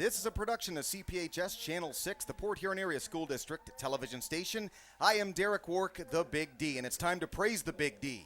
This is a production of CPHS Channel 6, the Port Huron Area School District television station. I am Derek Wark, the Big D, and it's time to praise the Big D.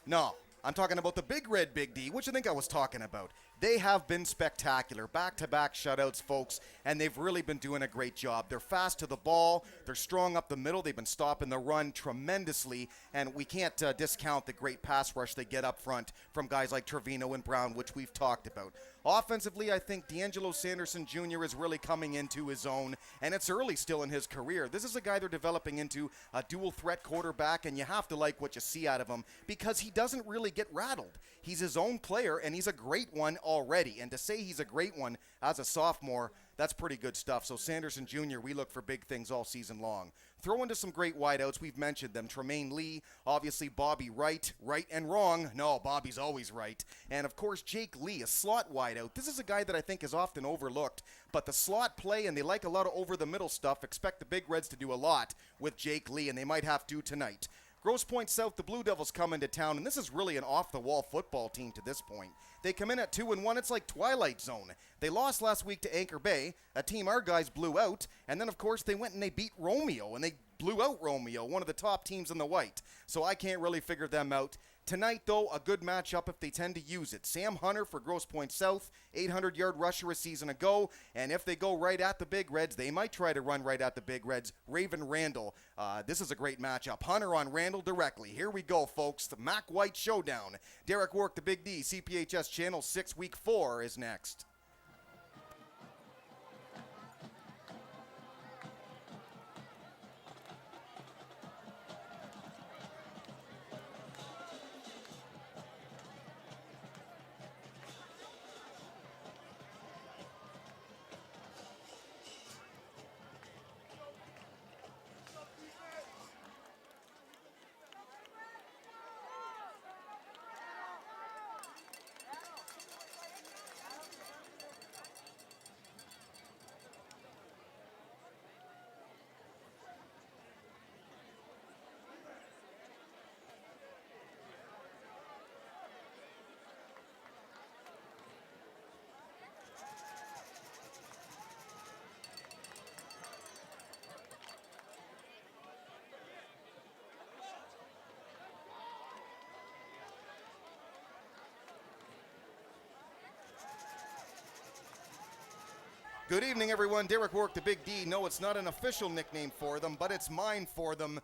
No, I'm talking about the Big Red Big D, which I think I was talking about. They have been spectacular, back-to-back shutouts, folks, and they've really been doing a great job. They're fast to the ball, they're strong up the middle, they've been stopping the run tremendously, and we can't discount the great pass rush they get up front from guys like Trevino and Brown, which we've talked about. Offensively, I think D'Angelo Sanderson Jr. is really coming into his own, and it's early still in his career. This is a guy they're developing into a dual-threat quarterback, and you have to like what you see out of him because he doesn't really get rattled. He's his own player, and he's a great one already. And to say he's a great one as a sophomore, that's pretty good stuff. So Sanderson Jr., we look for big things all season long. Throw into some great wideouts. We've mentioned them. Tremaine Lee, obviously Bobby Wright, right and wrong. No, Bobby's always right. And, of course, Jake Lee, a slot wideout. This is a guy that I think is often overlooked. But the slot play, and they like a lot of over-the-middle stuff. Expect the Big Reds to do a lot with Jake Lee, and they might have to tonight. Grosse Pointe South, the Blue Devils come into town, and this is really an off-the-wall football team to this point. They come in at 2-1. It's like Twilight Zone. They lost last week to Anchor Bay, a team our guys blew out, and then, of course, they went and they beat Romeo, and they blew out Romeo, one of the top teams in the white. So I can't really figure them out. Tonight, though, a good matchup if they tend to use it. Sam Hunter for Grosse Pointe South, 800-yard rusher a season ago. And if they go right at the Big Reds, they might try to run right at the Big Reds. Raven Randall, this is a great matchup. Hunter on Randall directly. Here we go, folks. The Mac White Showdown. Derek Wark, the Big D, CPHS Channel 6, Week 4 is next. Good evening, everyone. Derek Wark, the Big D. No, it's not an official nickname for them, but it's mine for them.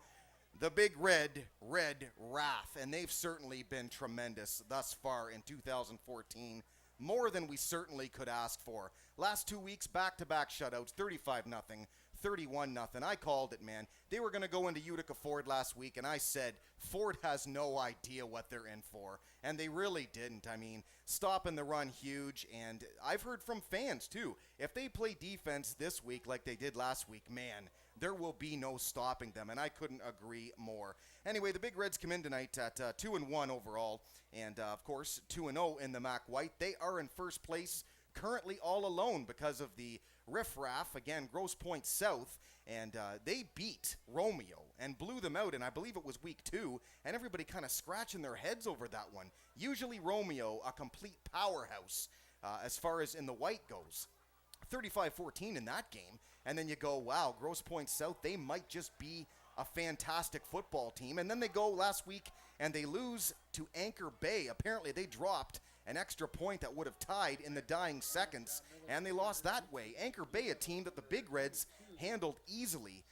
The Big Red Wrath. And they've certainly been tremendous thus far in 2014. More than we certainly could ask for. Last 2 weeks, back-to-back shutouts, 35-0, 31-0. I called it, man. They were going to go into Utica Ford last week, and I said, Ford has no idea what they're in for. And they really didn't. I mean, stopping the run huge, and I've heard from fans, too. If they play defense this week like they did last week, man, there will be no stopping them, and I couldn't agree more. Anyway, the Big Reds come in tonight at 2-1 overall, and, of course, 2-0 in the Mac White. They are in first place currently all alone because of the riffraff, again, Grosse Pointe South, and they beat Romeo and blew them out, and I believe it was week 2, and everybody kind of scratching their heads over that one. Usually Romeo, a complete powerhouse as far as in the white goes. 35-14 in that game, and then you go, wow, Grosse Pointe South, they might just be a fantastic football team, and then they go last week and they lose to Anchor Bay. Apparently they dropped an extra point that would have tied in the dying seconds, and they lost that way. Anchor Bay, a team that the Big Reds handled easily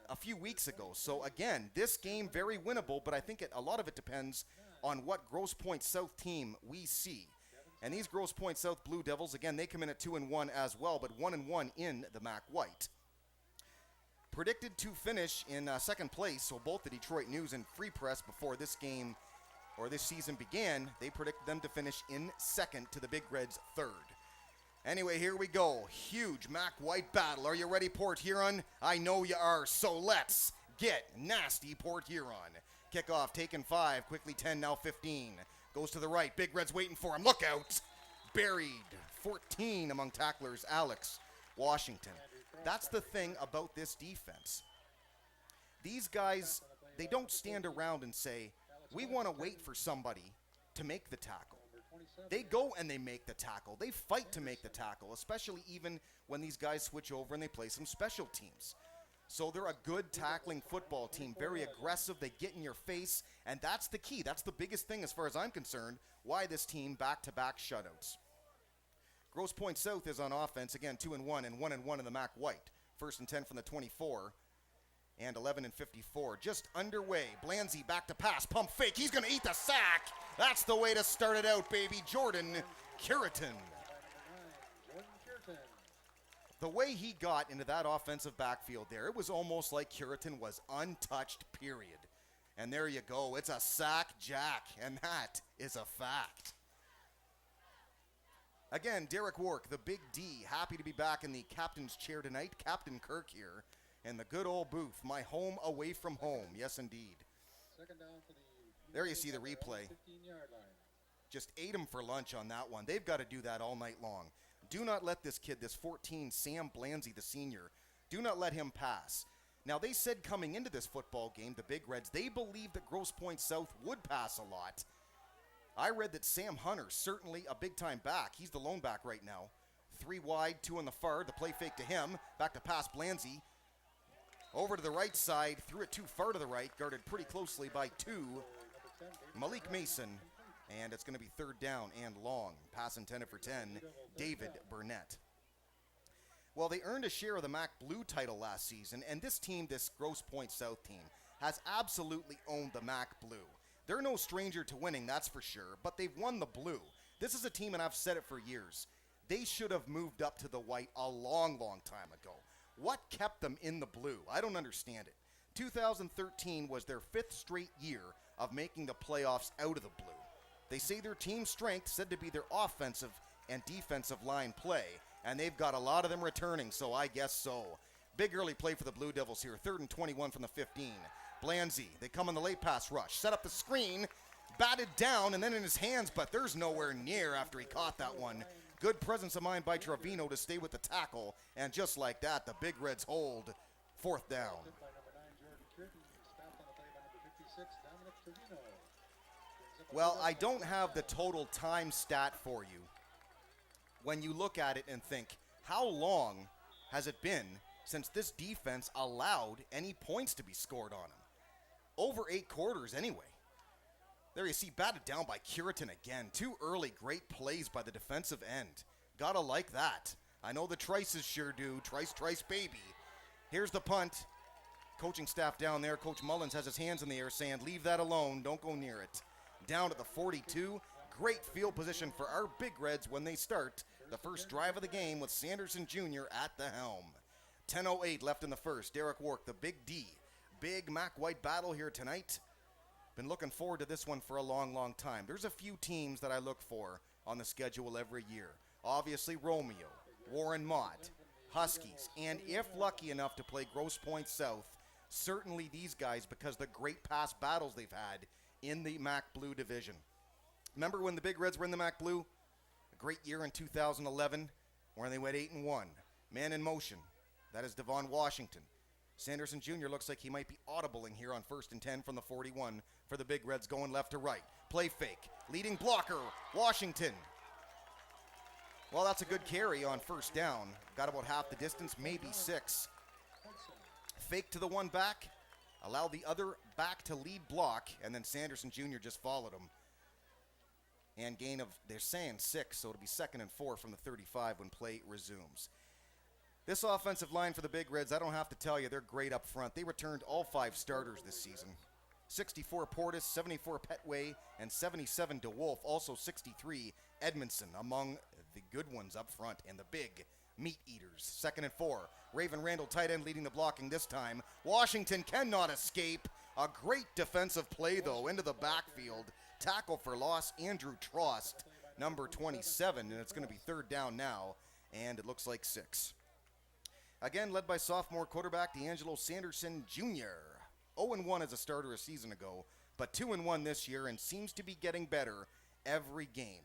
a few weeks ago. So again, this game very winnable, but I think a lot of it depends on what Grosse Pointe South team we see. And these Grosse Pointe South Blue Devils, again, they come in at 2-1 as well, but 1-1 in the Mac White. Predicted to finish in second place, so both the Detroit News and Free Press before this game or this season began, they predicted them to finish in second to the Big Reds third. Anyway, here we go. Huge Mac White battle. Are you ready, Port Huron? I know you are, so let's get nasty, Port Huron. Kickoff taken 5, quickly 10, now 15. Goes to the right. Big Red's waiting for him. Look out. Buried. 14 among tacklers. Alex Washington. That's the thing about this defense. These guys, they don't stand around and say, we want to wait for somebody to make the tackle. They go and they make the tackle. They fight to make the tackle, especially even when these guys switch over and they play some special teams. So they're a good tackling football team, very aggressive. They get in your face, and that's the key. That's the biggest thing as far as I'm concerned, why this team back-to-back shutouts. Grosse Pointe South is on offense, again 2-1 and 1-1 in the Mac White. 1st and 10 from the 24 and 11 and 54. Just underway. Blanzy back to pass, pump fake. He's going to eat the sack. That's the way to start it out, baby. Jordan Curitan. The way he got into that offensive backfield there, it was almost like Curitan was untouched, period. And there you go. It's a sack jack, and that is a fact. Again, Derek Wark, the Big D, happy to be back in the captain's chair tonight. Captain Kirk here in the good old booth. My home away from home. Yes, indeed. There you see the replay. Just ate him for lunch on that one. They've got to do that all night long. Do not let this kid, this 14, Sam Blanzy, the senior, do not let him pass. Now, they said coming into this football game, the Big Reds, they believed that Grosse Pointe South would pass a lot. I read that Sam Hunter, certainly a big-time back. He's the lone back right now. 3 wide, 2 on the far. The play fake to him. Back to pass Blanzy. Over to the right side. Threw it too far to the right. Guarded pretty closely by 2. Malik Mason. And it's going to be 3rd down and long. Pass intended for 10. David Burnett. Well, they earned a share of the Mac Blue title last season. And this team, this Grosse Pointe South team, has absolutely owned the Mac Blue. They're no stranger to winning, that's for sure, but they've won the blue. This is a team, and I've said it for years, they should have moved up to the white a long, long time ago. What kept them in the blue? I don't understand it. 2013 was their 5th straight year of making the playoffs out of the blue. They say their team strength said to be their offensive and defensive line play, and they've got a lot of them returning, so I guess so. Big early play for the Blue Devils here, 3rd and 21 from the 15. Blanzy, they come on the late pass rush, set up the screen, batted down, and then in his hands, but there's nowhere near after he caught that one. Good presence of mind by Trevino to stay with the tackle, and just like that, the Big Reds hold 4th down. Well, I don't have the total time stat for you. When you look at it and think, how long has it been since this defense allowed any points to be scored on them? Over 8 quarters anyway. There you see, batted down by Curitan again. 2 early great plays by the defensive end. Gotta like that. I know the Trices sure do. Trice, baby. Here's the punt. Coaching staff down there. Coach Mullins has his hands in the air saying, leave that alone. Don't go near it. Down at the 42. Great field position for our Big Reds when they start the first drive of the game with Sanderson Jr. at the helm. 10:08 left in the first. Derek Wark, the Big D. Big Mac White battle here tonight. Been looking forward to this one for a long, long time. There's a few teams that I look for on the schedule every year. Obviously Romeo, Warren Mott, Huskies, and if lucky enough to play Grosse Pointe South, certainly these guys because the great past battles they've had in the Mac Blue division. Remember when the Big Reds were in the Mac Blue? A great year in 2011 when they went 8-1. Man in motion. That is Devon Washington. Sanderson Jr. looks like he might be audibling here on 1st and 10 from the 41 for the Big Reds going left to right. Play fake. Leading blocker, Washington. Well, that's a good carry on 1st down. Got about half the distance, maybe 6. Fake to the one back. Allow the other back to lead block, and then Sanderson Jr. just followed him. And gain of, they're saying 6, so it'll be 2nd and 4 from the 35 when play resumes. This offensive line for the Big Reds, I don't have to tell you, they're great up front. They returned all 5 starters this season. 64 Portis, 74 Petway, and 77 DeWolf. Also 63 Edmondson among the good ones up front and the big meat eaters. 2nd and 4. Raven Randall, tight end, leading the blocking this time. Washington cannot escape. A great defensive play, though, into the backfield. Tackle for loss, Andrew Trost, number 27, and it's going to be 3rd down now, and it looks like 6. Again, led by sophomore quarterback D'Angelo Sanderson Jr. 0-1 as a starter a season ago, but 2-1 this year and seems to be getting better every game.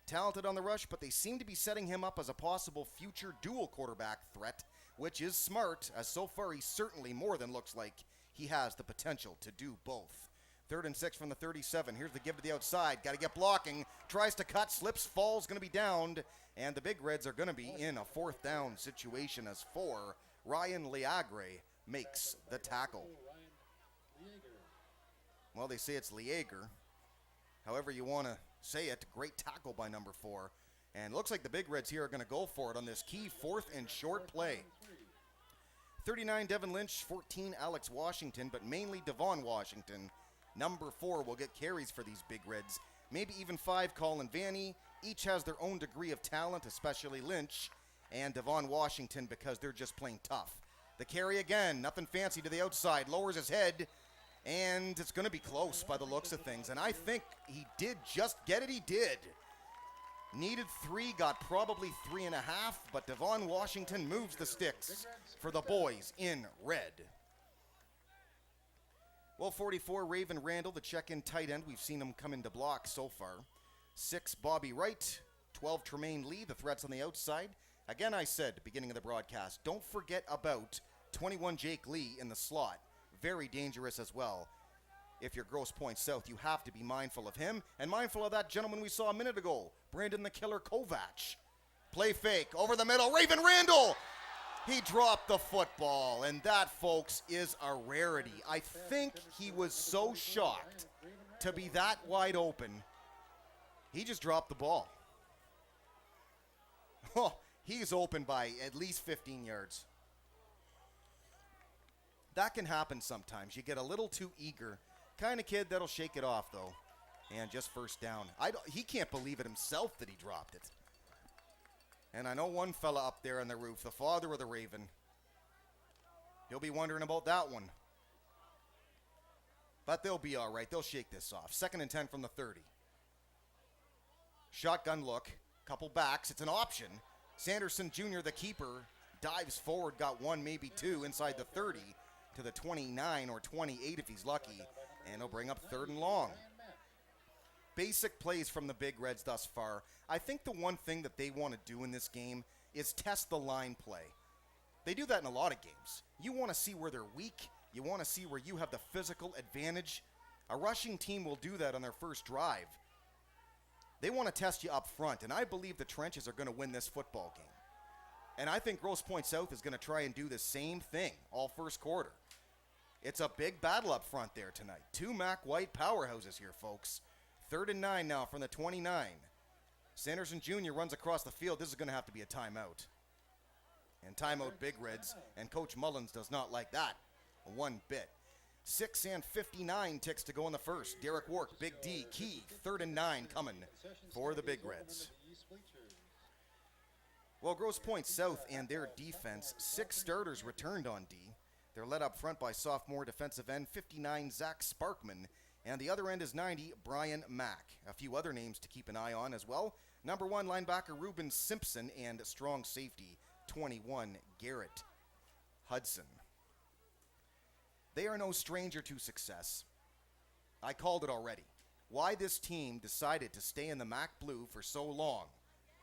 Talented on the rush, but they seem to be setting him up as a possible future dual quarterback threat, which is smart, as so far he certainly more than looks like he has the potential to do both. 3rd and 6 from the 37. Here's the give to the outside. Got to get blocking. Tries to cut, slips, falls, going to be downed. And the Big Reds are going to be in a 4th down situation as Ryan Liagre makes the tackle. Well, they say it's Liager. However you want to say it, great tackle by number 4. And it looks like the Big Reds here are going to go for it on this key 4th and short play. 39, Devin Lynch. 14, Alex Washington, but mainly Devon Washington. Number 4 will get carries for these Big Reds. Maybe even 5, Colin Vanny. Each has their own degree of talent, especially Lynch and Devon Washington, because they're just plain tough. The carry again, nothing fancy to the outside, lowers his head, and it's going to be close by the looks of things. And I think he did just get it, he did. Needed 3, got probably 3.5, but Devon Washington moves the sticks for the boys in red. Well, 44, Raven Randall, the check-in tight end. We've seen him come into block so far. 6, Bobby Wright. 12, Tremaine Lee, the threats on the outside. Again, I said, beginning of the broadcast, don't forget about 21, Jake Lee in the slot. Very dangerous as well. If you're Grosse Pointe South, you have to be mindful of him and mindful of that gentleman we saw a minute ago, Brandon the Killer Kovac. Play fake, over the middle, Raven Randall! He dropped the football, and that, folks, is a rarity. I think he was so shocked to be that wide open, he just dropped the ball. Oh, he's open by at least 15 yards. That can happen sometimes. You get a little too eager. Kind of kid that'll shake it off, though. And just first down. He can't believe it himself that he dropped it. And I know one fella up there on the roof, the father of the Raven. He'll be wondering about that one. But they'll be all right. They'll shake this off. 2nd and 10 from the 30. Shotgun look. Couple backs. It's an option. Sanderson Jr., the keeper, dives forward, got 1, maybe 2 inside the 30 to the 29 or 28 if he's lucky. And he'll bring up 3rd and long. Basic plays from the Big Reds thus far. I think the one thing that they want to do in this game is test the line play. They do that in a lot of games. You want to see where they're weak. You want to see where you have the physical advantage. A rushing team will do that on their first drive. They want to test you up front, and I believe the trenches are going to win this football game. And I think Grosse Pointe South is going to try and do the same thing all first quarter. It's a big battle up front there tonight. 2 Mac White powerhouses here, folks. 3rd and 9 now from the 29. Sanderson Jr. runs across the field. This is going to have to be a timeout. And timeout Big Reds, and Coach Mullins does not like that one bit. 6 and 59 ticks to go in the first. Derek Wark, Big D, key. 3rd and 9 coming for the Big Reds. Well, Grosse Pointe South and their defense, 6 starters returned on D. They're led up front by sophomore defensive end 59 Zach Sparkman, and the other end is 90 Brian Mack. A few other names to keep an eye on as well. Number 1 linebacker Ruben Simpson and strong safety 21 Garrett Hudson. They are no stranger to success. I called it already. Why this team decided to stay in the MAC Blue for so long,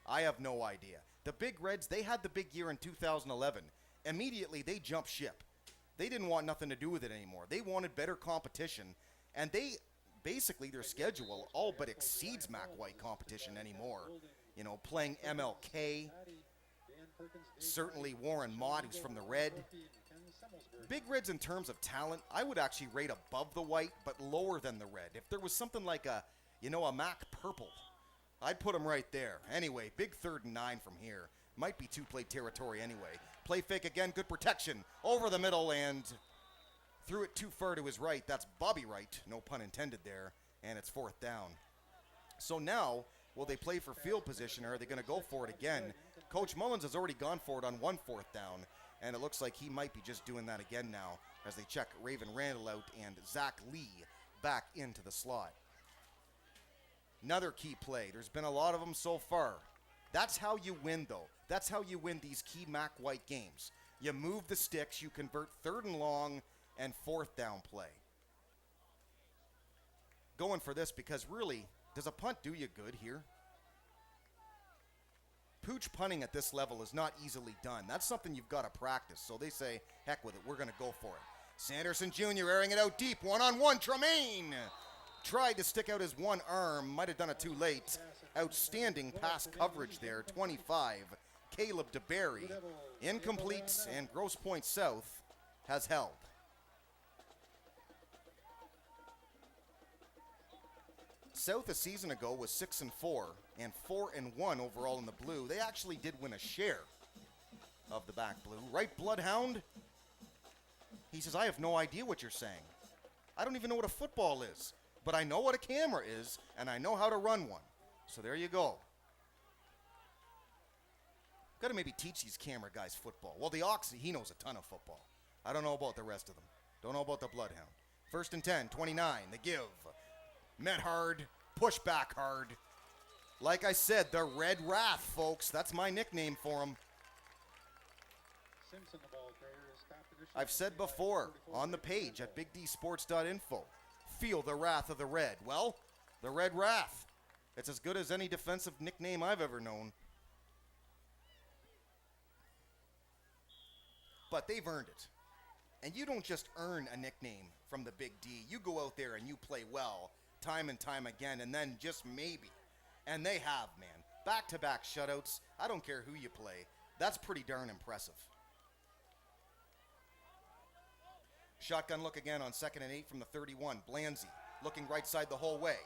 I have no idea. The Big Reds, they had the big year in 2011. Immediately, they jumped ship. They didn't want nothing to do with it anymore. They wanted better competition, and they basically, their schedule all but exceeds MAC White competition anymore. You know, playing MLK, certainly Warren Mott, who's from the Red. Big Reds in terms of talent, I would actually rate above the White, but lower than the Red. If there was something like a MAC Purple, I'd put them right there. Anyway, big 3rd and 9 from here. Might be 2-play territory anyway. Play fake again, good protection. Over the middle and threw it too far to his right. That's Bobby Wright, no pun intended there. And it's 4th down. So now, will they play for field position or are they going to go for it again? Coach Mullins has already gone for it on 1 4th down. And it looks like he might be just doing that again now as they check Raven Randall out and Zach Lee back into the slot. Another key play. There's been a lot of them so far. That's how you win, though. That's how you win these key MAC White games. You move the sticks, you convert 3rd and long and 4th down play. Going for this because really, does a punt do you good here? Pooch punting at this level is not easily done. That's something you've got to practice. So they say, heck with it, we're going to go for it. Sanderson Jr. airing it out deep, one-on-one. Tremaine tried to stick out his one arm, might have done it too late. Outstanding pass coverage there, 25. Caleb DeBerry, incomplete, and Grosse Pointe South has held. South a season ago was 6-4 and 4-1 overall in the blue. They actually did win a share of the back blue. Right, Bloodhound? He says, I have no idea what you're saying. I don't even know what a football is, but I know what a camera is, and I know how to run one. So there you go. Got to maybe teach these camera guys football. Well, the Oxy, he knows a ton of football. I don't know about the rest of them. Don't know about the Bloodhound. 1st and 10, 29, the give. Met hard, push back hard. Like I said, the Red Wrath, folks. That's my nickname for him. I've said before on the page at bigdsports.info, feel the wrath of the Red. Well, the Red Wrath. It's as good as any defensive nickname I've ever known. But they've earned it. And you don't just earn a nickname from the Big D. You go out there and you play well time and time again, and then just maybe. And they have, man. Back-to-back shutouts. I don't care who you play. That's pretty darn impressive. Shotgun look again on 2nd and 8 from the 31. Blanzy looking right side the whole way.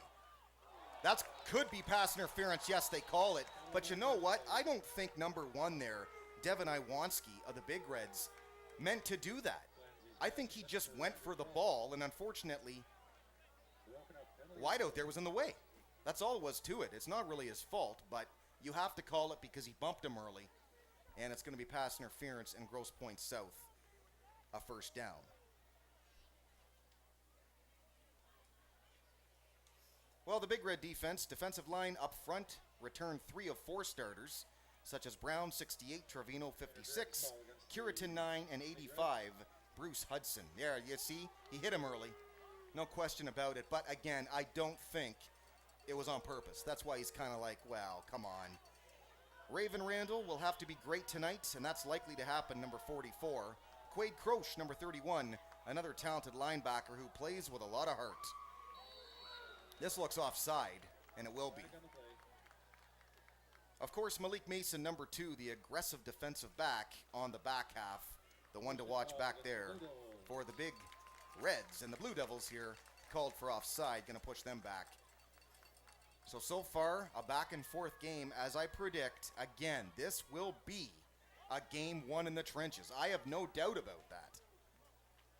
That could be pass interference. Yes, they call it. But you know what? I don't think number 1 there, Devin Iwanski of the Big Reds, meant to do that. I think he just went for the ball, and unfortunately, wideout there was in the way. That's all it was to it. It's not really his fault, but you have to call it because he bumped him early, and it's going to be pass interference and Grosse Pointe South, a 1st down. Well, the Big Red defensive line up front, returned 3 of 4 starters, such as Brown, 68, Trevino, 56, Curitin, 9, and 85, Bruce Hudson. There, you see, he hit him early. No question about it. But again, I don't think it was on purpose. That's why he's kind of like, well, come on. Raven Randall will have to be great tonight, and that's likely to happen, number 44. Quade Croche, number 31, another talented linebacker who plays with a lot of heart. This looks offside, and it will be. Of course, Malik Mason, number 2, the aggressive defensive back on the back half, the one to watch back there for the Big Reds. And the Blue Devils here called for offside, going to push them back. So far, a back-and-forth game, as I predict. Again, this will be a game won in the trenches. I have no doubt about that.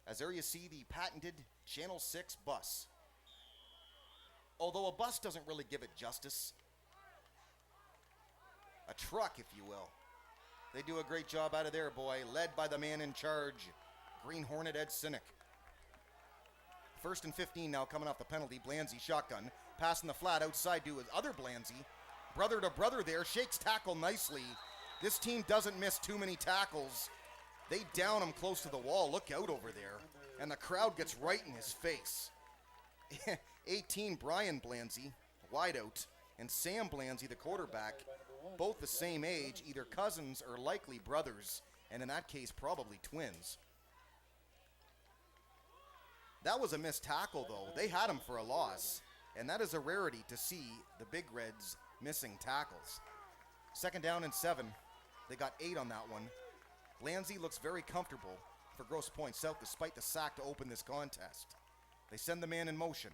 As there you see the patented Channel 6 bus. Although a bus doesn't really give it justice. A truck, if you will. They do a great job out of there, boy. Led by the man in charge, Green Hornet Ed Sinek. 1st and 15 now coming off the penalty. Blanzy shotgun. Passing the flat outside to his other Blanzy. Brother to brother there. Shakes tackle nicely. This team doesn't miss too many tackles. They down him close to the wall. Look out over there. And the crowd gets right in his face. 18, Brian Blanzy, wideout, and Sam Blanzy, the quarterback, both the same age, either cousins or likely brothers, and in that case, probably twins. That was a missed tackle, though. They had him for a loss, and that is a rarity to see the Big Reds missing tackles. 2nd down and 7. They got 8 on that one. Blanzy looks very comfortable for Grosse Pointe South despite the sack to open this contest. They send the man in motion.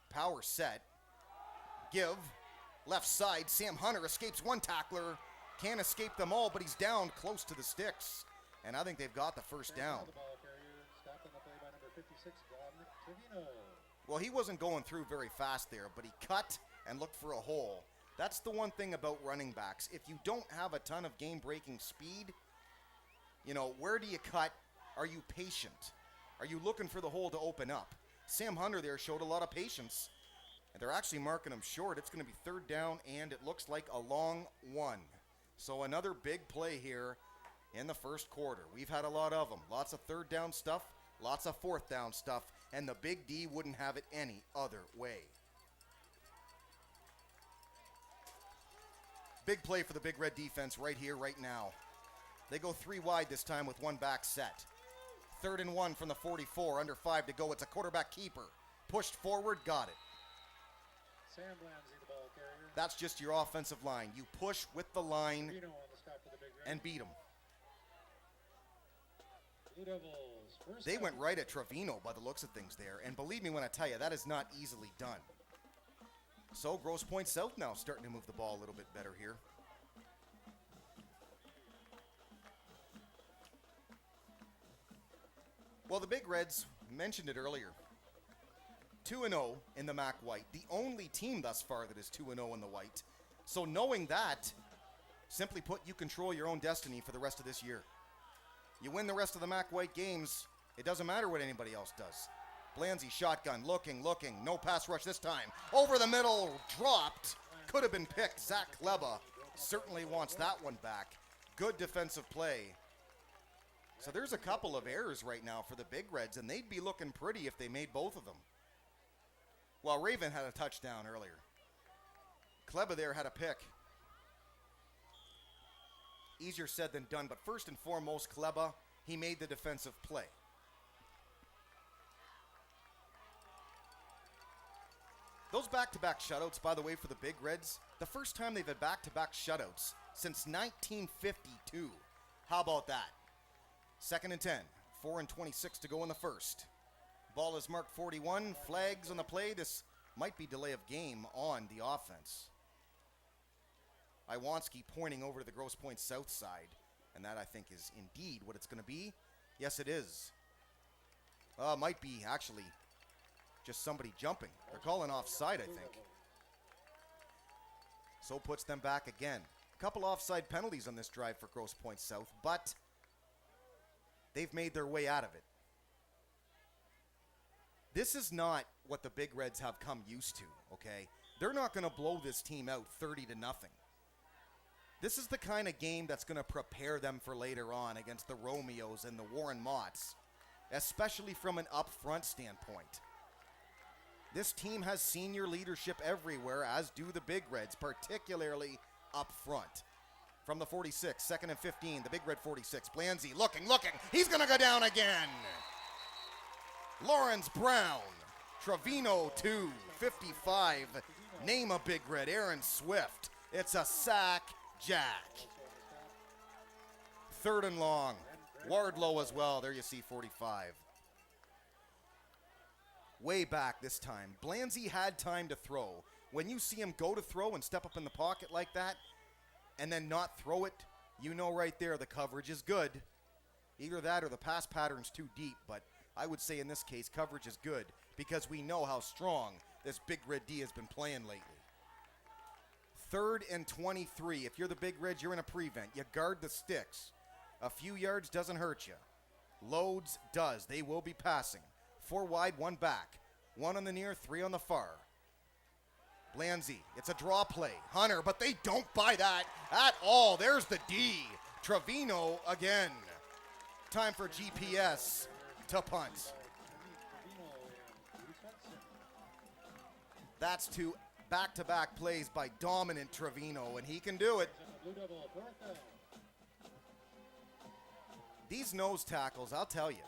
Power set. Give. Left side. Sam Hunter escapes one tackler. Can't escape them all, but he's down close to the sticks. And I think they've got the 1st down. Well, he wasn't going through very fast there, but he cut and looked for a hole. That's the one thing about running backs. If you don't have a ton of game-breaking speed, you know, where do you cut? Are you patient? Are you looking for the hole to open up? Sam Hunter there showed a lot of patience. And they're actually marking him short. It's going to be 3rd down, and it looks like a long one. So another big play here in the 1st quarter. We've had a lot of them. Lots of 3rd down stuff, lots of 4th down stuff, and the Big D wouldn't have it any other way. Big play for the Big Red defense right here, right now. They go 3 wide this time with 1 back set. 3rd and 1 from the 44, under 5 to go. It's a quarterback keeper. Pushed forward, got it. Sam Blanzy, the ball carrier. That's just your offensive line. You push with the line Trevino on the stop for the Big Red. and beat them. Blue Devils, first They down. went right at Trevino by the looks of things there. And believe me when I tell you, that is not easily done. So Grosse Pointe South now starting to move the ball a little bit better here. Well, the Big Reds, mentioned it earlier, 2-0 in the MAC White. The only team thus far that is 2-0 in the White. So knowing that, simply put, you control your own destiny for the rest of this year. You win the rest of the MAC White games, it doesn't matter what anybody else does. Blanzy shotgun, looking, no pass rush this time. Over the middle, dropped, could have been picked. Zach Kleba certainly wants that one back. Good defensive play. So there's a couple of errors right now for the Big Reds, and they'd be looking pretty if they made both of them. Well, Raven had a touchdown earlier. Kleba there had a pick. Easier said than done, but first and foremost, Kleba, he made the defensive play. Those back-to-back shutouts, by the way, for the Big Reds, the first time they've had back-to-back shutouts since 1952. How about that? 2nd and 10, 4 and 26 to go in the first. Ball is marked 41, flags on the play. This might be delay of game on the offense. Iwanski pointing over to the Grosse Pointe South side, and that I think is indeed what it's going to be. Yes, it is. Might be actually just somebody jumping. They're calling offside, I think. So puts them back again. A couple offside penalties on this drive for Grosse Pointe South, but they've made their way out of it. This is not what the Big Reds have come used to, okay? They're not going to blow this team out 30-0. This is the kind of game that's going to prepare them for later on against the Romeos and the Warren Motts, especially from an up-front standpoint. This team has senior leadership everywhere, as do the Big Reds, particularly up front. From the 46, 2nd and 15, the Big Red 46. Blanzy looking. He's going to go down again. Lawrence Brown. Trevino 2, 55. Name a Big Red, Aaron Swift. It's a sack, Jack. 3rd and long. Wardlow as well. There you see 45. Way back this time. Blanzy had time to throw. When you see him go to throw and step up in the pocket like that and then not throw it, you know right there the coverage is good. Either that or the pass pattern's too deep, but I would say in this case coverage is good because we know how strong this Big Red D has been playing lately. 3rd and 23. If you're the Big Reds, you're in a prevent. You guard the sticks. A few yards doesn't hurt you. Loads does. They will be passing. 4 wide, 1 back. 1 on the near, 3 on the far. Blanzy, it's a draw play. Hunter, but they don't buy that at all. There's the D. Trevino again. Time for GPS to punt. That's 2 back-to-back plays by dominant Trevino, and he can do it. These nose tackles, I'll tell you,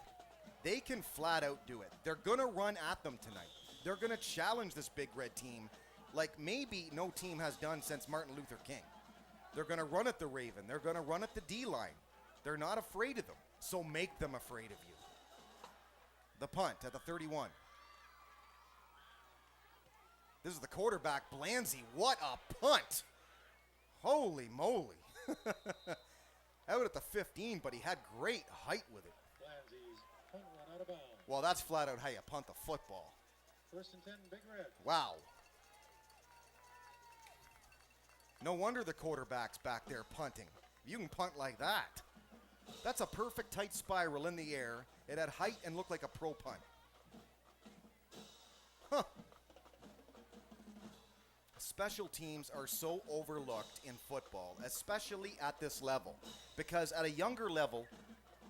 they can flat out do it. They're going to run at them tonight. They're going to challenge this Big Red team like maybe no team has done since Martin Luther King. They're going to run at the Raven. They're going to run at the D-line. They're not afraid of them, so make them afraid of you. The punt at the 31. This is the quarterback, Blanzy. What a punt. Holy moly. Out at the 15, but he had great height with it. Blanzy's punt run out of bounds. Well, that's flat out how you punt the football. 1st and 10, Big Red. Wow. No wonder the quarterback's back there punting. You can punt like that. That's a perfect tight spiral in the air. It had height and looked like a pro punt. Huh. Special teams are so overlooked in football, especially at this level, because at a younger level,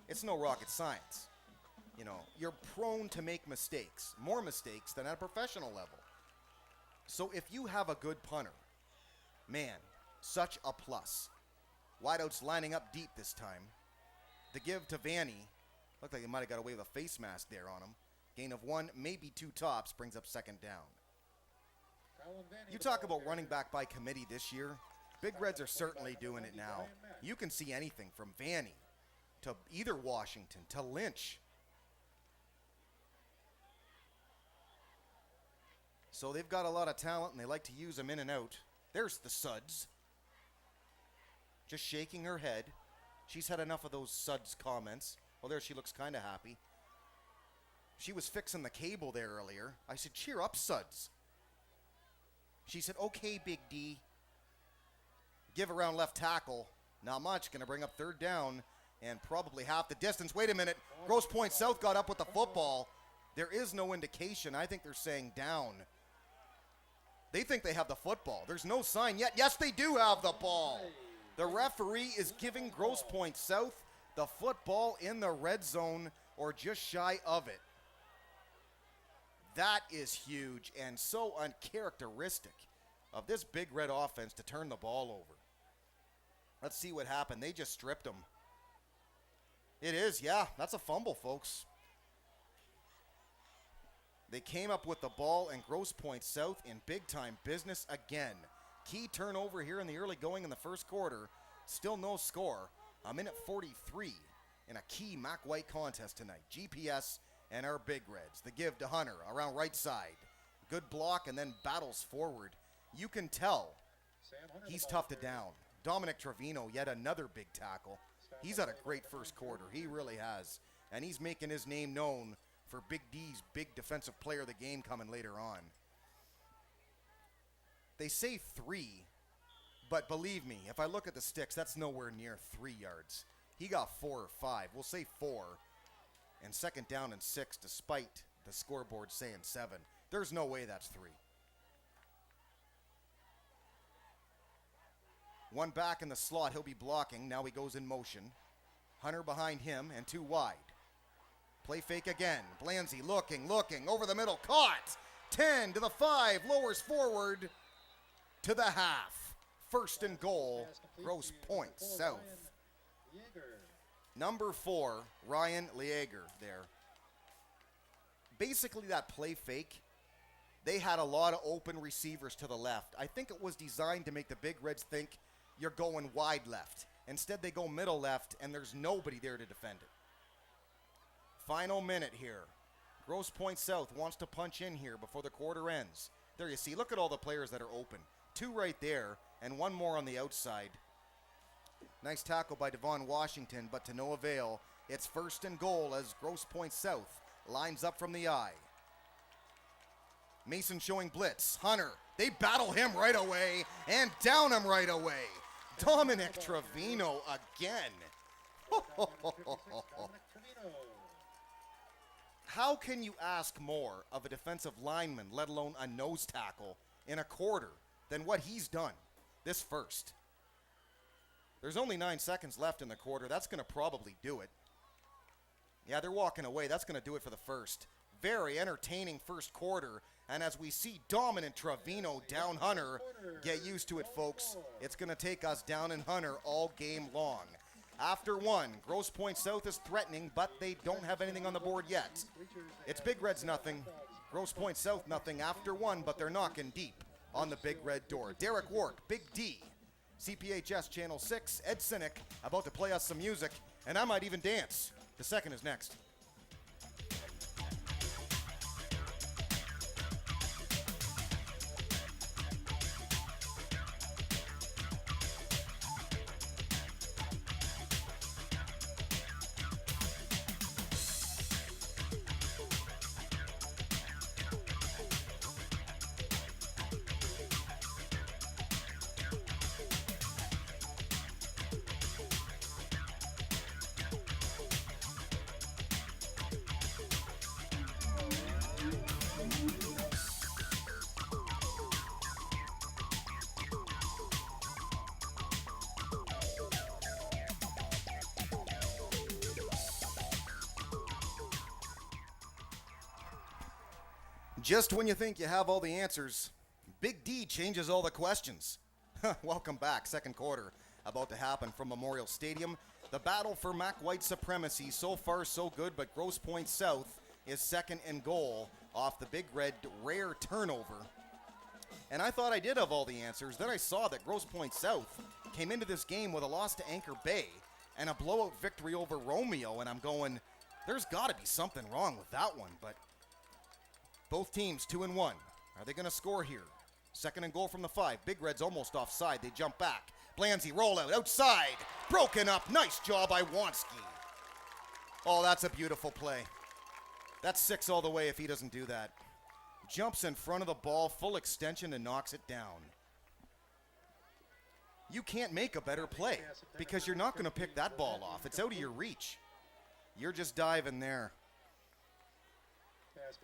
it's no rocket science. You know, you're prone to make mistakes, more mistakes than at a professional level. So if you have a good punter, man, such a plus. Wideouts lining up deep this time. The give to Vanny. Looked like he might have got away with a face mask there on him. Gain of 1, maybe 2 tops, brings up second down. You talk about running back by committee this year. Big Reds are certainly doing it now. You can see anything from Vanny to either Washington to Lynch. So they've got a lot of talent, and they like to use them in and out. There's the Suds. Just shaking her head. She's had enough of those Suds comments. Well, there she looks kind of happy. She was fixing the cable there earlier. I said, cheer up, Suds. She said, okay, Big D. Give around left tackle. Not much. Going to bring up third down and probably half the distance. Wait a minute. Grosse Pointe South got up with the football. There is no indication. I think they're saying down. They think they have the football. There's no sign yet. Yes, they do have the ball. The referee is giving Grosse Pointe South the football in the red zone or just shy of it. That is huge and so uncharacteristic of this Big Red offense to turn the ball over. Let's see what happened. They just stripped him. It is, yeah. That's a fumble, folks. They came up with the ball, and Grosse Pointe South in big-time business again. Key turnover here in the early going in the first quarter. Still no score. A minute 43 in a key Mac White contest tonight. GPS and our Big Reds. The give to Hunter around right side. Good block and then battles forward. You can tell he's tough to down. Dominic Trevino, yet another big tackle. He's had a great first quarter. He really has. And he's making his name known for Big D's big defensive player of the game coming later on. They say 3, but believe me, if I look at the sticks, that's nowhere near 3 yards. He got 4 or 5. We'll say 4. And second down and 6, despite the scoreboard saying 7. There's no way that's 3. One back in the slot, he'll be blocking. Now he goes in motion. Hunter behind him and 2 wide. Play fake again. Blanzy looking, over the middle, caught. 10 to the 5, lowers forward to the half. First and goal, Grosse Pointe South. Number 4, Ryan Lieger there. Basically that play fake, they had a lot of open receivers to the left. I think it was designed to make the Big Reds think you're going wide left. Instead they go middle left and there's nobody there to defend it. Final minute here. Grosse Pointe South wants to punch in here before the quarter ends. There you see, look at all the players that are open. 2 right there and 1 more on the outside. Nice tackle by Devon Washington, but to no avail. It's first and goal as Grosse Pointe South lines up from the eye. Mason showing blitz. Hunter, they battle him right away and down him right away. Dominic Trevino again. How can you ask more of a defensive lineman, let alone a nose tackle, in a quarter than what he's done this first? There's only 9 seconds left in the quarter. That's going to probably do it. Yeah, they're walking away. That's going to do it for the first. Very entertaining first quarter. And as we see dominant Trevino down Hunter, get used to it, folks. It's going to take us down in Hunter all game long. After 1, Grosse Pointe South is threatening, but they don't have anything on the board yet. It's Big Reds nothing, Grosse Pointe South nothing after 1, but they're knocking deep on the Big Red door. Derek Wark, Big D, CPHS Channel 6, Ed Cynic, about to play us some music, and I might even dance. The second is next. Just when you think you have all the answers, Big D changes all the questions. Welcome back. Second quarter about to happen from Memorial Stadium. The battle for Mac White supremacy, so far so good, but Grosse Pointe South is second and goal off the Big Red rare turnover. And I thought I did have all the answers. Then I saw that Grosse Pointe South came into this game with a loss to Anchor Bay and a blowout victory over Romeo, and I'm going, there's got to be something wrong with that one. But both teams 2-1. Are they going to score here? Second and goal from the 5. Big Red's almost offside. They jump back. Blanzy rollout outside. Broken up. Nice job by Wanski. Oh, that's a beautiful play. That's 6 all the way if he doesn't do that. Jumps in front of the ball, full extension, and knocks it down. You can't make a better play because you're not going to pick that ball off. It's out of your reach. You're just diving there.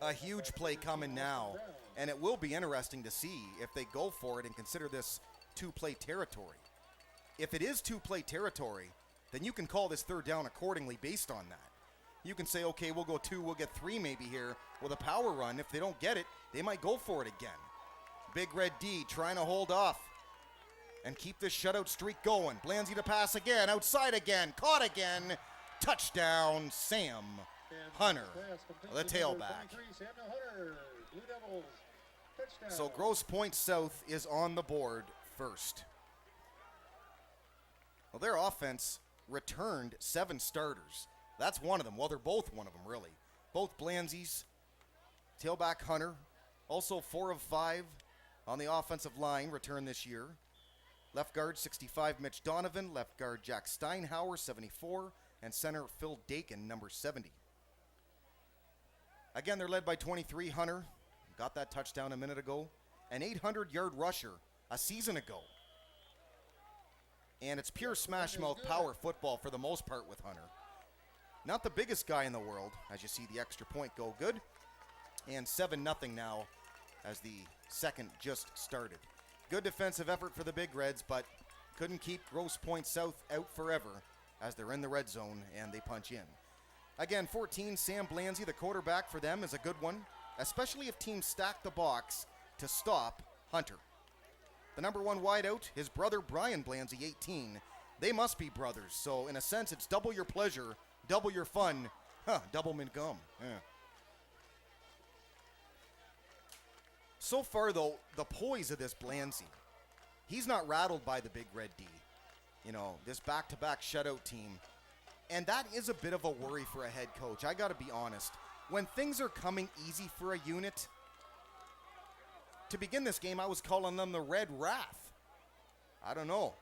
A huge play coming now, and it will be interesting to see if they go for it and consider this two-play territory. If it is two-play territory, then you can call this third down accordingly based on that. You can say, okay, we'll go 2, we'll get 3 maybe here with a power run. If they don't get it, they might go for it again. Big Red D trying to hold off and keep this shutout streak going. Blanzy to pass again, outside again, caught again. Touchdown, Sam Hunter, the tailback. So Grosse Pointe South is on the board first. Well, their offense returned 7 starters. That's one of them. Well, they're both one of them, really. Both Blanzy's, tailback Hunter, also 4 of 5 on the offensive line return this year. Left guard 65, Mitch Donovan. Left guard Jack Steinhauer, 74. And center Phil Dakin, number 70. Again, they're led by 23, Hunter. Got that touchdown a minute ago. An 800-yard rusher a season ago. And it's pure smash-mouth power football for the most part with Hunter. Not the biggest guy in the world, as you see the extra point go good. And 7-0 now as the second just started. Good defensive effort for the Big Reds, but couldn't keep Grosse Pointe South out forever as they're in the red zone and they punch in. Again, 14, Sam Blanzy, the quarterback for them, is a good one, especially if teams stack the box to stop Hunter. The number 1 wideout, his brother Brian Blanzy, 18. They must be brothers, so in a sense, it's double your pleasure, double your fun, double mint gum. Yeah. So far, though, the poise of this Blanzy, he's not rattled by the Big Red D. You know, this back-to-back shutout team. And that is a bit of a worry for a head coach. I got to be honest. When things are coming easy for a unit, to begin this game, I was calling them the Red Wrath. I don't know.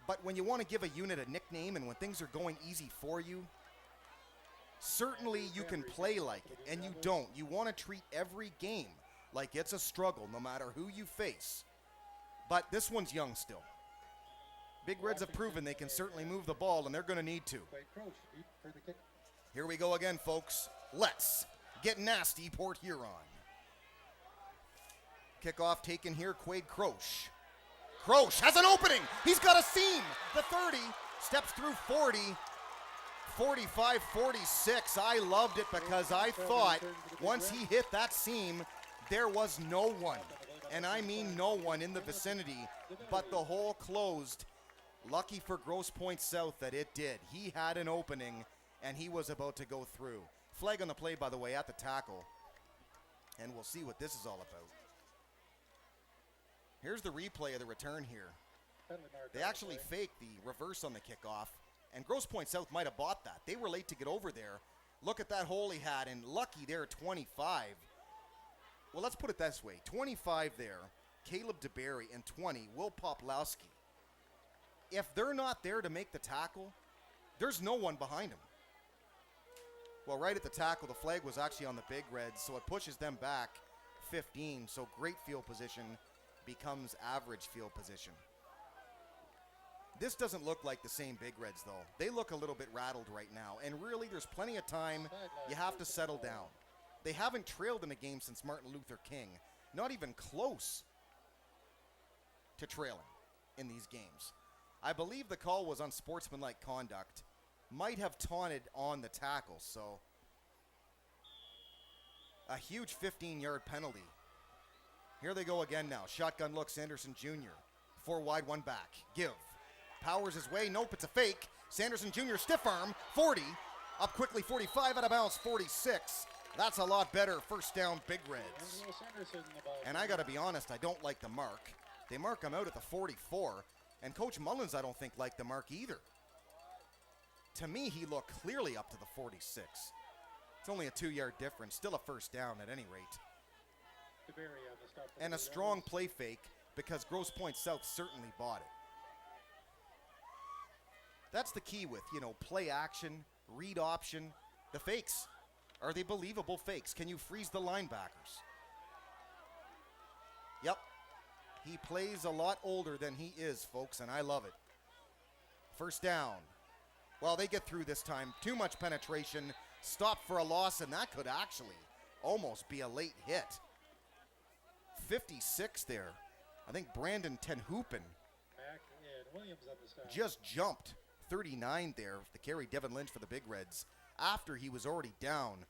But when you want to give a unit a nickname and when things are going easy for you, certainly you can play like it, and you don't. You want to treat every game like it's a struggle, no matter who you face. But this one's young still. Big Reds have proven they can certainly move the ball, and they're going to need to. Here we go again, folks. Let's get nasty, Port Huron. Kickoff taken here, Quade Grosse. Grosse has an opening. He's got a seam. The 30 steps through 40. 45, 46. I loved it because I thought once he hit that seam, there was no one. And I mean no one in the vicinity, but the hole closed. Lucky for Grosse Pointe South that it did. He had an opening, and he was about to go through. Flag on the play, by the way, at the tackle. And we'll see what this is all about. Here's the replay of the return here. They actually faked the reverse on the kickoff, and Grosse Pointe South might have bought that. They were late to get over there. Look at that hole he had, and lucky there, 25. Well, let's put it this way. 25 there, Caleb DeBerry, and 20, Will Poplowski. If they're not there to make the tackle, there's no one behind him. Well, right at the tackle, the flag was actually on the Big Reds, so it pushes them back 15. So great field position becomes average field position. This doesn't look like the same Big Reds, though. They look a little bit rattled right now, and really there's plenty of time. You have to settle down. They haven't trailed in a game since Martin Luther King. Not even close to trailing in these games. I believe the call was unsportsmanlike conduct. Might have taunted on the tackle, so a huge 15-yard penalty. Here they go again now. Shotgun looks, Anderson Jr. 4 wide, 1 back. Give. powers his way. Nope, it's a fake. Sanderson Jr. stiff arm, 40. Up quickly, 45, out of bounds, 46. That's a lot better. First down, Big Reds. And I got to be honest, I don't like the mark. They mark him out at the 44. And Coach Mullins, I don't think, liked the mark either. To me, he looked clearly up to the 46. It's only a 2-yard difference. Still a first down at any rate. And a strong play fake because Grosse Pointe South certainly bought it. That's the key with, play action, read option. The fakes. Are they believable fakes? Can you freeze the linebackers? Yep. He plays a lot older than he is, folks, and I love it. First down. Well, they get through this time. Too much penetration. Stop for a loss, and that could actually almost be a late hit. 56 there. I think Brandon Tenhoopen just jumped. 39 there. The carry, Devin Lynch for the Big Reds. After he was already down.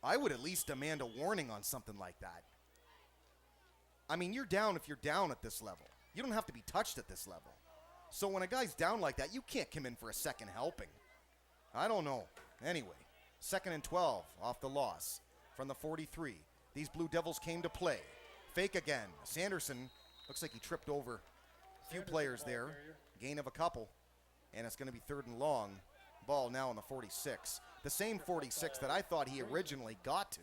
I would at least demand a warning on something like that. I mean, you're down if you're down at this level. You don't have to be touched at this level. So when a guy's down like that, you can't come in for a second helping. I don't know. Anyway, 2nd and 12 off the loss from the 43. These Blue Devils came to play. Fake again. Sanderson looks like he tripped over a few players there. Gain of a couple. And it's going to be 3rd and long. Ball now on the 46. The same 46 that I thought he originally got to.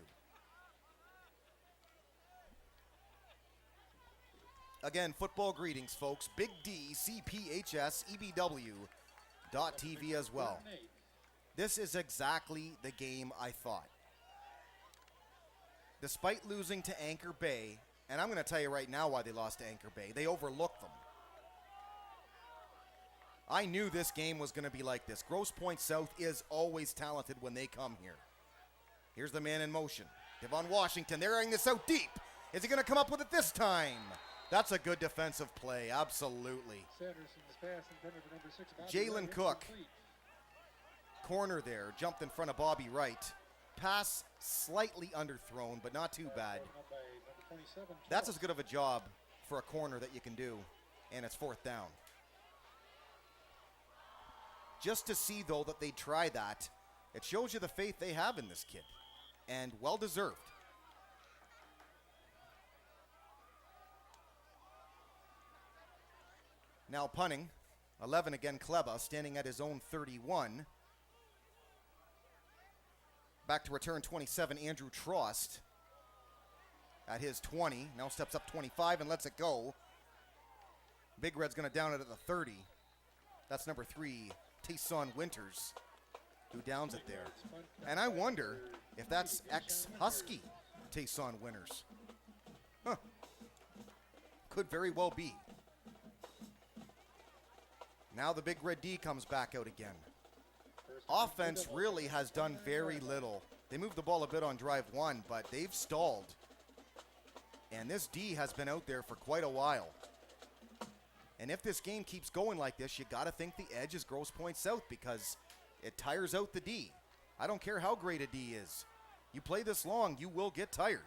Again, football greetings, folks. Big D, CPHS, EBW.TV as well. This is exactly the game I thought. Despite losing to Anchor Bay, and I'm going to tell you right now why they lost to Anchor Bay. They overlooked them. I knew this game was going to be like this. Grosse Pointe South is always talented when they come here. Here's the man in motion. Devon Washington, they're airing this out deep. Is he going to come up with it this time? That's a good defensive play, absolutely. Jalen Cook, corner there, jumped in front of Bobby Wright. Pass slightly underthrown, but not too bad. That's as good of a job for a corner that you can do, and it's 4th down. Just to see, though, that they try that, it shows you the faith they have in this kid, and well-deserved. Now punting, 11 again, Kleba, standing at his own 31. Back to return 27, Andrew Trost at his 20. Now steps up 25 and lets it go. Big Red's going to down it at the 30. That's number 3, Tayson Winters, who downs it there. And I wonder if that's ex-Husky Tayson Winters. Huh. Could very well be. Now the Big Red D comes back out again. Offense really has done very little. They moved the ball a bit on drive 1, but they've stalled. And this D has been out there for quite a while. And if this game keeps going like this, you got to think the edge is Grosse Pointe South because it tires out the D. I don't care how great a D is. You play this long, you will get tired.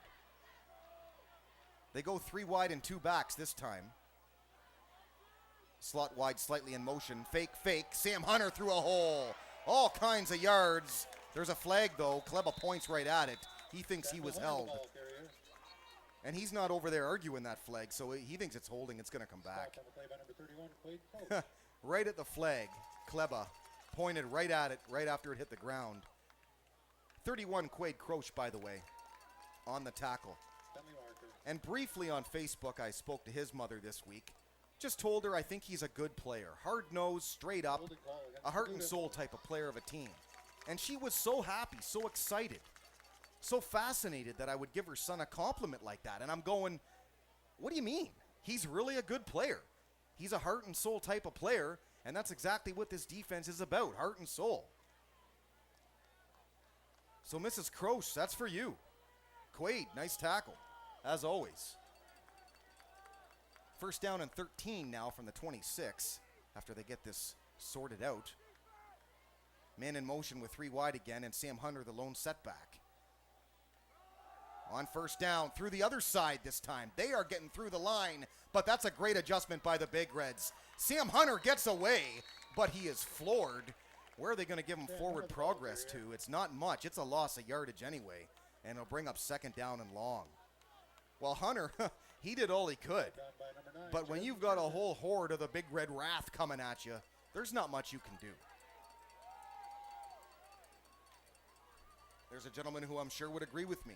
They go 3 wide and 2 backs this time. Slot wide, slightly in motion. Fake. Sam Hunter through a hole. All kinds of yards. There's a flag, though. Kleba points right at it. He thinks he was held. And he's not over there arguing that flag, so he thinks it's holding. It's going to come back. Right at the flag. Kleba pointed right at it right after it hit the ground. 31, Quade Croce, by the way, on the tackle. And briefly on Facebook, I spoke to his mother this week. Just told her I think he's a good player. Hard-nosed, straight up, a heart and soul type of player of a team. And she was so happy, so excited, so fascinated that I would give her son a compliment like that. And I'm going, what do you mean? He's really a good player. He's a heart and soul type of player, and that's exactly what this defense is about, heart and soul. So Mrs. Croce, that's for you. Quade, nice tackle, as always. First down and 13 now from the 26 after they get this sorted out. Man in motion with 3 wide again, and Sam Hunter the lone setback. On first down, through the other side this time. They are getting through the line, but that's a great adjustment by the Big Reds. Sam Hunter gets away, but he is floored. Where are they going to give him forward progress to? It's not much. It's a loss of yardage anyway, and it'll bring up second down and long. Well, Hunter, he did all he could. But when you've got a whole horde of the Big Red Wrath coming at you, there's not much you can do. There's a gentleman who I'm sure would agree with me.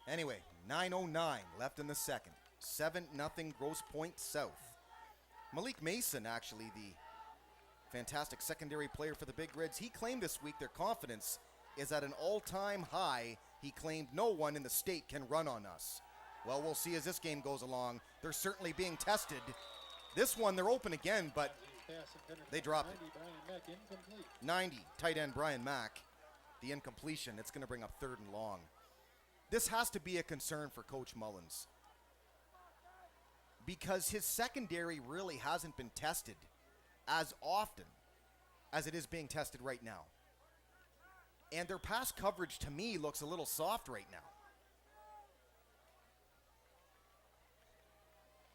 Anyway, 9:09 left in the second. 7-0 Grosse Pointe South. Malik Mason, actually, the fantastic secondary player for the Big Reds, he claimed this week their confidence is at an all-time high. He claimed no one in the state can run on us. Well, we'll see as this game goes along. They're certainly being tested. This one, they're open again, but they drop it. 90, tight end Brian Mack. The incompletion, it's going to bring up third and long. This has to be a concern for Coach Mullins, because his secondary really hasn't been tested as often as it is being tested right now. And their pass coverage, to me, looks a little soft right now.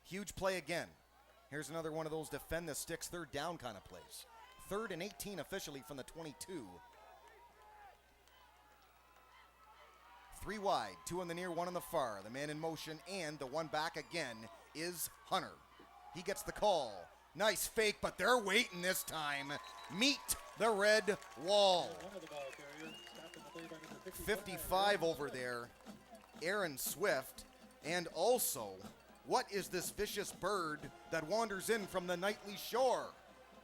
Huge play again. Here's another one of those defend the sticks, third down kind of plays. 3rd and 18 officially from the 22. 3 wide, 2 on the near, 1 on the far. The man in motion, and the one back again is Hunter. He gets the call. Nice fake, but they're waiting this time. Meet the red wall. 55 over there, Aaron Swift. And also, what is this vicious bird that wanders in from the nightly shore?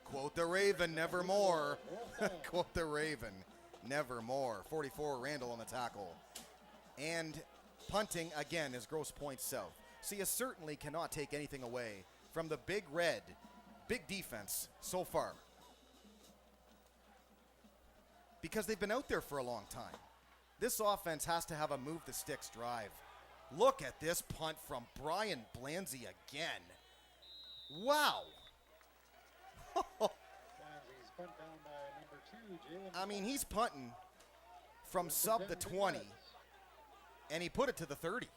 Quote the Raven, nevermore. Quote the Raven, nevermore. 44, Randall on the tackle. And punting again is Grosse Pointe South. So you certainly cannot take anything away from the Big Red, big defense so far, because they've been out there for a long time. This offense has to have a move the sticks drive. Look at this punt from Brian Blanzy again. Wow. I mean, he's punting from sub the 20, and he put it to the 30.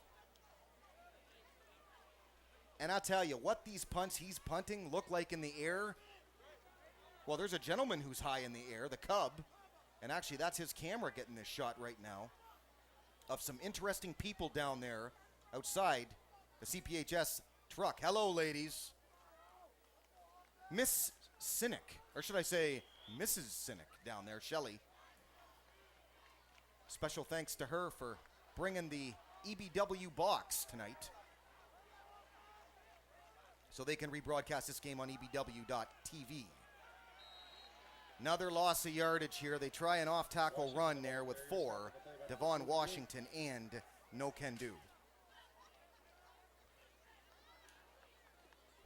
And I'll tell you, what these punts he's punting look like in the air. Well, there's a gentleman who's high in the air, the Cub. And actually, that's his camera getting this shot right now of some interesting people down there outside the CPHS truck. Hello, ladies. Miss Cynic, or should I say Mrs. Cynic down there, Shelley. Special thanks to her for bringing the EBW box tonight, so they can rebroadcast this game on EBW.TV. Another loss of yardage here. They try an off-tackle run there with 4. Devon Washington and no can do.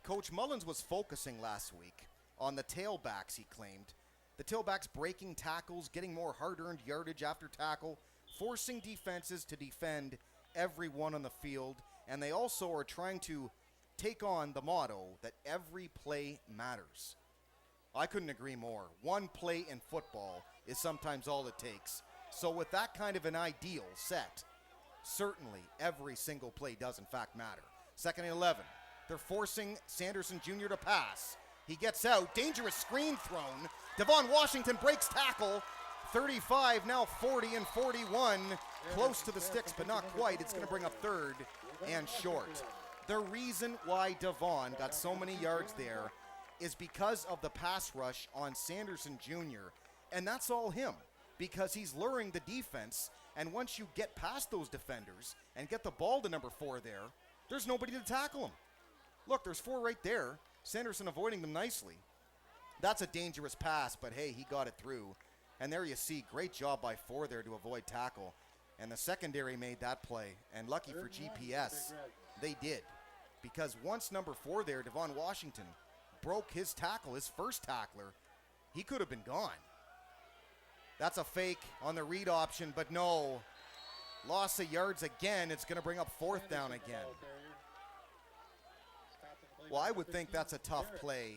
Coach Mullins was focusing last week on the tailbacks, he claimed. The tailbacks breaking tackles, getting more hard-earned yardage after tackle, forcing defenses to defend everyone on the field, and they also are trying to take on the motto that every play matters. I couldn't agree more. One play in football is sometimes all it takes. So with that kind of an ideal set, certainly every single play does in fact matter. 2nd and 11. They're forcing Sanderson Jr. to pass. He gets out. Dangerous screen thrown. Devon Washington breaks tackle. 35, now 40 and 41. Close to the sticks, but not quite. It's going to bring up 3rd and short. The reason why Devon got so many yards there is because of the pass rush on Sanderson Jr. And that's all him, because he's luring the defense. And once you get past those defenders and get the ball to number 4 there, there's nobody to tackle him. Look, there's 4 right there. Sanderson avoiding them nicely. That's a dangerous pass, but hey, he got it through. And there you see, great job by 4 there to avoid tackle. And the secondary made that play. And lucky for GPS, they did. Because once number 4 there, Devon Washington, broke his tackle, his first tackler, he could have been gone. That's a fake on the read option, but no. Loss of yards again. It's going to bring up 4th down again. Well, I would think that's a tough play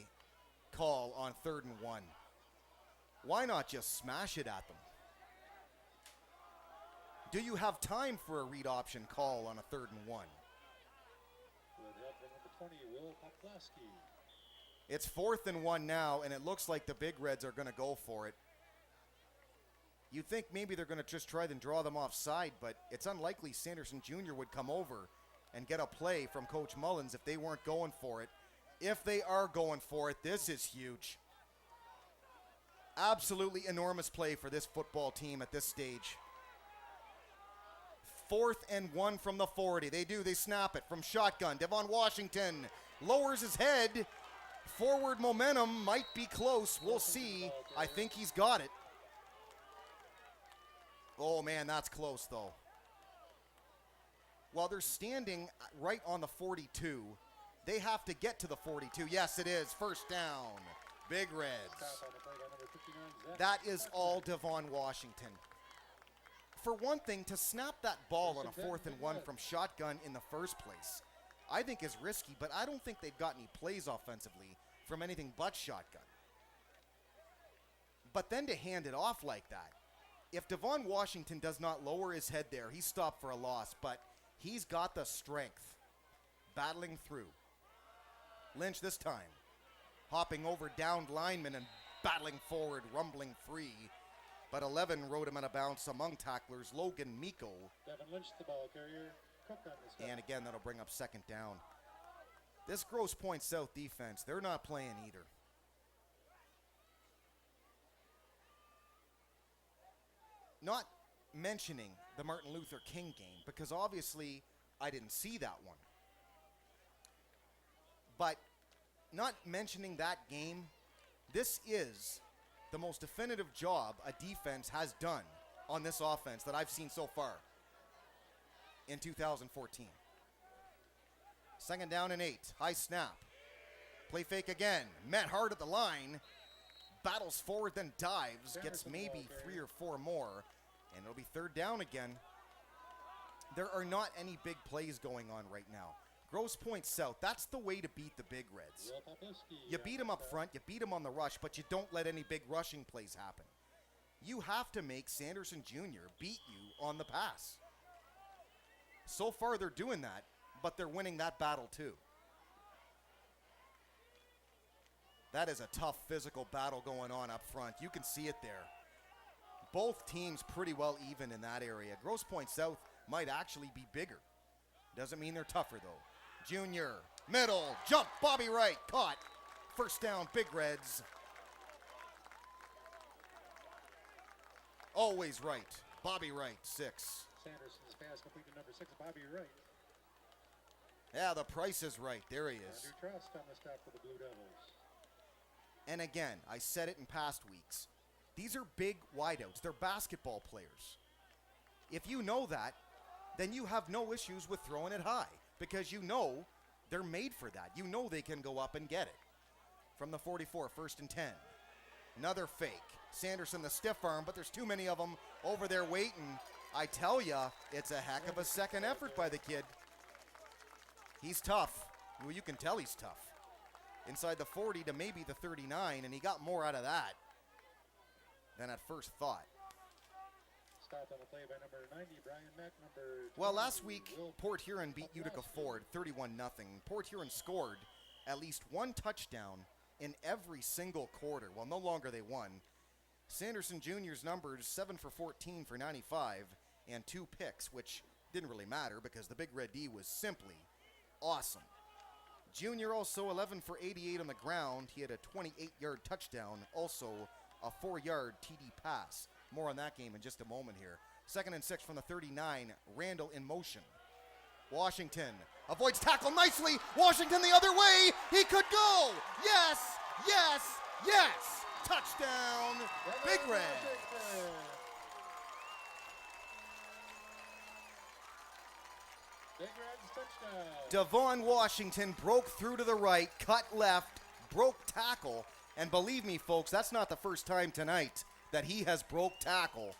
call on 3rd and 1. Why not just smash it at them? Do you have time for a read option call on a 3rd and 1? Good help from number 20, Will Poplawski. It's 4th and 1 now, and it looks like the Big Reds are going to go for it. You think maybe they're going to just try and draw them offside, but it's unlikely Sanderson Jr. would come over and get a play from Coach Mullins if they weren't going for it. If they are going for it, this is huge. Absolutely enormous play for this football team at this stage. 4th and 1 from the 40. They snap it from shotgun. Devon Washington lowers his head. Forward momentum might be close. We'll see. I think he's got it. Oh, man, that's close, though. Well, they're standing right on the 42. They have to get to the 42. Yes, it is. First down. Big Reds. Stop on the play by number 59, Zach That is Jackson. all Devon Washington. For one thing, to snap that ball on a 4th and 1 from shotgun in the first place, I think is risky, but I don't think they've got any plays offensively from anything but shotgun. But then to hand it off like that, if Devon Washington does not lower his head there, he's stopped for a loss, but he's got the strength battling through. Lynch this time, hopping over downed linemen and battling forward, rumbling free. But 11 rode him out of bounds among tacklers. Logan Miko. Devin Lynch, the ball carrier. Cook on the stop. And again, that'll bring up 2nd down. This Grosse Pointe South defense, they're not playing either. Not mentioning the Martin Luther King game, because obviously I didn't see that one. But not mentioning that game, this is the most definitive job a defense has done on this offense that I've seen so far in 2014. 2nd down and 8. High snap. Play fake again. Met hard at the line. Battles forward, then dives. Gets maybe 3 or 4 more. And it'll be 3rd down again. There are not any big plays going on right now. Grosse Pointe South, that's the way to beat the Big Reds. Will Poplawski You beat them up front, you beat them on the rush, but you don't let any big rushing plays happen. You have to make Sanderson Jr. beat you on the pass. So far they're doing that, but they're winning that battle too. That is a tough physical battle going on up front. You can see it there. Both teams pretty well even in that area. Grosse Pointe South might actually be bigger. Doesn't mean they're tougher though. Junior, middle, jump, Bobby Wright, caught. First down, Big Reds. Always right. Bobby Wright, 6. Sanderson's pass complete to number 6, Bobby Wright. Yeah, the price is right. There he is. Andrew Trust on the stop for the Blue Devils. And again, I said it in past weeks. These are big wideouts. They're basketball players. If you know that, then you have no issues with throwing it high because you know they're made for that. You know they can go up and get it. From the 44, 1st and 10. Another fake. Sanderson, the stiff arm, but there's too many of them over there waiting. I tell ya, it's a heck of a second effort by the kid. He's tough. Well, you can tell he's tough. Inside the 40 to maybe the 39, and he got more out of that than at first thought. Stopped on the play by number 90, Brian Mack, number 20, Well, last week, Will Port Huron beat Utica Poplawski. Ford 31-0. Port Huron scored at least one touchdown in every single quarter. Well, no longer they won. Sanderson Jr.'s numbers, 7 for 14 for 95 and 2 picks, which didn't really matter because the Big Red D was simply awesome. Junior also 11 for 88 on the ground. He had a 28-yard touchdown, also a 4-yard TD pass. More on that game in just a moment here. 2nd and 6 from the 39. Randall in motion. Washington avoids tackle nicely. Washington the other way. He could go. Yes, yes, yes. Touchdown, Big Red. Big Reds touchdown. Devon Washington broke through to the right, cut left, broke tackle. And believe me, folks, that's not the first time tonight that he has broke tackle.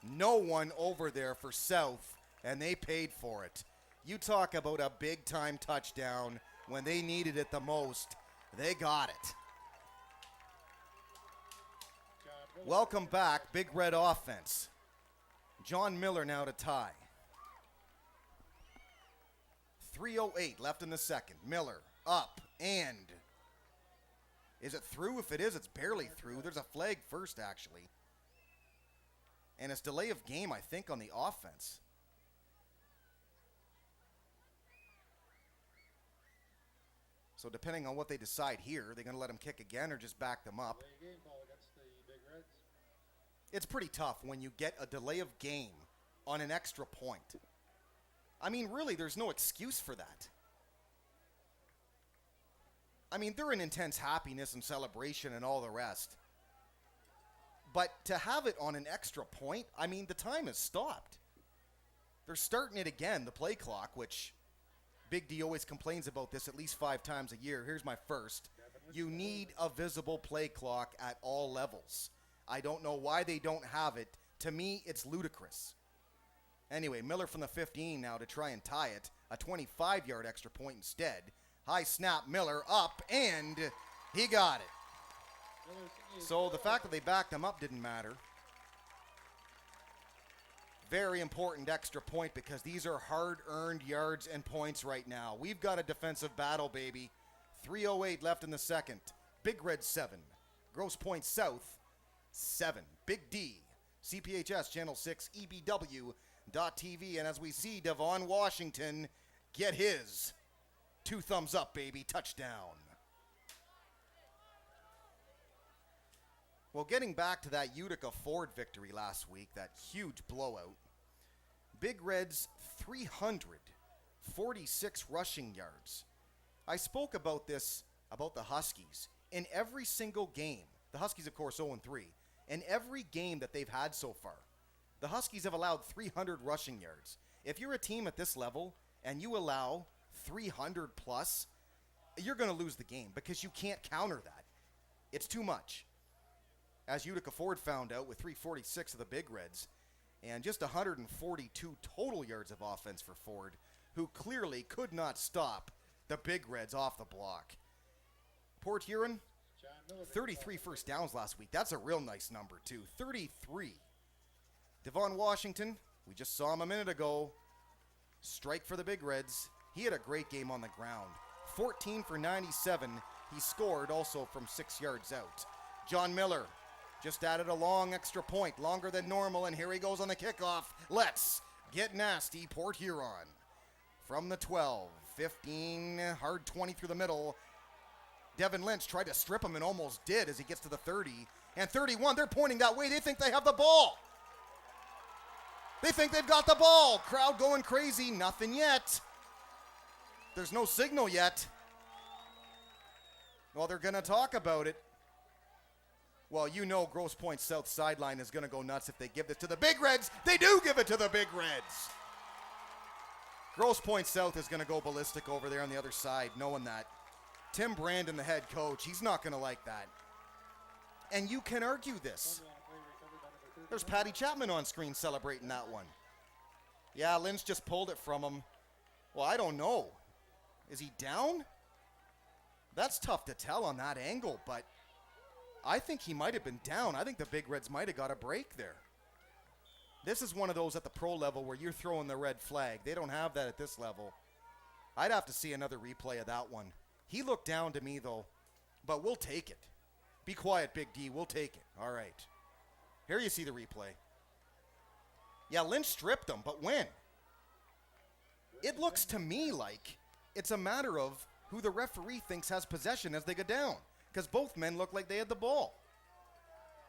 No one over there for South, and they paid for it. You talk about a big-time touchdown when they needed it the most. They got it. John Miller. Welcome back, Big Red offense. John Miller now to tie. 3:08 left in the second. Miller up and is it through? If it is, it's barely through. There's a flag first, actually. And it's delay of game, I think, on the offense. So depending on what they decide here, they're going to let him kick again or just back them up. Delay game call against the Big Reds. It's pretty tough when you get a delay of game on an extra point. I mean, really, there's no excuse for that. I mean, they're in intense happiness and celebration and all the rest. But to have it on an extra point, I mean, the time has stopped. They're starting it again, the play clock, which Big D always complains about this at least 5 times a year. Here's my first. You need a visible play clock at all levels. I don't know why they don't have it. To me, it's ludicrous. Anyway, Miller from the 15 now to try and tie it. A 25-yard extra point instead. High snap, Miller up, and he got it. So the fact that they backed him up didn't matter. Very important extra point because these are hard-earned yards and points right now. We've got a defensive battle, baby. 3:08 left in the second. Big Red 7. Grosse Pointe South 7. Big D. CPHS Channel 6 EBW.TV. And as we see Devon Washington get his 2 thumbs up, baby. Touchdown. Well, getting back to that Utica Ford victory last week, that huge blowout, Big Red's 346 rushing yards. I spoke about this, about the Huskies. In every single game, the Huskies, of course, 0-3, in every game that they've had so far, the Huskies have allowed 300 rushing yards. If you're a team at this level and you allow 300 plus, you're going to lose the game because you can't counter that. It's too much. As Utica Ford found out with 346 of the Big Reds and just 142 total yards of offense for Ford, who clearly could not stop the Big Reds off the block. Pointe Huron, 33 first downs last week. That's a real nice number, too. 33. Devon Washington, we just saw him a minute ago. Strike for the Big Reds. He had a great game on the ground. 14 for 97. He scored also from 6 yards out. John Miller just added a long extra point, longer than normal, and here he goes on the kickoff. Let's get nasty, Pointe Huron. From the 12, 15, hard 20 through the middle. Devin Lynch tried to strip him and almost did as he gets to the 30. And 31, they're pointing that way. They think they have the ball. They think they've got the ball. Crowd going crazy. Nothing yet. There's no signal yet. Well, they're going to talk about it. Well, you know Grosse Pointe South sideline is going to go nuts if they give this to the Big Reds. They do give it to the Big Reds. Grosse Pointe South is going to go ballistic over there on the other side, knowing that. Tim Brandon, the head coach, he's not going to like that. And you can argue this. There's Patty Chapman on screen celebrating that one. Yeah, Lynch just pulled it from him. Well, I don't know. Is he down? That's tough to tell on that angle, but I think he might have been down. I think the Big Reds might have got a break there. This is one of those at the pro level where you're throwing the red flag. They don't have that at this level. I'd have to see another replay of that one. He looked down to me, though, but we'll take it. Be quiet, Big D. We'll take it. All right. Here you see the replay. Yeah, Lynch stripped him, but when? It looks to me like it's a matter of who the referee thinks has possession as they go down, because both men look like they had the ball.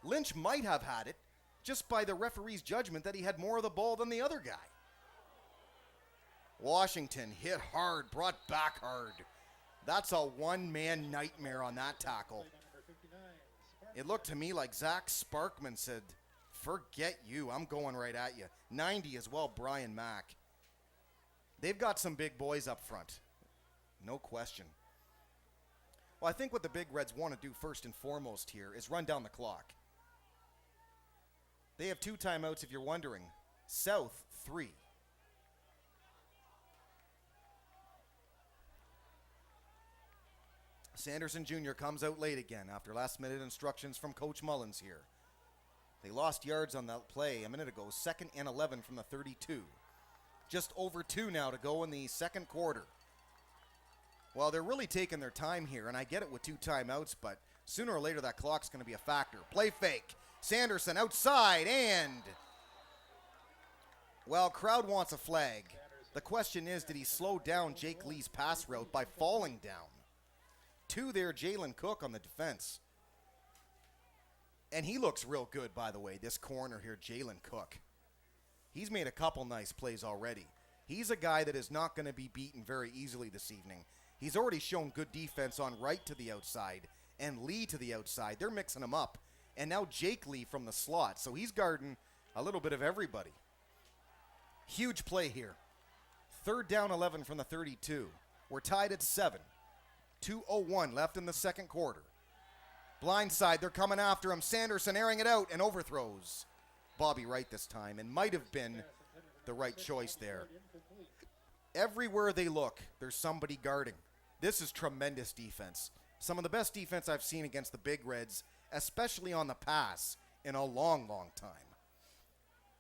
Lynch might have had it just by the referee's judgment that he had more of the ball than the other guy. Washington hit hard, brought back hard. That's a one-man nightmare on that tackle. It looked to me like Zach Sparkman said, forget you, I'm going right at you. 90 as well, Brian Mack. They've got some big boys up front. No question. Well, I think what the Big Reds want to do first and foremost here is run down the clock. They have 2 timeouts if you're wondering. South, 3. Sanderson Jr. comes out late again after last-minute instructions from Coach Mullins here. They lost yards on that play a minute ago. 2nd and 11 from the 32. Just over 2 now to go in the second quarter. Well, they're really taking their time here, and I get it with 2 timeouts, but sooner or later that clock's going to be a factor. Play fake. Sanderson outside, and, well, crowd wants a flag. The question is, did he slow down Jake Lee's pass route by falling down? 2 there, Jalen Cook on the defense. And he looks real good, by the way, this corner here, Jalen Cook. He's made a couple nice plays already. He's a guy that is not going to be beaten very easily this evening. He's already shown good defense on right to the outside and Lee to the outside. They're mixing him up. And now Jake Lee from the slot. So he's guarding a little bit of everybody. Huge play here. 3rd down 11 from the 32. We're tied at 7. 2:01 left in the second quarter. Blindside, they're coming after him. Sanderson airing it out and overthrows Bobby Wright this time, and might have been the right choice there. Everywhere they look, there's somebody guarding. This is tremendous defense. Some of the best defense I've seen against the Big Reds, especially on the pass, in a long, long time.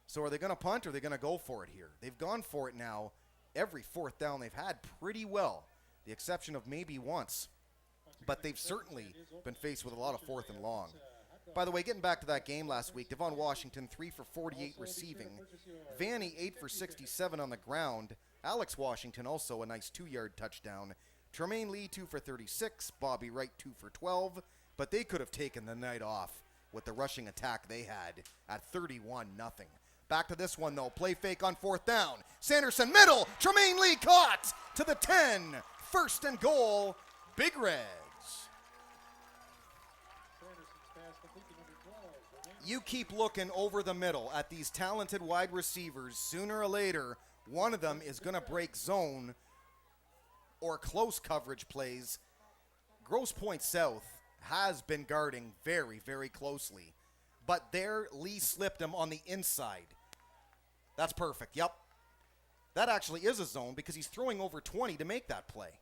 So are they going to punt or are they going to go for it here? They've gone for it now every 4th down they've had pretty well, the exception of maybe once. But they've certainly been faced with a lot of 4th and long. By the way, getting back to that game last week, Devon Washington, 3 for 48 receiving. Vanny, 8 for 67 on the ground. Alex Washington, also a nice 2-yard touchdown. Tremaine Lee, 2 for 36. Bobby Wright, 2 for 12. But they could have taken the night off with the rushing attack they had at 31-0. Back to this one, though. Play fake on 4th down. Sanderson, middle. Tremaine Lee caught to the 10. 1st and goal. Big Reds. You keep looking over the middle at these talented wide receivers. Sooner or later, one of them is going to break zone or close coverage plays. Grosse Pointe South has been guarding very, very closely. But there, Lee slipped him on the inside. That's perfect. Yep. That actually is a zone because he's throwing over 20 to make that play.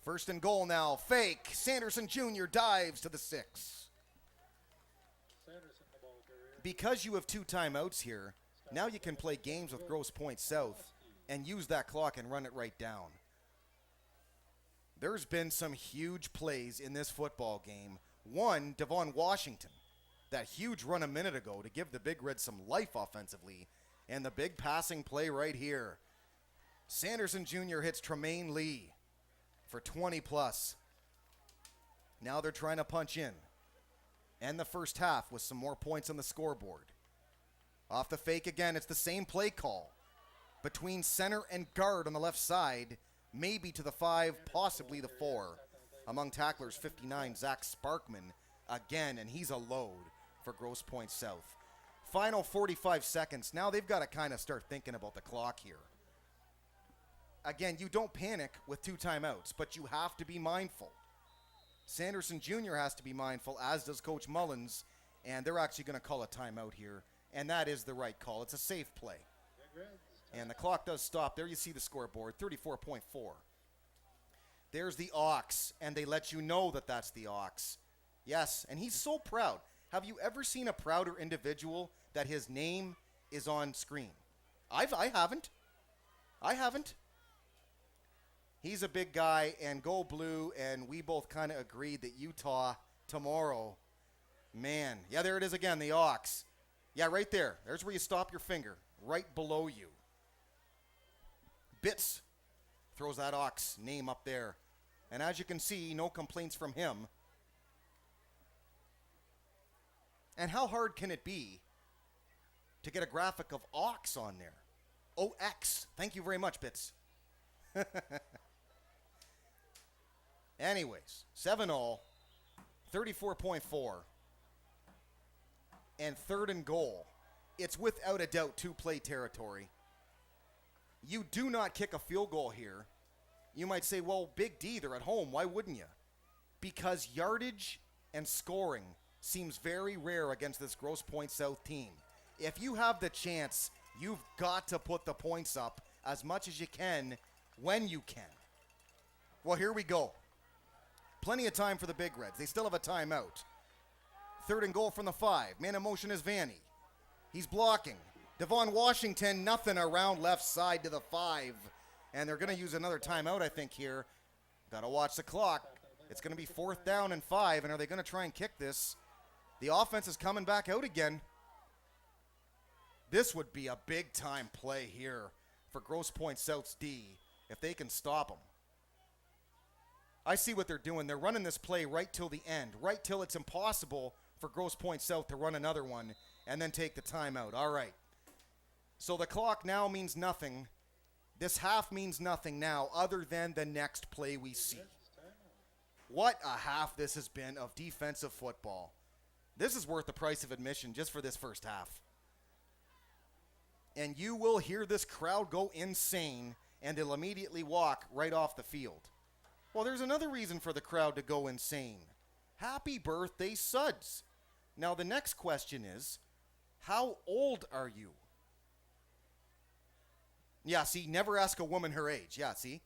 1st and goal now. Fake. Sanderson Jr. dives to the 6. Because you have 2 timeouts here, now you can play games with Grosse Pointe South and use that clock and run it right down. There's been some huge plays in this football game. One, Devon Washington, that huge run a minute ago to give the Big Reds some life offensively, and the big passing play right here. Sanderson Jr. hits Tremaine Lee for 20 plus. Now they're trying to punch in. And the first half with some more points on the scoreboard. Off the fake again, it's the same play call. Between center and guard on the left side, maybe to the 5, possibly the 4. Among tacklers, 59, Zach Sparkman again, and he's a load for Grosse Pointe South. Final 45 seconds. Now they've got to kind of start thinking about the clock here. Again, you don't panic with 2 timeouts, but you have to be mindful. Sanderson Jr. has to be mindful, as does Coach Mullins, and they're actually going to call a timeout here, and that is the right call. It's a safe play. And the clock does stop. There you see the scoreboard, 34.4. There's the Ox, and they let you know that that's the Ox. Yes, and he's so proud. Have you ever seen a prouder individual that his name is on screen? I haven't. I haven't. He's a big guy, and go blue, and we both kind of agreed that Utah tomorrow, man. Yeah, there it is again, the Ox. Yeah, right there. There's where you stop your finger, right below you. Bitts throws that Ox name up there. And as you can see, no complaints from him. And how hard can it be to get a graphic of Ox on there? OX. Thank you very much, Bitts. Anyways, 7-0, 34.4, and 3rd and goal. It's without a doubt 2-play territory. You do not kick a field goal here. You might say, well, Big D, they're at home. Why wouldn't you? Because yardage and scoring seems very rare against this Grosse Pointe South team. If you have the chance, you've got to put the points up as much as you can when you can. Well, here we go. Plenty of time for the Big Reds. They still have a timeout. Third and goal from the 5. Man in motion is Vanny. He's blocking. Devon Washington, nothing around left side to the 5. And they're going to use another timeout, I think, here. Got to watch the clock. It's going to be 4th down and 5. And are they going to try and kick this? The offense is coming back out again. This would be a big-time play here for Grosse Pointe South's D if they can stop them. I see what they're doing. They're running this play right till the end, right till it's impossible for Grosse Pointe South to run another one and then take the timeout. All right. So the clock now means nothing. This half means nothing now other than the next play we see. What a half this has been of defensive football. This is worth the price of admission just for this first half. And you will hear this crowd go insane, and they'll immediately walk right off the field. Well, there's another reason for the crowd to go insane. Happy birthday, Suds. Now, the next question is, how old are you? Yeah, see, never ask a woman her age. Yeah, see?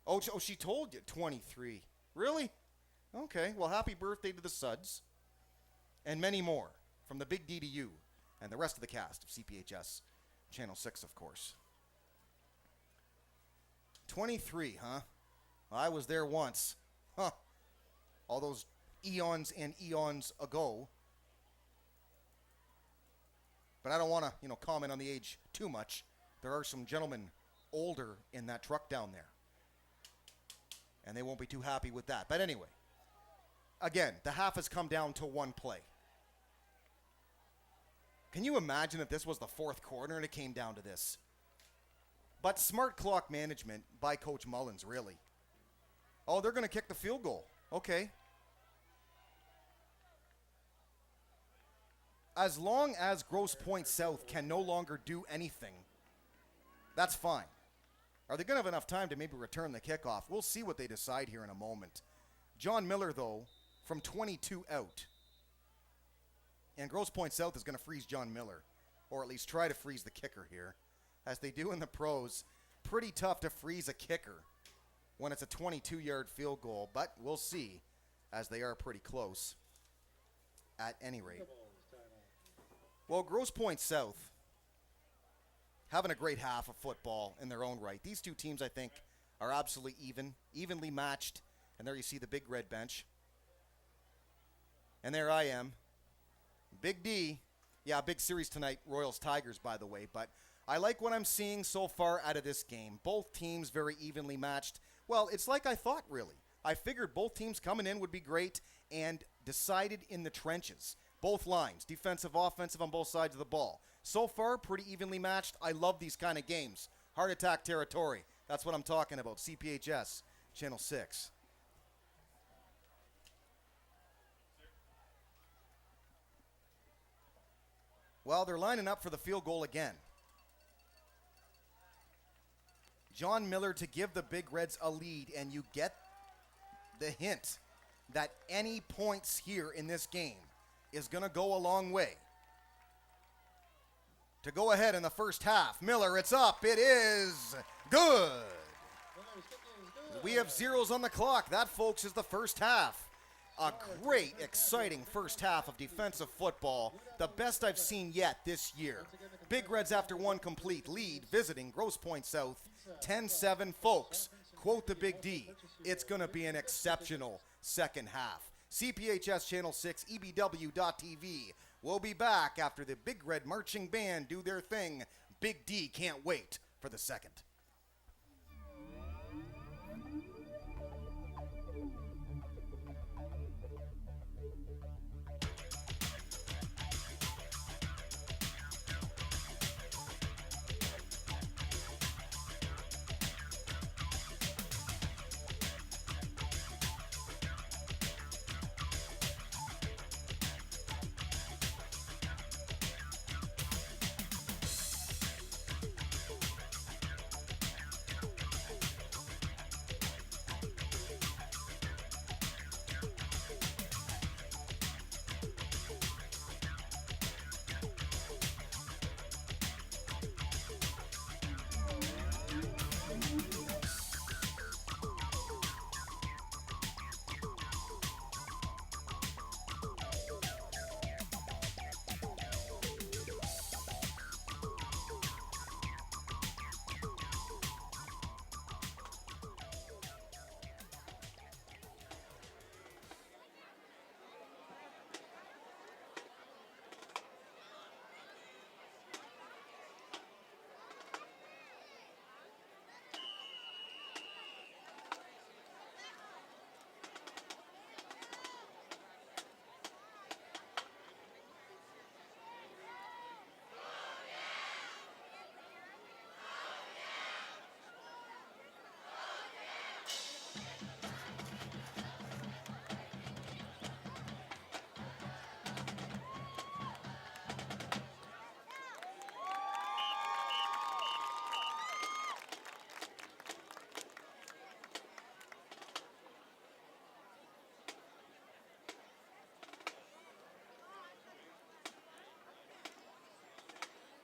Oh, she told you, 23. Really? Okay, well, happy birthday to the Suds. And many more, from the Big D to you. And the rest of the cast of CPHS, Channel 6, of course. 23, huh? I was there once. Huh. All those eons and eons ago. But I don't want to, comment on the age too much. There are some gentlemen older in that truck down there. And they won't be too happy with that. But anyway, again, the half has come down to one play. Can you imagine if this was the 4th quarter and it came down to this? But smart clock management by Coach Mullins, really. Oh, they're going to kick the field goal. Okay. As long as Grosse Pointe South can no longer do anything, that's fine. Are they going to have enough time to maybe return the kickoff? We'll see what they decide here in a moment. John Miller, though, from 22 out. And Grosse Pointe South is going to freeze John Miller, or at least try to freeze the kicker here. As they do in the pros, pretty tough to freeze a kicker when it's a 22-yard field goal, but we'll see, as they are pretty close at any rate. Well, Grosse Pointe South having a great half of football in their own right. These two teams, I think, are absolutely evenly matched. And there you see the big red bench. And there I am. Big D. Yeah, big series tonight, Royals-Tigers, by the way. But I like what I'm seeing so far out of this game. Both teams very evenly matched. Well, it's like I thought, really. I figured both teams coming in would be great and decided in the trenches. Both lines, defensive, offensive on both sides of the ball. So far, pretty evenly matched. I love these kind of games. Heart attack territory. That's what I'm talking about. CPHS, Channel 6. Well, they're lining up for the field goal again. John Miller to give the Big Reds a lead, and you get the hint that any points here in this game is going to go a long way. To go ahead in the first half. Miller, it's up. It is good. We have zeros on the clock. That, folks, is the first half. A great, exciting first half of defensive football. The best I've seen yet this year. Big Reds after one complete lead, visiting Grosse Pointe South, 10-7. Folks, quote the Big D, it's going to be an exceptional second half. CPHS Channel 6, EBW.TV. We'll be back after the Big Red Marching Band do their thing. Big D can't wait for the second.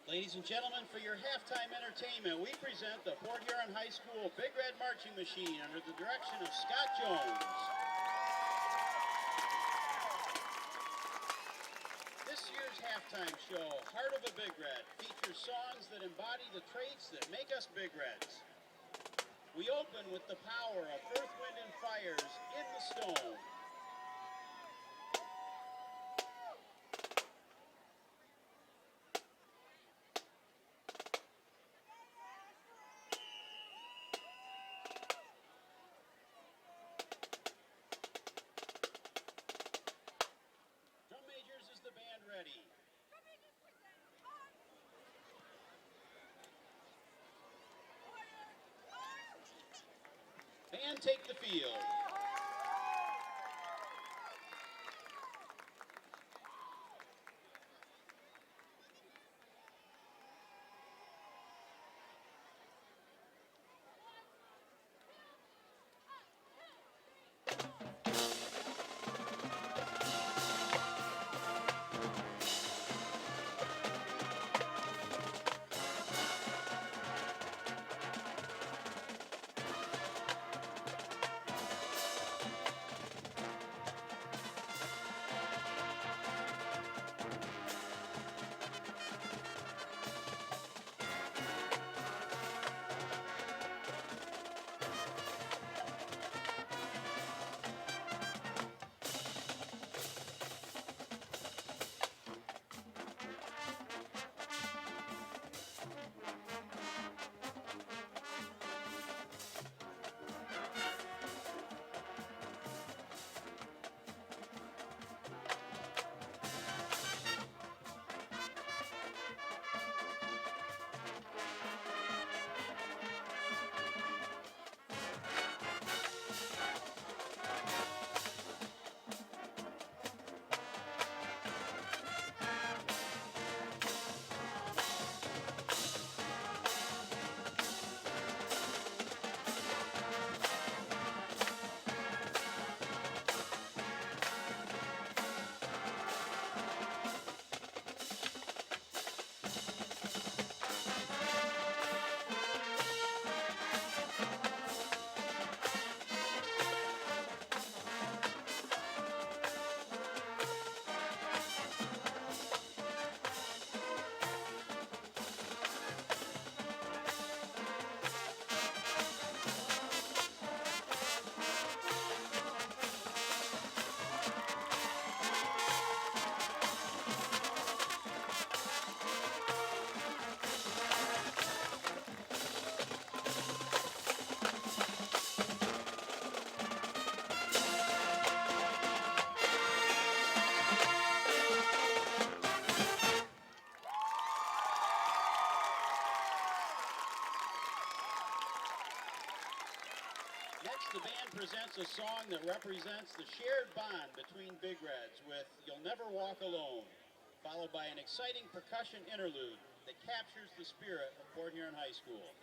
Ladies and gentlemen, for your halftime entertainment, we present the Port Huron High School Big Red Marching Machine under the direction of Scott Jones. This year's halftime show, Heart of a Big Red, features songs that embody the traits that make us Big Reds. We open with the power of Earth, Wind, and Fire's In the Stone. Drum majors, is the band ready? Band, take the field. Next, the band presents a song that represents the shared bond between Big Reds with You'll Never Walk Alone, followed by an exciting percussion interlude that captures the spirit of Port Huron High School.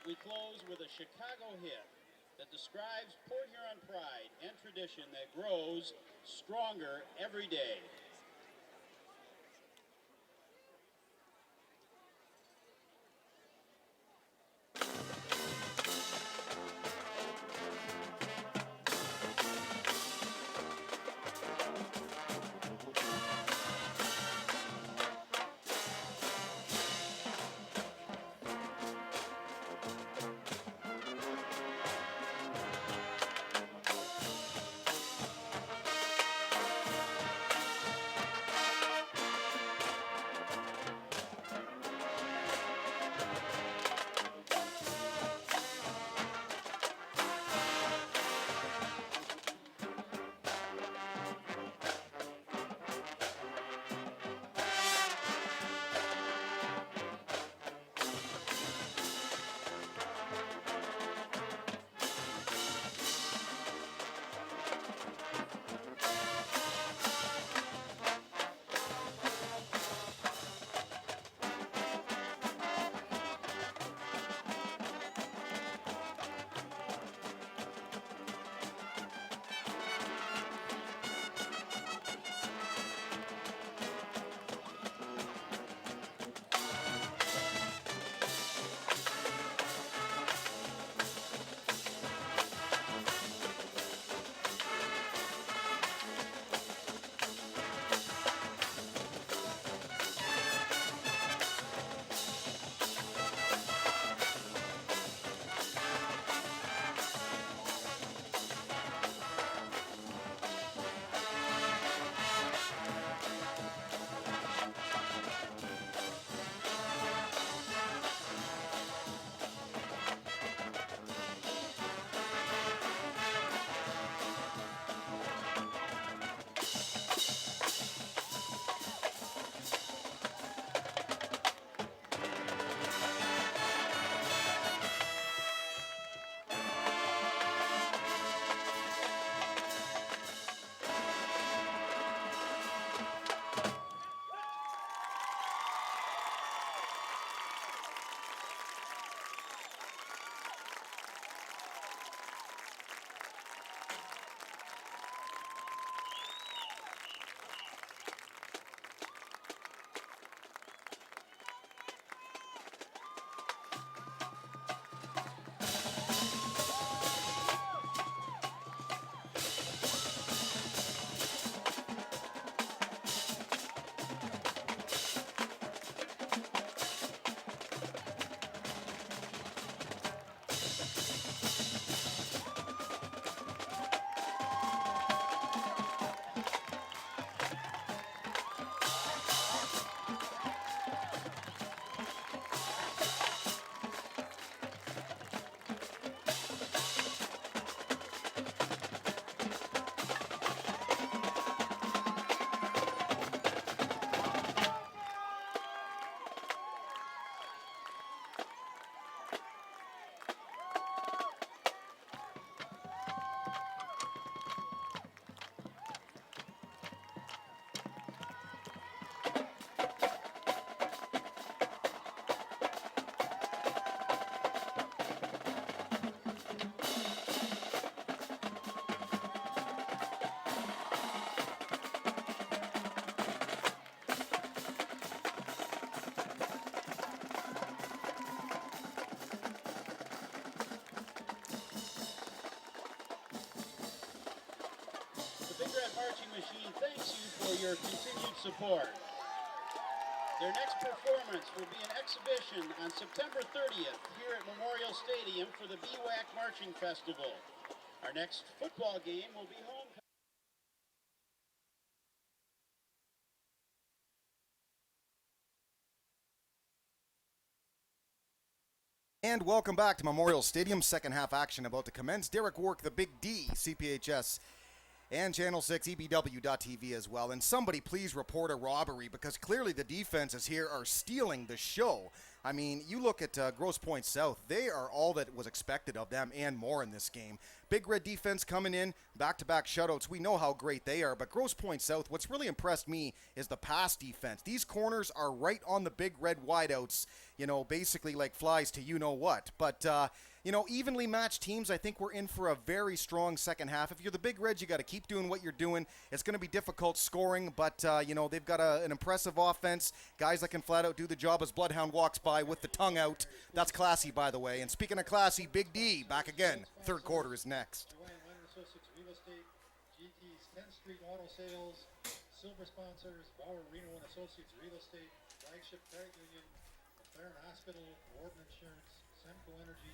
we close with a Chicago hit that describes Port Huron pride and tradition that grows stronger every day. Marching Machine thanks you for your continued support. Their next performance will be an exhibition on September 30th here at Memorial Stadium for the BWAC Marching Festival. Our next football game will be home. And welcome back to Memorial Stadium. Second half action about to commence. Derek Work, the Big D, CPHS, and Channel 6, EBW.TV as well. And somebody please report a robbery, because clearly the defenses here are stealing the show. I mean, you look at Grosse Pointe South, they are all that was expected of them and more in this game. Big Red defense coming in, back-to-back shutouts. We know how great they are, but Grosse Pointe South, what's really impressed me is the pass defense. These corners are right on the Big Red wideouts, basically like flies to you-know-what. But, evenly matched teams, I think we're in for a very strong second half. If you're the Big Reds, you got to keep doing what you're doing. It's going to be difficult scoring, but, they've got an impressive offense. Guys that can flat out do the job as Bloodhound walks by with the tongue out. That's classy, by the way. And speaking of classy, Big D back again. Third quarter is next. Associates Real Estate, GT's 10th Street Auto Sales, Silver Sponsors, Bauer Reno and Associates Real Estate, Flagship Credit Union, McLaren Hospital, Warden Insurance, Semco Energy,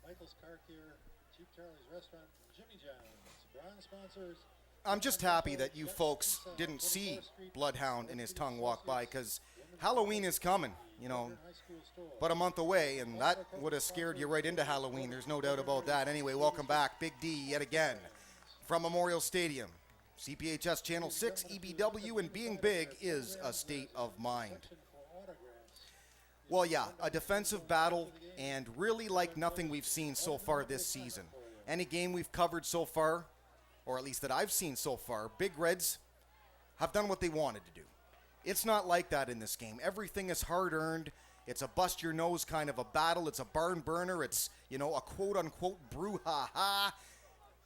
Michael's Car Care, Cheap Charlie's Restaurant, Jimmy John's. Bronze sponsors. I'm just happy that you folks didn't see Bloodhound and his tongue walk by, because Halloween is coming, but a month away, and that would have scared you right into Halloween. There's no doubt about that. Anyway, welcome back, Big D, yet again, from Memorial Stadium. CPHS Channel 6, EBW, and being big is a state of mind. Well, yeah, a defensive battle, and really like nothing we've seen so far this season. Any game we've covered so far, or at least that I've seen so far, Big Reds have done what they wanted to do. It's not like that in this game. Everything is hard-earned. It's a bust-your-nose kind of a battle. It's a barn burner. It's, a quote-unquote brouhaha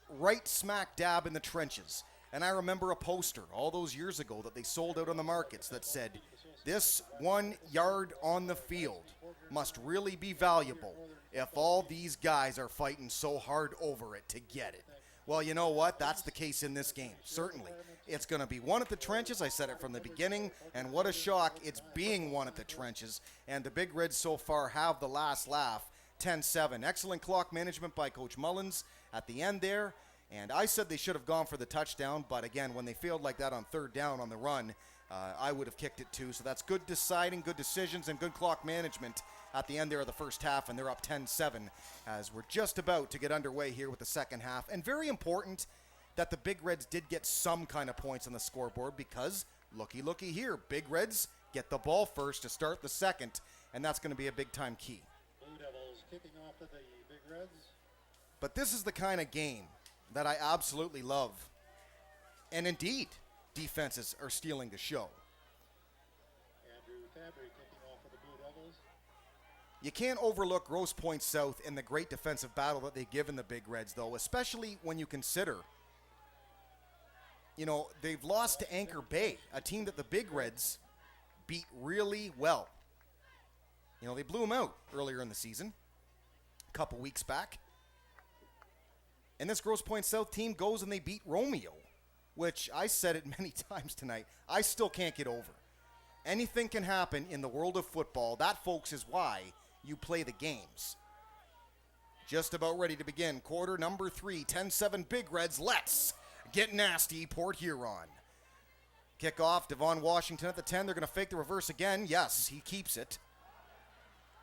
right smack dab in the trenches. And I remember a poster all those years ago that they sold out on the markets that said, "This 1 yard on the field must really be valuable if all these guys are fighting so hard over it to get it." Well, you know what? That's the case in this game, certainly. It's going to be one at the trenches. I said it from the beginning, and what a shock it's being one at the trenches. And the Big Reds so far have the last laugh, 10-7. Excellent clock management by Coach Mullins at the end there. And I said they should have gone for the touchdown, but again, when they failed like that on third down on the run, I would have kicked it too. So that's good deciding, good decisions, and good clock management at the end there of the first half, and they're up 10-7 as we're just about to get underway here with the second half. And very important that the Big Reds did get some kind of points on the scoreboard, because looky here, Big Reds get the ball first to start the second, and that's going to be a big-time key. Blue Devils kicking off to the Big Reds. But this is the kind of game that I absolutely love. And indeed, defenses are stealing the show. Andrew Fabry kicking off for the Blue Devils. You can't overlook Grosse Pointe South in the great defensive battle that they've given the Big Reds, though, especially when you consider, they've lost to Anchor Bay, a team that the Big Reds beat really well. They blew them out earlier in the season, a couple weeks back. And this Grosse Pointe South team goes and they beat Romeo, which I said it many times tonight, I still can't get over. Anything can happen in the world of football. That, folks, is why you play the games. Just about ready to begin. Quarter number 3, 10-7 Big Reds. Let's get nasty, Port Huron. Kickoff, Devon Washington at the 10. They're going to fake the reverse again. Yes, he keeps it.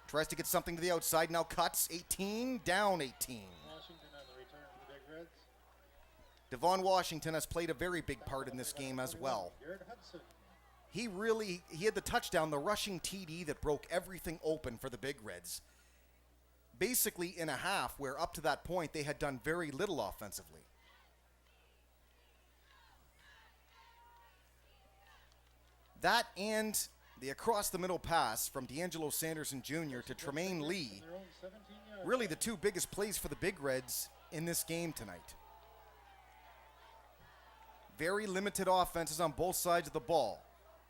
Tries to get something to the outside. Now cuts. 18, down 18. Washington on the return for the Big Reds. Devon Washington has played a very big part in this game as well. Garrett Hudson. He had the touchdown, the rushing TD that broke everything open for the Big Reds. Basically in a half where up to that point they had done very little offensively. That and the across-the-middle pass from D'Angelo Sanderson Jr. to Tremaine Lee, really the two biggest plays for the Big Reds in this game tonight. Very limited offenses on both sides of the ball.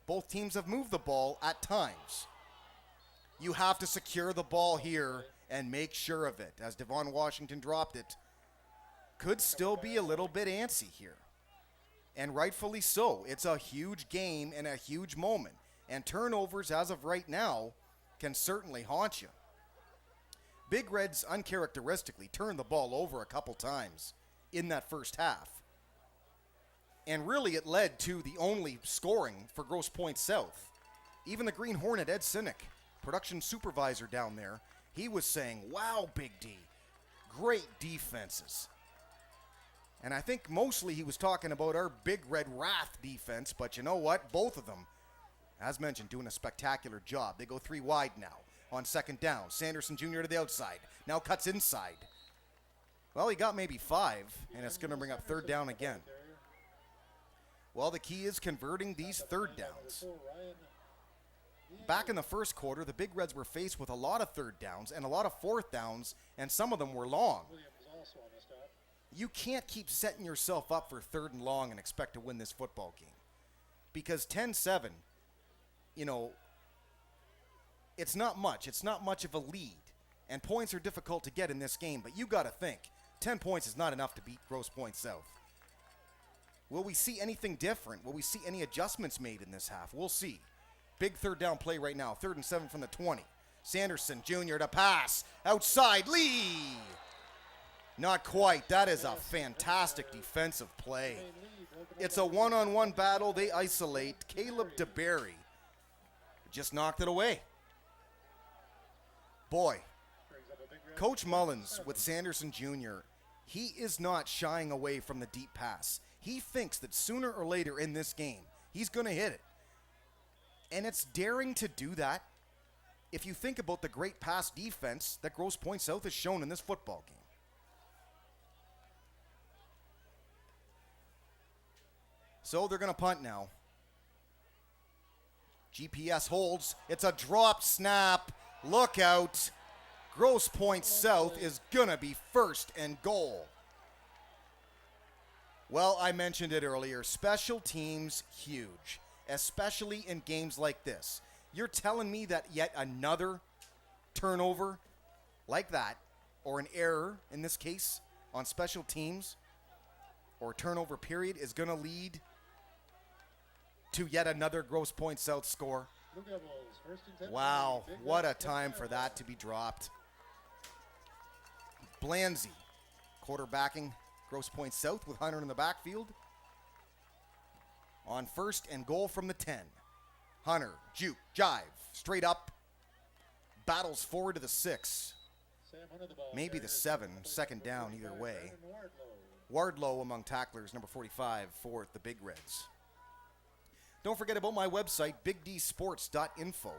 Both teams have moved the ball at times. You have to secure the ball here and make sure of it, as Devon Washington dropped it. Could still be a little bit antsy here. And rightfully so. It's a huge game and a huge moment. And turnovers, as of right now, can certainly haunt you. Big Reds uncharacteristically turned the ball over a couple times in that first half. And really it led to the only scoring for Grosse Pointe South. Even the Green Hornet, Ed Sinek, production supervisor down there, he was saying, "Wow, Big D, great defenses." And I think mostly he was talking about our Big Red Wrath defense, but you know what? Both of them, as mentioned, doing a spectacular job. They go 3 wide now. on second down. Sanderson Jr. to the outside. Now cuts inside. Well, he got maybe 5, and it's going to bring up third down again. Well, the key is converting these third downs. Back in the first quarter, the Big Reds were faced with a lot of third downs and a lot of fourth downs, and some of them were long. You can't keep setting yourself up for third and long and expect to win this football game. Because 10-7, it's not much. It's not much of a lead. And points are difficult to get in this game, but you got to think, 10 points is not enough to beat Grosse Pointe South. Will we see anything different? Will we see any adjustments made in this half? We'll see. Big third down play right now. 3rd and 7 from the 20. Sanderson Jr. to pass. Outside, Lee. Not quite. That is a fantastic defensive play. It's a one-on-one battle. They isolate. Caleb DeBerry just knocked it away. Boy, Coach Mullins with Sanderson Jr., he is not shying away from the deep pass. He thinks that sooner or later in this game, he's going to hit it. And it's daring to do that if you think about the great pass defense that Grosse Pointe South has shown in this football game. So they're going to punt now. GPS holds. It's a drop snap. Look out. Grosse Pointe South is going to be 1st and goal. Well, I mentioned it earlier. Special teams, huge. Especially in games like this. You're telling me that yet another turnover like that, or an error in this case, on special teams, or turnover period, is going to lead to yet another Grosse Pointe South score? Wow, what a time for that to be dropped. Blanzy quarterbacking Grosse Pointe South with Hunter in the backfield. On 1st and goal from the 10. Hunter, juke, jive, straight up. Battles forward to the 6. Maybe the 7, 2nd down either way. Wardlow among tacklers, number 45 for the Big Reds. Don't forget about my website, bigdsports.info,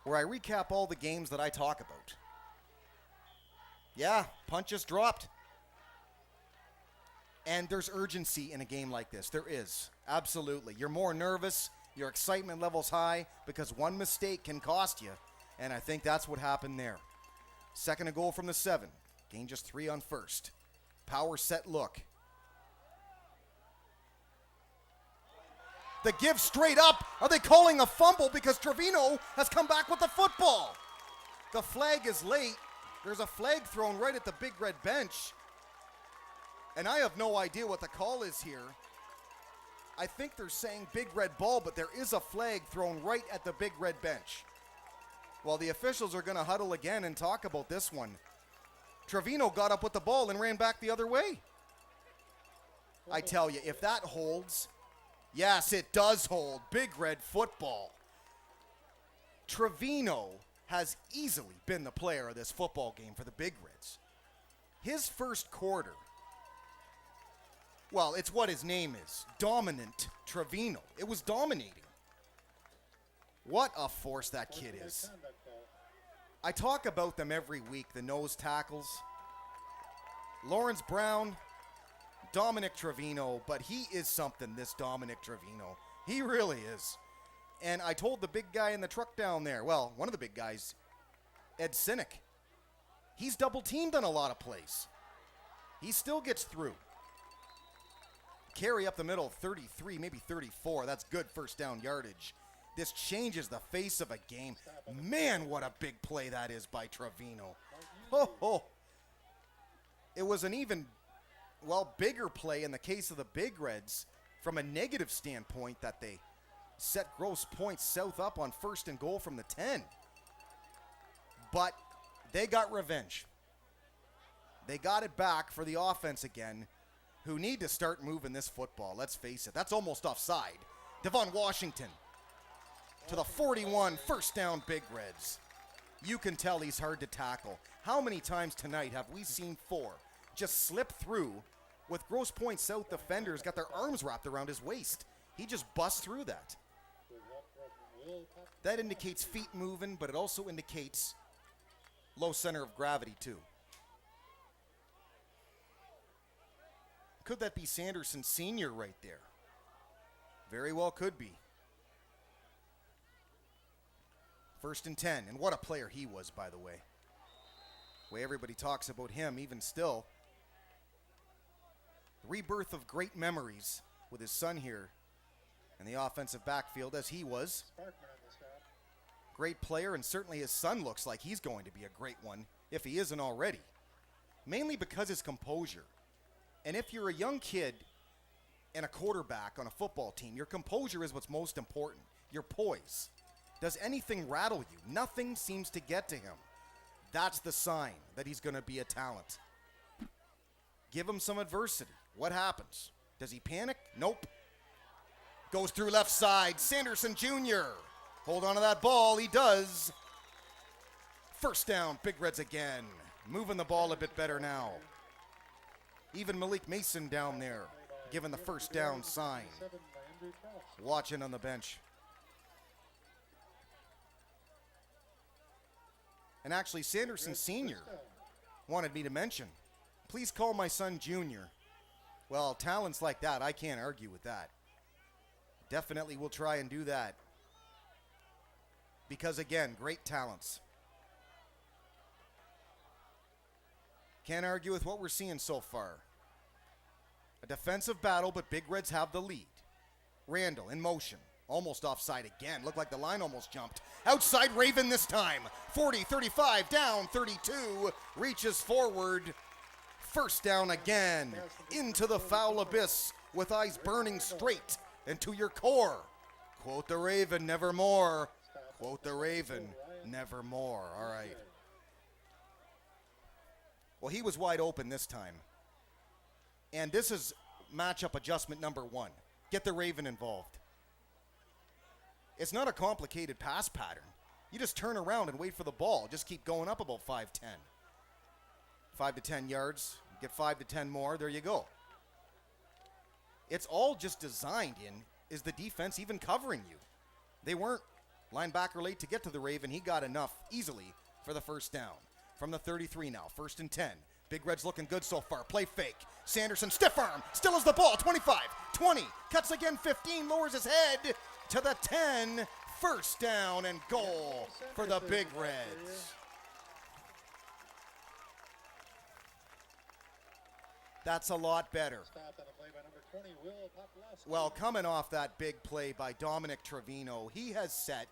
where I recap all the games that I talk about. Yeah, punt just dropped. And there's urgency in a game like this. There is. Absolutely. You're more nervous. Your excitement level's high because one mistake can cost you. And I think that's what happened there. 2nd and goal from the 7. Gain just 3 on 1st. Power set look. The give straight up. Are they calling a fumble because Trevino has come back with the football? The flag is late. There's a flag thrown right at the Big Red bench. And I have no idea what the call is here. I think they're saying Big Red ball, but there is a flag thrown right at the Big Red bench. Well, the officials are going to huddle again and talk about this one. Trevino got up with the ball and ran back the other way. I tell you, if that holds, yes, it does hold. Big Red football. Trevino has easily been the player of this football game for the Big Reds. His first quarter, well, it's what his name is, Dominant Trevino. It was dominating. What a force that kid is. I talk about them every week, the nose tackles. Lawrence Brown, Dominic Trevino, but he is something, this Dominic Trevino. He really is. And I told the big guy in the truck down there, well, one of the big guys, Ed Sinek, he's double teamed on a lot of plays. He still gets through. Carry up the middle, 33, maybe 34. That's good 1st down yardage. This changes the face of a game. Man, what a big play that is by Trevino. Oh. It was an even, bigger play in the case of the Big Reds from a negative standpoint that they set Grosse Pointe South up on 1st and goal from the 10. But they got revenge. They got it back for the offense again, who need to start moving this football. Let's face it, that's almost offside. Devon Washington to the 41, 1st down Big Reds. You can tell he's hard to tackle. How many times tonight have we seen 4 just slip through with Grosse Pointe South defenders got their arms wrapped around his waist? He just busts through that. That indicates feet moving, but it also indicates low center of gravity too. Could that be Sanderson Sr. right there? Very well could be. 1st and 10, and what a player he was, by the way. The way everybody talks about him, even still. The rebirth of great memories with his son here in the offensive backfield, as he was. Great player, and certainly his son looks like he's going to be a great one, if he isn't already. Mainly because his composure. And if you're a young kid and a quarterback on a football team, your composure is what's most important. Your poise. Does anything rattle you? Nothing seems to get to him. That's the sign that he's going to be a talent. Give him some adversity. What happens? Does he panic? Nope. Goes through left side. Sanderson Jr. Hold on to that ball. He does. 1st down. Big Reds again. Moving the ball a bit better now. Even Malik Mason down there, given the 1st down sign. Watching on the bench. And actually, Sanderson Sr. wanted me to mention, please call my son Junior. Well, talents like that, I can't argue with that. Definitely will try and do that. Because again, great talents. Can't argue with what we're seeing so far. A defensive battle, but Big Reds have the lead. Randall in motion. Almost offside again. Looked like the line almost jumped. Outside Raven this time. 40, 35, down 32. Reaches forward. 1st down again. Into the foul abyss with eyes burning straight into your core. Quote the Raven, nevermore. Quote the Raven, nevermore. All right. Well, he was wide open this time. And this is matchup adjustment number 1. Get the Raven involved. It's not a complicated pass pattern. You just turn around and wait for the ball. Just keep going up about 5-10. 5 to 10 yards. Get 5 to 10 more. There you go. It's all just designed in, is the defense even covering you? They weren't. Linebacker late to get to the Raven. He got enough easily for the 1st down. From the 33 now. 1st and 10. Big Red's looking good so far. Play fake. Sanderson, stiff arm. Still has the ball. 25, 20. Cuts again, 15. Lowers his head to the 10. 1st down and goal for the Big Reds. That's a lot better. Well, coming off that big play by Dominic Trevino, he has set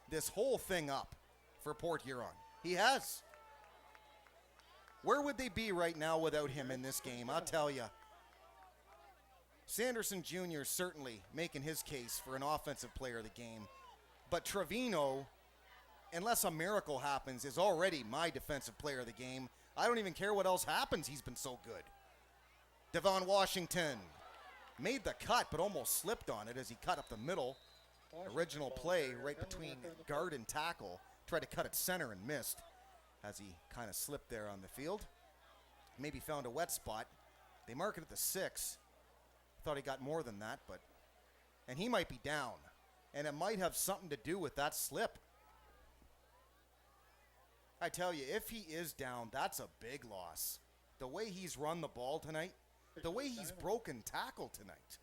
this whole thing up for Port Huron. He has. Where would they be right now without him in this game? I'll tell you. Sanderson Jr. certainly making his case for an offensive player of the game. But Trevino, unless a miracle happens, is already my defensive player of the game. I don't even care what else happens. He's been so good. Devon Washington made the cut, but almost slipped on it as he cut up the middle. Original play right between guard and tackle. Tried to cut it center and missed as he kind of slipped there on the field. Maybe found a wet spot. They mark it at the 6. Thought he got more than that, and he might be down. And it might have something to do with that slip. I tell you, if he is down, that's a big loss. The way he's run the ball tonight, the way he's broken tackle tonight.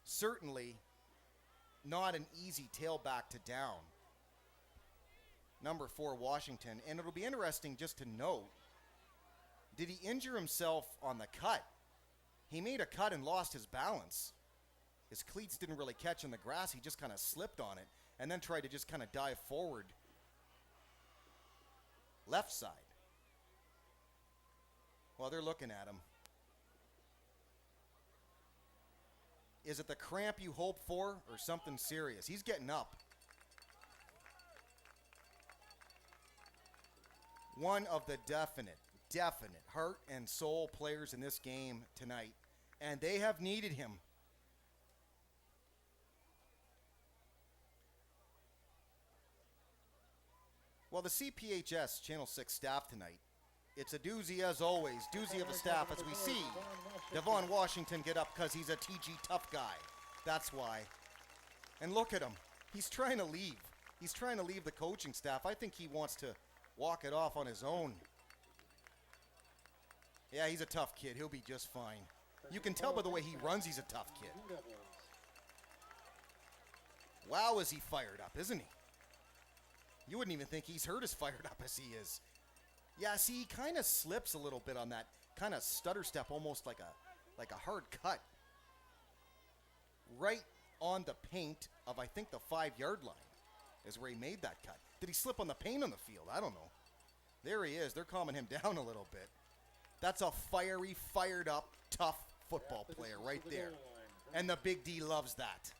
Certainly not an easy tailback to down. Number 4, Washington. And it'll be interesting just to note, did he injure himself on the cut? He made a cut and lost his balance. His cleats didn't really catch in the grass. He just kind of slipped on it and then tried to just kind of dive forward. Left side. Well, they're looking at him. Is it the cramp you hope for or something serious? He's getting up. One of the definite heart and soul players in this game tonight, and they have needed him. Well, the CPHS Channel 6 staff tonight, it's a doozy as always, doozy of a staff as we see Devon Washington get up because he's a TG tough guy. That's why. And look at him. He's trying to leave. He's trying to leave the coaching staff. I think he wants to walk it off on his own. Yeah, he's a tough kid. He'll be just fine. You can tell by the way he runs he's a tough kid. Wow, is he fired up, isn't he? You wouldn't even think he's hurt as fired up as he is. Yeah, see, he kind of slips a little bit on that kind of stutter step, almost like a hard cut. Right on the paint of, I think, the 5-yard line is where he made that cut. Did he slip on the paint on the field? I don't know. There he is. They're calming him down a little bit. That's a fiery, fired up, tough football player right there. And the Big D loves that.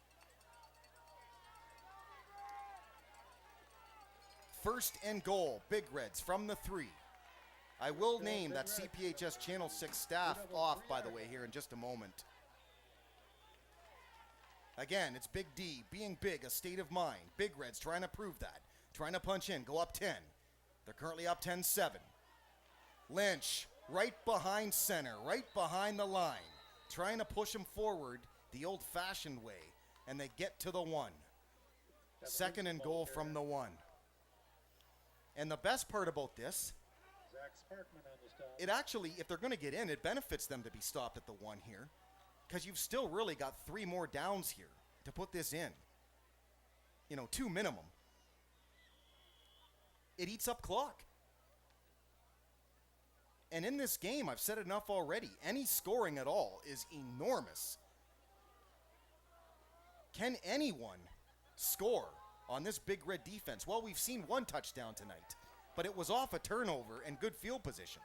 First and goal, Big Reds from the 3. I will name that CPHS Channel 6 staff off, by the way, here in just a moment. Again, it's Big D, being big, a state of mind. Big Reds trying to prove that. Trying to punch in, go up 10. They're currently up 10-7. Lynch, right behind center, right behind the line. Trying to push him forward the old-fashioned way. And they get to the 1. Second and goal from the 1. And the best part about this, it actually, if they're going to get in, it benefits them to be stopped at the 1 here. Because you've still really got 3 more downs here to put this in. 2 minimum. It eats up clock. And in this game, I've said enough already, any scoring at all is enormous. Can anyone score on this Big Red defense? Well, we've seen 1 touchdown tonight, but it was off a turnover and good field position.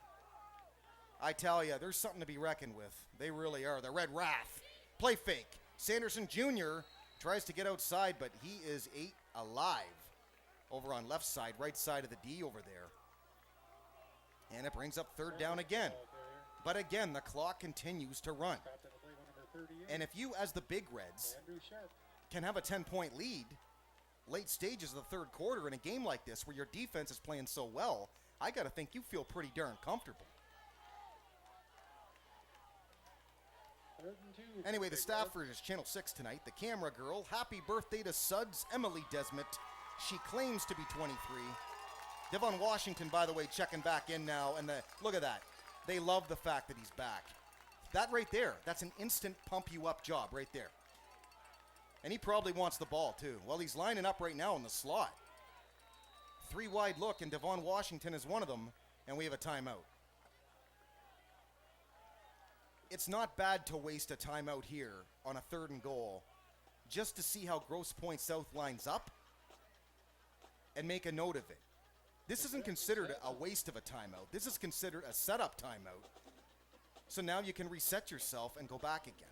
I tell you, there's something to be reckoned with. They really are. The Red Wrath. Play fake. Sanderson Jr. tries to get outside, but he is 8 alive over on left side, right side of the D over there. And it brings up 3rd down again. But again, the clock continues to run. And if you, as the Big Reds, can have a 10-point lead late stages of the 3rd quarter in a game like this where your defense is playing so well, I got to think you feel pretty darn comfortable. Anyway, the staffer is Channel 6 tonight. The camera girl, happy birthday to Suds Emily Desmet. She claims to be 23. Devon Washington, by the way, checking back in now. And look at that. They love the fact that he's back. That right there, that's an instant pump you up job right there. And he probably wants the ball too. Well, he's lining up right now in the slot. 3 wide look, and Devon Washington is one of them. And we have a timeout. It's not bad to waste a timeout here on a 3rd and goal just to see how Grosse Pointe South lines up and make a note of it. This isn't considered a waste of a timeout. This is considered a setup timeout. So now you can reset yourself and go back again.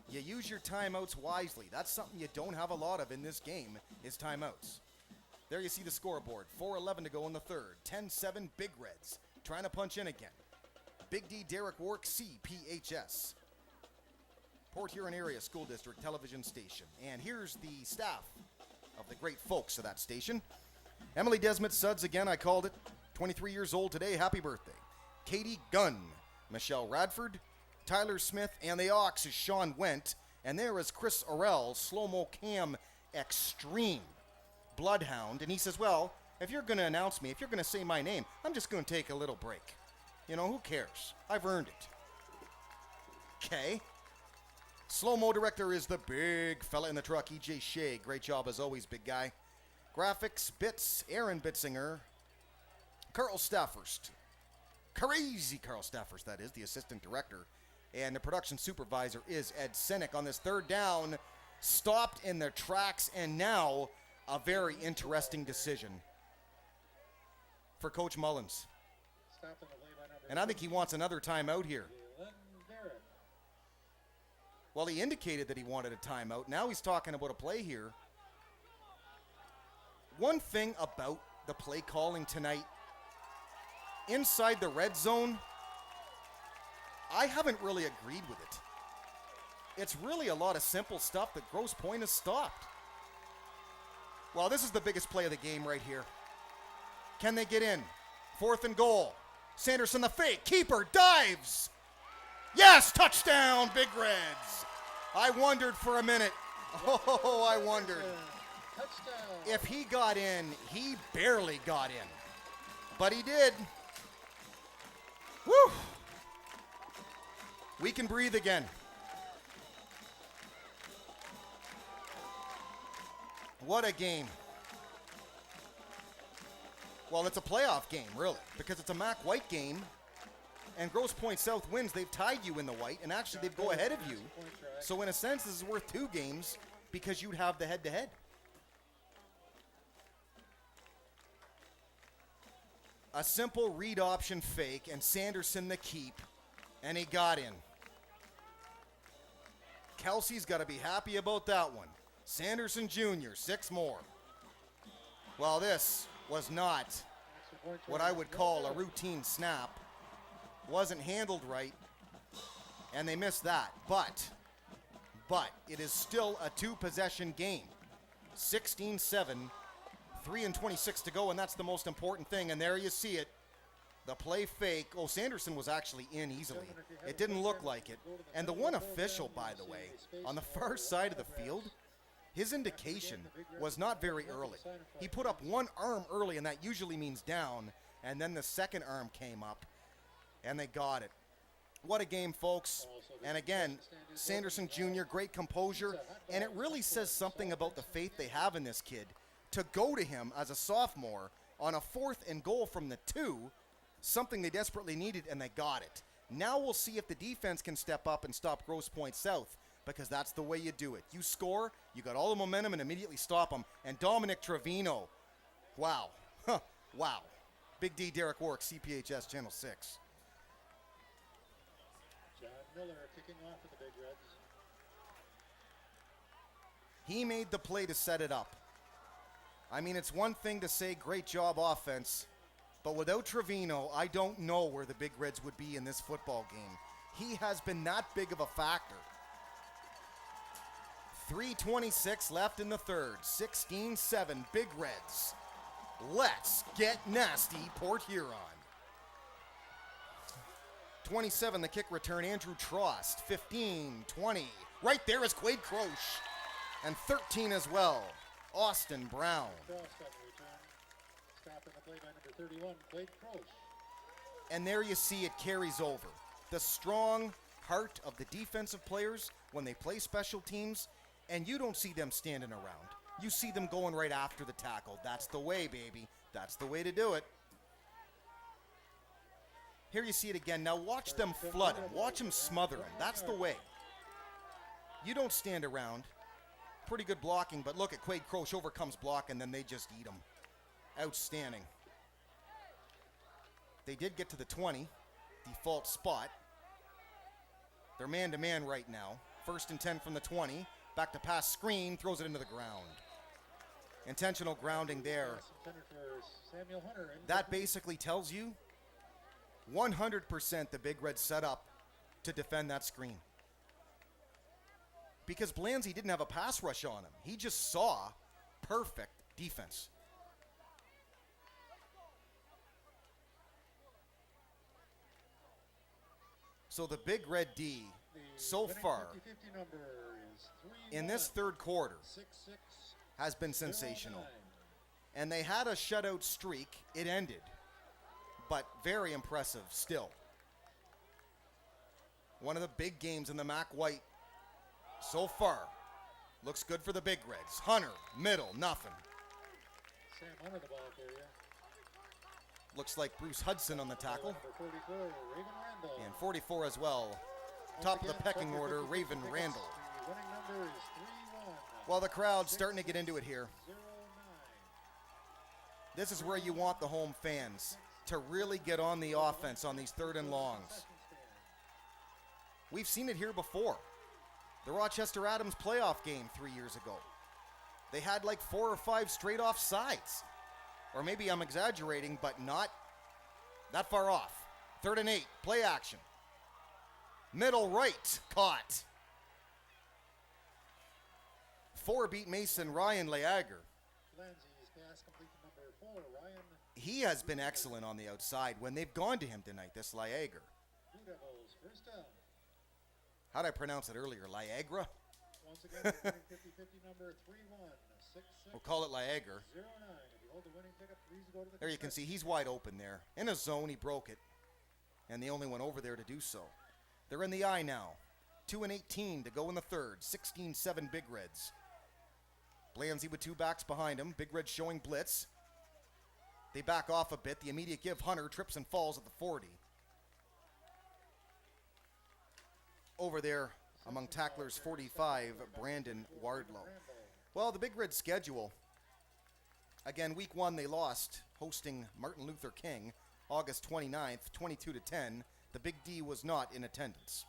You use your timeouts wisely. That's something you don't have a lot of in this game is timeouts. There you see the scoreboard. 4:11 to go in the 3rd. 10-7 Big Reds trying to punch in again. Big D Derek Wark, CPHS. Port Huron Area School District television station. And here's the staff of the great folks of that station. Emily Desmet Suds, again, I called it. 23 years old today. Happy birthday. Katie Gunn. Michelle Radford. Tyler Smith. And the Ox is Sean Went. And there is Chris Orell, Slow-Mo Cam Extreme Bloodhound. And he says, well, if you're going to announce me, if you're going to say my name, I'm just going to take a little break. Who cares? I've earned it. Okay. Slow-mo director is the big fella in the truck, EJ Shea. Great job as always, big guy. Graphics, Bits, Aaron Bitzinger. Carl Staffers. Crazy Carl Staffers, that is, the assistant director. And the production supervisor is Ed Senek on this 3rd down. Stopped in their tracks, and now a very interesting decision for Coach Mullins. And I think he wants another timeout here. Well, he indicated that he wanted a timeout. Now he's talking about a play here. One thing about the play calling tonight, inside the red zone, I haven't really agreed with it. It's really a lot of simple stuff that Grosse Pointe has stopped. Well, this is the biggest play of the game right here. Can they get in? 4th and goal. Sanderson the fake. Keeper dives. Yes, touchdown, Big Reds. I wondered for a minute. Oh, I wondered. Touchdown. If he got in, he barely got in. But he did. Woo! We can breathe again. What a game. Well, it's a playoff game, really, because it's a Mac White game, and Grosse Pointe South wins. They've tied you in the white, and actually they'd go ahead of you. So in a sense, this is worth 2 games because you'd have the head-to-head. A simple read option fake, and Sanderson the keep, and he got in. Kelsey's got to be happy about that one. Sanderson Jr., 6 more. Well, this was not what I would call a routine snap. Wasn't handled right, and they missed that. But it is still a 2-possession game. 16-7, 3:26 to go, and that's the most important thing. And there you see it. The play fake. Oh, Sanderson was actually in easily. It didn't look like it. And the one official, by the way, on the far side of the field, his indication was not very early. He put up one arm early, and that usually means down, and then the second arm came up, and they got it. What a game, folks. And again, Sanderson Jr., great composure, and it really says something about the faith they have in this kid to go to him as a sophomore on a 4th and goal from the 2, something they desperately needed, and they got it. Now we'll see if the defense can step up and stop Grosse Pointe South, because that's the way you do it. You score, you got all the momentum, and immediately stop them. And Dominic Trevino, wow. Huh. Wow. Big D, Derek Warwick, CPHS Channel 6. John Miller kicking off for the Big Reds. He made the play to set it up. I mean, it's one thing to say great job offense, but without Trevino, I don't know where the Big Reds would be in this football game. He has been that big of a factor. 3:26 left in the third. 16-7, Big Reds. Let's get nasty, Port Huron. 27, the kick return, Andrew Trost. 15, 20. Right there is Quade Croche. And 13 as well, Austin Brown. Cross got the return. Stopping the play by number 31, Quade Croche. And there you see it carries over. The strong heart of the defensive players when they play special teams, and you don't see them standing around. You see them going right after the tackle. That's the way, baby. That's the way to do it. Here you see it again. Now watch them flood him. Watch them smother him. That's the way. You don't stand around. Pretty good blocking, but look at Quade Croche overcomes block, and then they just eat him. Outstanding. They did get to the 20, default spot. They're man-to-man right now. 1st and 10 from the 20. Back to pass screen, throws it into the ground. Intentional grounding there. That basically tells you 100% the Big Reds set up to defend that screen. Because Blanzy didn't have a pass rush on him. He just saw perfect defense. So the Big Red D, so far, in this third quarter, has been sensational. And they had a shutout streak. It ended. But very impressive still. One of the big games in the Mac White so far. Looks good for the Big Reds. Hunter, middle, nothing. Sam Hunter the ball carrier. Looks like Bruce Hudson on the tackle. Number 44, Raven Randall. And 44 as well. Top of the pecking order, Raven Randall. The winning number is 3-1. Well, the crowd's starting to get into it here. 0-9. This is where you want the home fans to really get on the offense on these 3rd and longs. We've seen it here before. The Rochester Adams playoff game 3 years ago. They had like 4 or 5 straight off sides. Or maybe I'm exaggerating, but not that far off. 3rd and 8, play action. Middle right, caught. 4 beat Mason, Ryan Leager. Lanzy's pass complete to number 4, Ryan. He has been excellent on the outside when they've gone to him tonight, this Leager. Blue Devils, first down. How'd I pronounce it earlier? Liagra? Once again, the winning 50-50 number 316609. We'll call it Liager. If you hold the winning ticket, please go to the There you can see he's wide open there. In a zone, he broke it. And the only one over there to do so. They're in the eye now. 2-18 to go in the third. 16-7 Big Reds. Blanzy with two backs behind him. Big Reds showing blitz. They back off a bit. The immediate give, Hunter trips and falls at the 40. Over there among tacklers, 45, Brandon Wardlow. Well, the Big Red schedule. Again, week one they lost, hosting Martin Luther King, August 29th, 22-10. The Big D was not in attendance.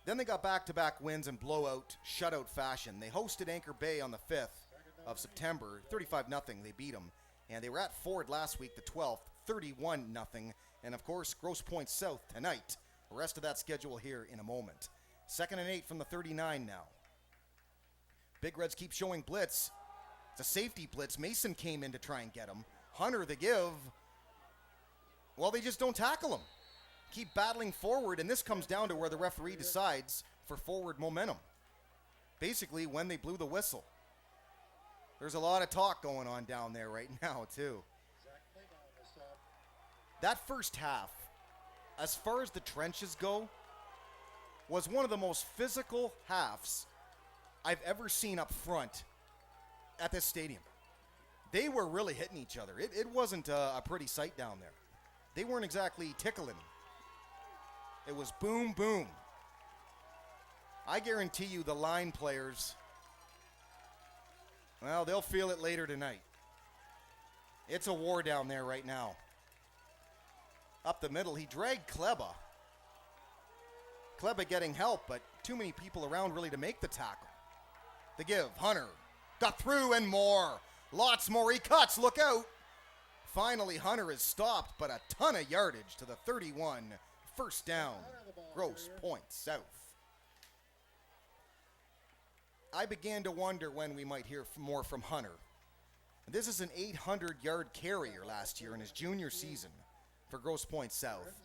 Then they got back-to-back wins in blowout, shutout fashion. They hosted Anchor Bay on the 5th of September, 35-0. They beat them. And they were at Ford last week, the 12th, 31-0. And, of course, Grosse Pointe South tonight. The rest of that schedule here in a moment. 2nd and 8 from the 39 now. Big Reds keep showing blitz. It's a safety blitz. Mason came in to try and get him. Hunter, the give. Well, they just don't tackle him. Keep battling forward, and this comes down to where the referee decides for forward momentum. Basically, when they blew the whistle. There's a lot of talk going on down there right now, too. That first half, as far as the trenches go, was one of the most physical halves I've ever seen up front at this stadium. They were really hitting each other. It wasn't a pretty sight down there. They weren't exactly tickling. It was boom, boom. I guarantee you the line players, well, they'll feel it later tonight. It's a war down there right now. Up the middle, he dragged Kleba. Kleba getting help, but too many people around really to make the tackle. The give, Hunter. Got through and more. Lots more. He cuts. Look out. Finally, Hunter is stopped, but a ton of yardage to the 31. First down. Grosse Pointe South. I began to wonder when we might hear more from Hunter. This is an 800-yard carrier last year in his junior season for Grosse Pointe South.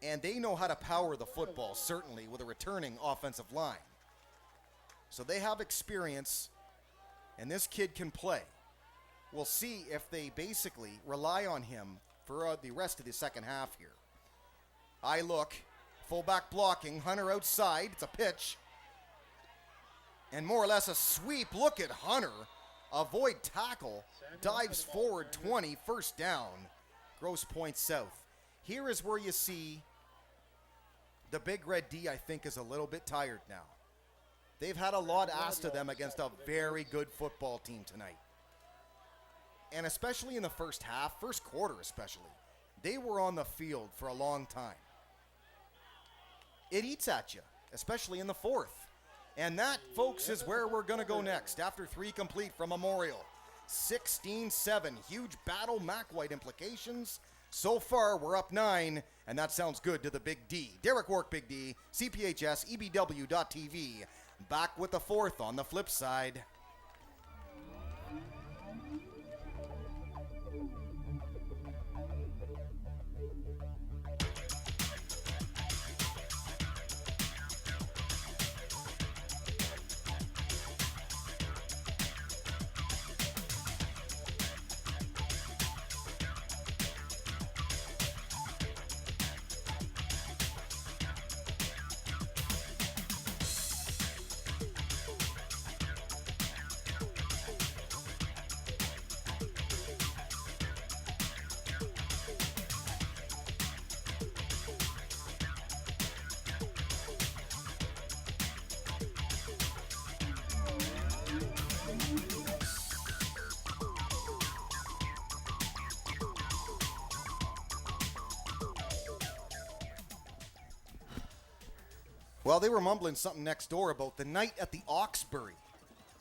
And they know how to power the football, certainly, with a returning offensive line. So they have experience, and this kid can play. We'll see if they basically rely on him for the rest of the second half here. I look, fullback blocking, Hunter outside, it's a pitch. And more or less a sweep. Look at Hunter. Avoid tackle, dives forward 20, first down. Grosse Pointe South. Here is where you see the Big Red D, I think, is a little bit tired now. They've had a lot asked of them against a very good football team tonight. And especially in the first half, first quarter especially, they were on the field for a long time. It eats at you, especially in the fourth. And that, folks, is where we're going to go next after 3 complete from Memorial. 16-7, huge battle, Mac White implications. So far, we're up 9, and that sounds good to the Big D. Derek Work, Big D, CPHS, EBW.TV. Back with the fourth on the flip side. Well, they were mumbling something next door about the night at the Oxbury.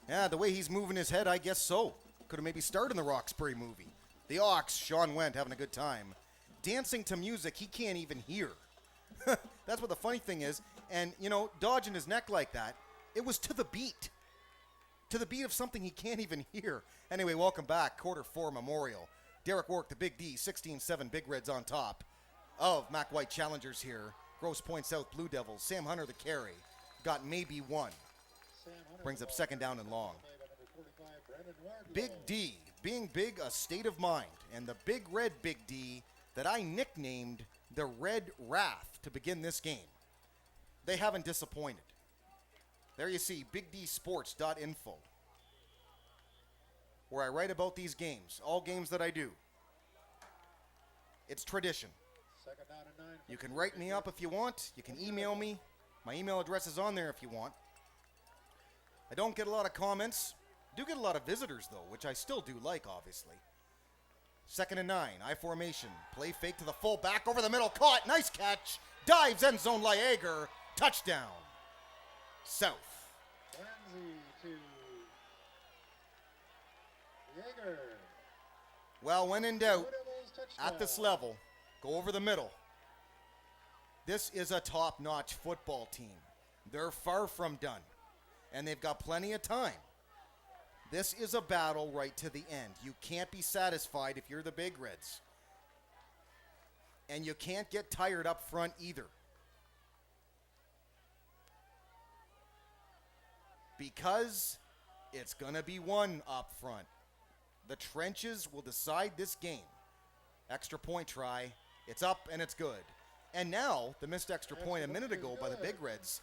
Yeah, the way he's moving his head, I guess so. Could have maybe starred in the Roxbury movie. The Ox, Sean Wendt, having a good time. Dancing to music he can't even hear. That's what the funny thing is. And, you know, dodging his neck like that, it was to the beat. To the beat of something he can't even hear. Anyway, welcome back. Quarter 4 Memorial. Derek Work, the Big D, 16-7 Big Reds on top of Mac White Challengers here. Grosse Pointe South Blue Devils. Sam Hunter the carry. got maybe one. Sam Hunter Brings up ball second down and long. played by number 45, Brandon Wardlow. Big D, being big, a state of mind. And the big red Big D that I nicknamed the Red Wrath to begin this game. They haven't disappointed. There you see, bigdsports.info, where I write about these games, all games that I do. It's tradition. Second down and 9. You can write me up if you want. You can email me. My email address is on there if you want. I don't get a lot of comments. Do get a lot of visitors, though, which I still do like, obviously. Second and 9, I formation. Play fake to the fullback, over the middle, caught. Nice catch. Dives, end zone, Liager. Touchdown. South. Ramsey to Yeager. Well, when in doubt, Blue Devils touchdown. at this level, go over the middle. This is a top-notch football team. They're far from done, and they've got plenty of time. This is a battle right to the end. You can't be satisfied if you're the Big Reds. And you can't get tired up front either. Because it's going to be one up front. The trenches will decide this game. Extra point try. It's up and it's good. And now, the missed extra point a minute ago by the Big Reds,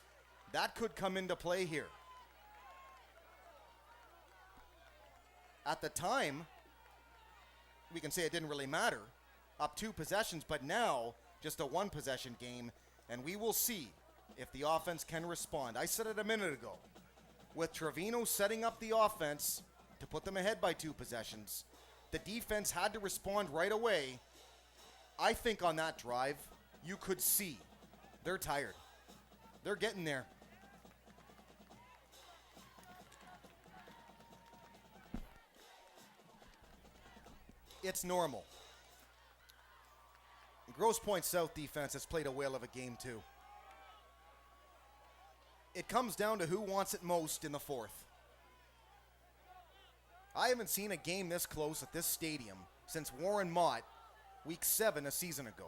that could come into play here. At the time, we can say it didn't really matter. Up 2 possessions, but now just a 1-possession game, and we will see if the offense can respond. I said it a minute ago. With Trevino setting up the offense to put them ahead by 2 possessions, the defense had to respond right away. I think on that drive, you could see they're tired. They're getting there. It's normal. Grosse Pointe South defense has played a whale of a game too. It comes down to who wants it most in the fourth. I haven't seen a game this close at this stadium since Warren Mott, week 7 a season ago.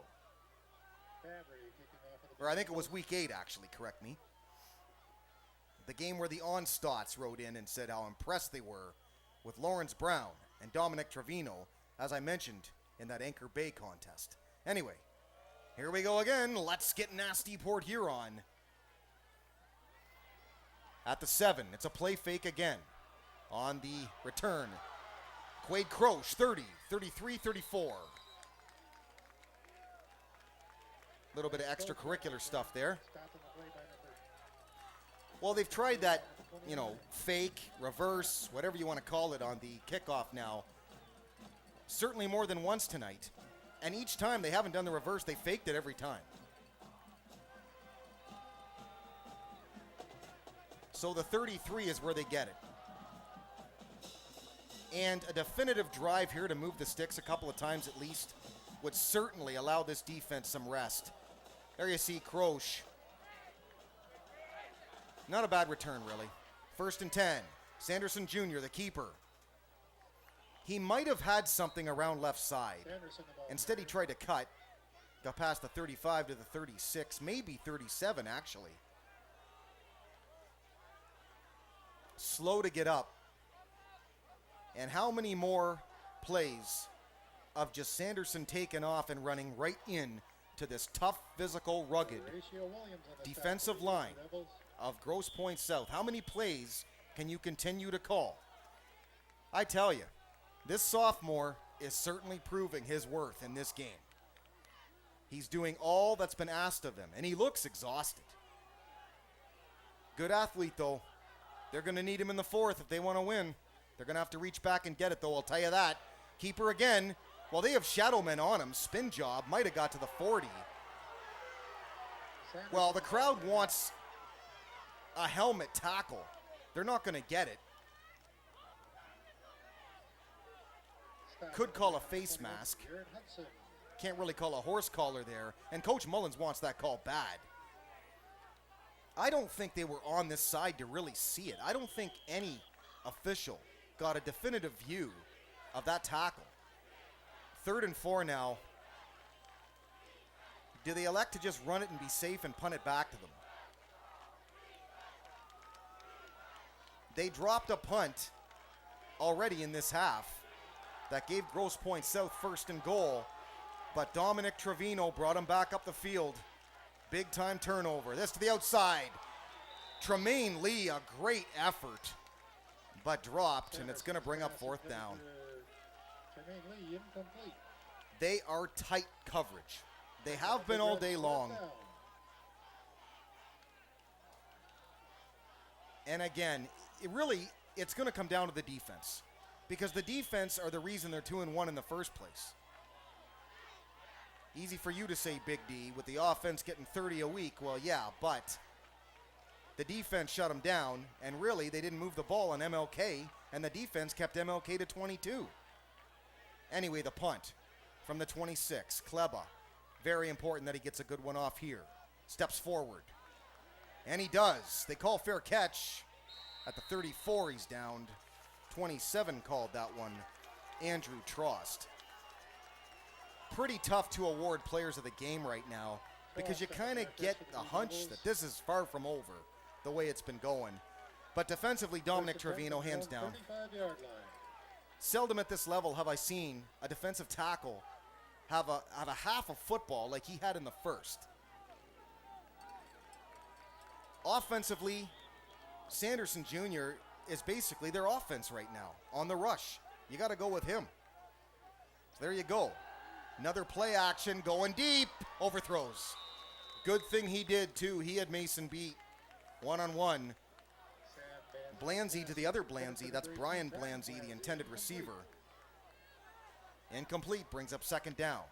Fabry kicking off at the Or I think it was week 8, actually, correct me. The game where the Onstotts wrote in and said how impressed they were with Lawrence Brown and Dominic Trevino, as I mentioned in that Anchor Bay contest. Anyway, here we go again. Let's get nasty, Port Huron. At the 7, it's a play fake again. On the return, Quade Grosse, 30, 33, 34. A little bit of extracurricular stuff there. Stopped on the play by number Well, they've tried that, fake, reverse, whatever you want to call it on the kickoff now. Certainly more than once tonight. And each time they haven't done the reverse, they faked it every time. So the 33 is where they get it. And a definitive drive here to move the sticks a couple of times at least would certainly allow this defense some rest. There you see Grosse. Not a bad return, really. 1st and 10. Sanderson Jr., the keeper. He might have had something around left side. Sanderson the ball. Instead, he tried to cut. Got past the 35 to the 36, maybe 37, actually. Slow to get up. And how many more plays of just Sanderson taking off and running right in to this tough, physical, rugged Horatio Williams on the defensive tackle. line Rebels. of Grosse Pointe South? How many plays can you continue to call? I tell you, this sophomore is certainly proving his worth in this game. He's doing all that's been asked of him, and he looks exhausted. Good athlete, though. They're going to need him in the fourth if they want to win. They're going to have to reach back and get it, though, I'll tell you that. Keeper again. Well, they have shadow men on him. Spin job. Might have got to the 40. Sanderson Well, the crowd wants a helmet tackle. They're not going to get it. stopped Could at call a the face 21, mask. Jared Hudson. Can't really call a horse collar there. And Coach Mullins wants that call bad. I don't think they were on this side to really see it. I don't think any official got a definitive view of that tackle. 3rd and 4 now. Do they elect to just run it and be safe and punt it back to them? They dropped a punt already in this half that gave Grosse Pointe South first and goal, but Dominic Trevino brought him back up the field. Big time turnover. This to the outside. Tremaine Lee, a great effort, but dropped, and it's going to bring up fourth down. Tremaine Lee incomplete. They are tight coverage. They have been all day long. And again, it's going to come down to the defense, because the defense are the reason they're 2-1 in the first place. Easy for you to say, Big D, with the offense getting 30 a week. Well, yeah, but the defense shut them down, and really they didn't move the ball on MLK, and the defense kept MLK to 22. Anyway, the punt from the 26. Kleba, very important that he gets a good one off here. Steps forward, and he does. They call fair catch. At the 34, he's downed. 27 called that one, Andrew Trost. Pretty tough to award players of the game right now, because you kind of get a hunch that this is far from over the way it's been going. But defensively, Dominic Trevino, hands down. 35-yard line. Seldom at this level have I seen a defensive tackle have a half of football like he had in the first. Offensively, Sanderson Jr. is basically their offense right now on the rush. You got to go with him. So there you go. Another play action going deep. Overthrows. Good thing he did, too. He had Mason beat one-on-one. Blanzy to the other Blanzy. That's Brian Blanzy, the intended receiver. Incomplete, brings up second down.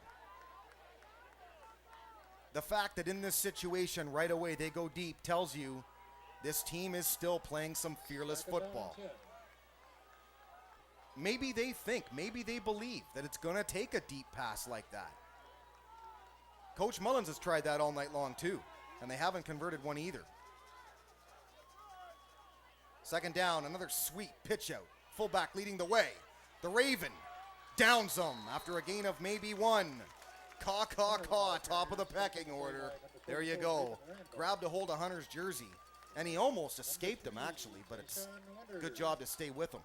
The fact that in this situation right away they go deep tells you this team is still playing some fearless football. Maybe they think, maybe they believe that it's going to take a deep pass like that. Coach Mullins has tried that all night long too, and they haven't converted one either. Second down, another sweet pitch out. Fullback leading the way. The Raven downs them after a gain of maybe one. Top of the pecking order. There you go. Grabbed a hold of Hunter's jersey, and he almost escaped him actually, but it's a good job to stay with him.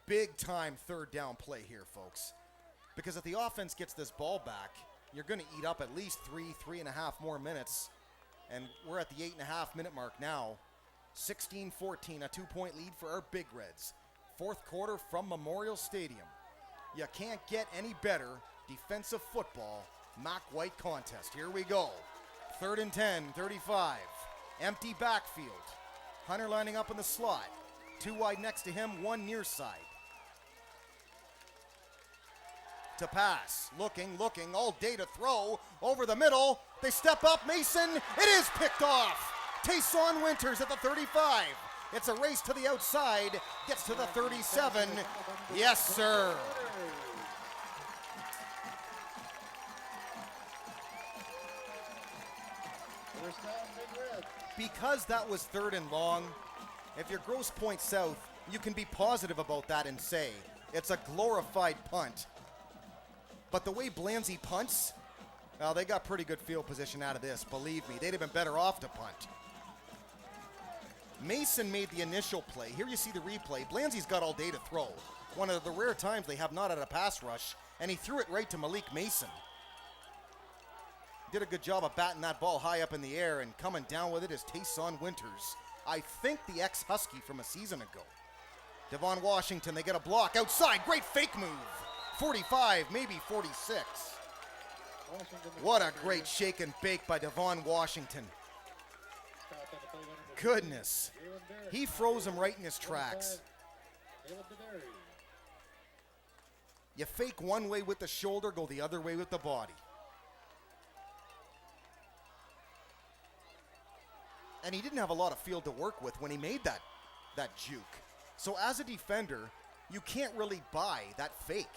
Big time third down play here, folks. Because if the offense gets this ball back, you're going to eat up at least 3.5 more minutes. And we're at the 8.5 minute mark now. 16-14, a 2-point lead for our Big Reds. Fourth quarter from Memorial Stadium. You can't get any better defensive football Mac White contest. Here we go. 3rd and 10, 35. Empty backfield. Hunter lining up in the slot. 2 wide next to him, 1 near side. To pass, looking, all day to throw, over the middle, they step up, Mason, it is picked off! Tayson Winters at the 35, it's a race to the outside, gets to the 37, yes sir! First down, Big Red. Because that was 3rd and long, if you're Grosse Pointe South, you can be positive about that and say, it's a glorified punt. But the way Blanzy punts, well, they got pretty good field position out of this, believe me. They'd have been better off to punt. Mason made the initial play. Here you see the replay. Blanzy's got all day to throw. One of the rare times they have not had a pass rush, and he threw it right to Malik Mason. Did a good job of batting that ball high up in the air, and coming down with it is Tayson Winters. I think the ex-Husky from a season ago. Devon Washington, they get a block outside. Great fake move. 45, maybe 46. What a great shake and bake by Devon Washington. Goodness. He froze him right in his tracks. You fake one way with the shoulder, go the other way with the body. And he didn't have a lot of field to work with when he made that juke. So as a defender, you can't really buy that fake.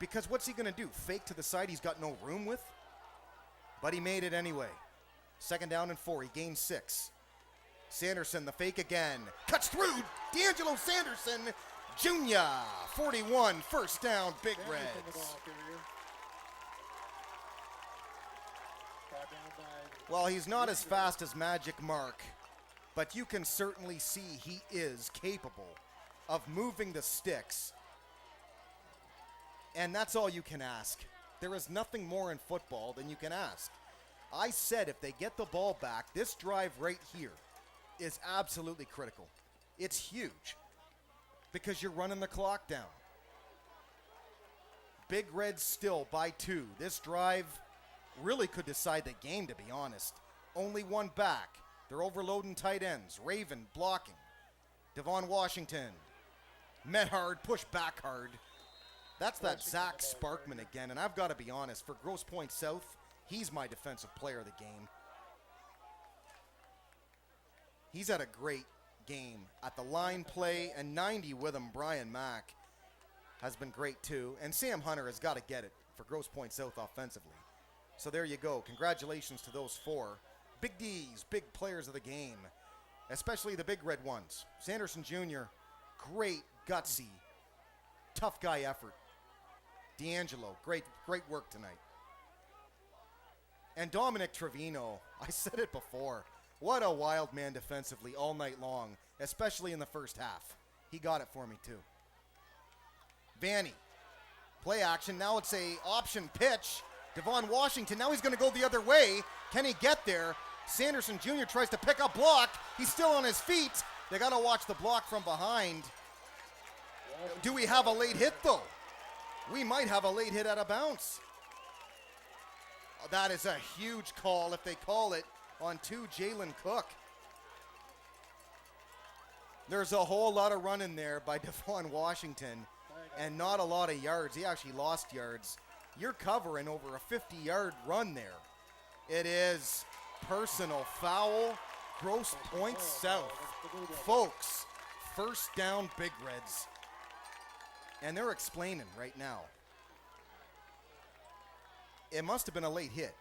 Because what's he going to do? Fake to the side he's got no room with? But he made it anyway. 2nd down and 4. He gained 6. Sanderson, the fake again. Cuts through. D'Angelo Sanderson, Jr. 41. First down, Big Reds. Well, he's not as fast as Magic Mark. but you can certainly see he is capable of moving the sticks. And that's all you can ask. There is nothing more in football than you can ask. I said if they get the ball back, this drive right here is absolutely critical. It's huge because you're running the clock down. Big Reds still by 2. This drive really could decide the game, to be honest. Only one back. They're overloading tight ends. Raven blocking. Devon Washington met hard, pushed back hard. That's that Zach Sparkman again, and I've got to be honest, for Grosse Pointe South, he's my defensive player of the game. He's had a great game at the line play, and 90 with him, Brian Mack, has been great too. And Sam Hunter has got to get it for Grosse Pointe South offensively. So there you go. Congratulations to those 4. Big D's, big players of the game, especially the big red ones. Sanderson Jr., great, gutsy, tough guy effort. D'Angelo, great work tonight. And Dominic Trevino, I said it before, what a wild man defensively all night long, especially in the first half. He got it for me too. Vanny, play action. Now it's a option pitch. Devon Washington, now he's going to go the other way. Can he get there? Sanderson Jr. tries to pick up block. He's still on his feet. They got to watch the block from behind. Do we have a late hit though? We might have a late hit out of bounds. That is a huge call if they call it on to Jalen Cook. There's a whole lot of running there by Devon Washington and not a lot of yards. He actually lost yards. You're covering over a 50-yard run there. It is personal foul, Grosse Pointe South. Folks, first down Big Reds. And they're explaining right now. It must have been a late hit.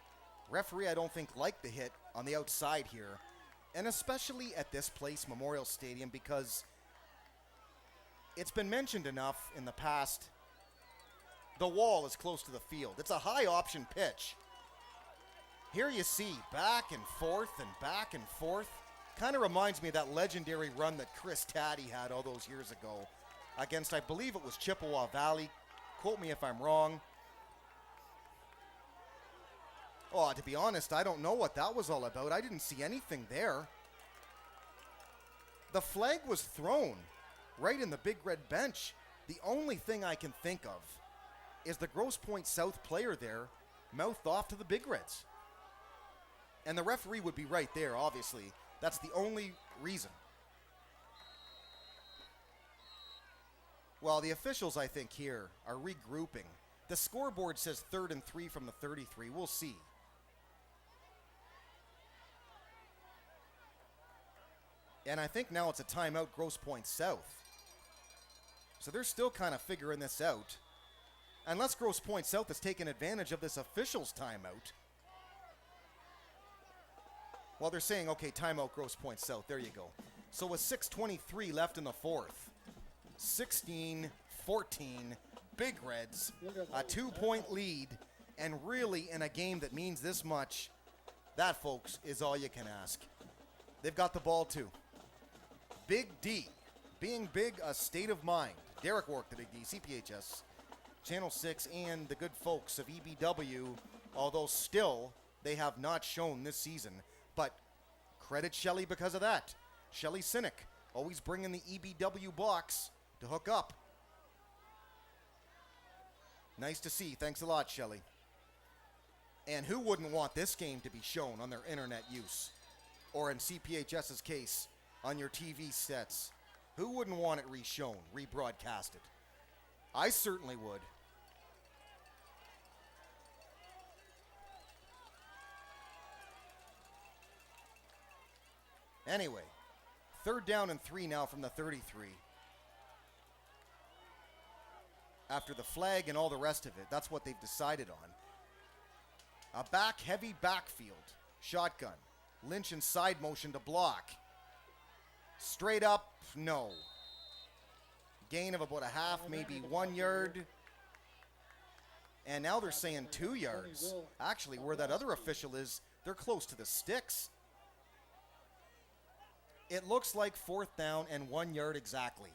Referee, I don't think, liked the hit on the outside here. And especially at this place, Memorial Stadium, because it's been mentioned enough in the past. The wall is close to the field. It's a high option pitch. Here you see back and forth and back and forth. Kind of reminds me of that legendary run that Chris Taddy had all those years ago against, I believe it was Chippewa Valley. Quote me if I'm wrong. Oh, to be honest, I don't know what that was all about. I didn't see anything there. The flag was thrown right in the Big Red bench. The only thing I can think of is the Grosse Pointe South player there mouthed off to the Big Reds. And the referee would be right there, obviously. That's the only reason. Well, the officials, I think, here are regrouping. The scoreboard says 3rd and 3 from the 33. We'll see. And I think now it's a timeout, Grosse Pointe South. So they're still kind of figuring this out. Unless Grosse Pointe South has taken advantage of this official's timeout. Well, they're saying, okay, timeout, Grosse Pointe South. There you go. So with 6:23 left in the fourth, 16-14, Big Reds, a 2-point lead, and really in a game that means this much, that, folks, is all you can ask. They've got the ball, too. Big D, being big, a state of mind. Derek Wark, the Big D, CPHS, Channel 6, and the good folks of EBW, although still they have not shown this season. But credit Shelley because of that. Shelley Cynic, always bringing the EBW box to hook up. Nice to see. Thanks a lot, Shelley. And who wouldn't want this game to be shown on their internet use? Or in CPHS's case, on your TV sets? Who wouldn't want it re-shown, rebroadcasted? I certainly would. Anyway, 3rd down and 3 now from the 33. After the flag and all the rest of it, that's what they've decided on. A heavy backfield, shotgun. Lynch in side motion to block. Straight up, no. Gain of about a half, maybe 1 yard. And now they're saying 2 yards. Actually, where that other official is, they're close to the sticks. It looks like 4th down and 1 yard exactly.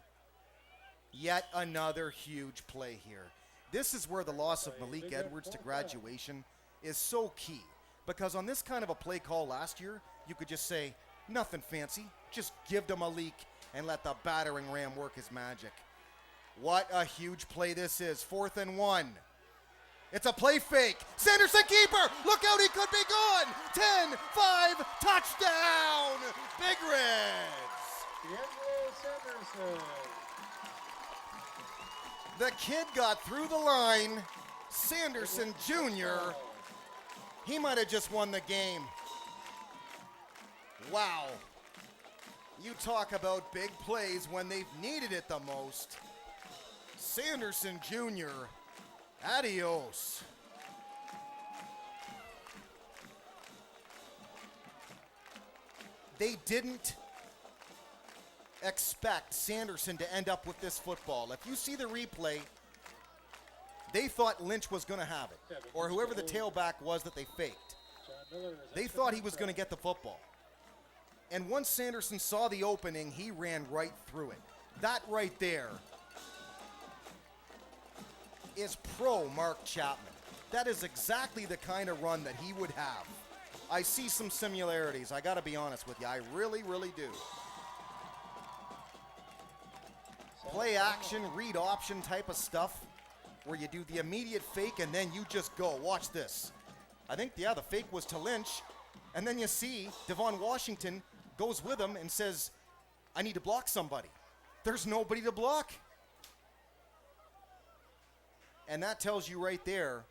Yet another huge play here. This is where the loss of Malik Edwards to graduation is so key. Because on this kind of a play call last year, you could just say, nothing fancy, just give to Malik and let the battering ram work his magic. What a huge play this is. 4th and 1. It's a play fake. Sanderson keeper. Look out, he could be gone. 10-5, touchdown. Big Reds. Sanderson. The kid got through the line. Sanderson Jr. He might have just won the game. Wow. You talk about big plays when they've needed it the most. Sanderson Jr. Adios. They didn't expect Sanderson to end up with this football. If you see the replay, they thought Lynch was going to have it, or whoever the tailback was that they faked. They thought he was going to get the football. And once Sanderson saw the opening, he ran right through it. That right there is pro Mark Chapman. That is exactly the kind of run that he would have. I see some similarities. I got to be honest with you. I really, really do. Play action, read option type of stuff where you do the immediate fake and then you just go. Watch this. I think, the fake was to Lynch. And then you see Devon Washington goes with him and says, I need to block somebody. There's nobody to block. And that tells you right there,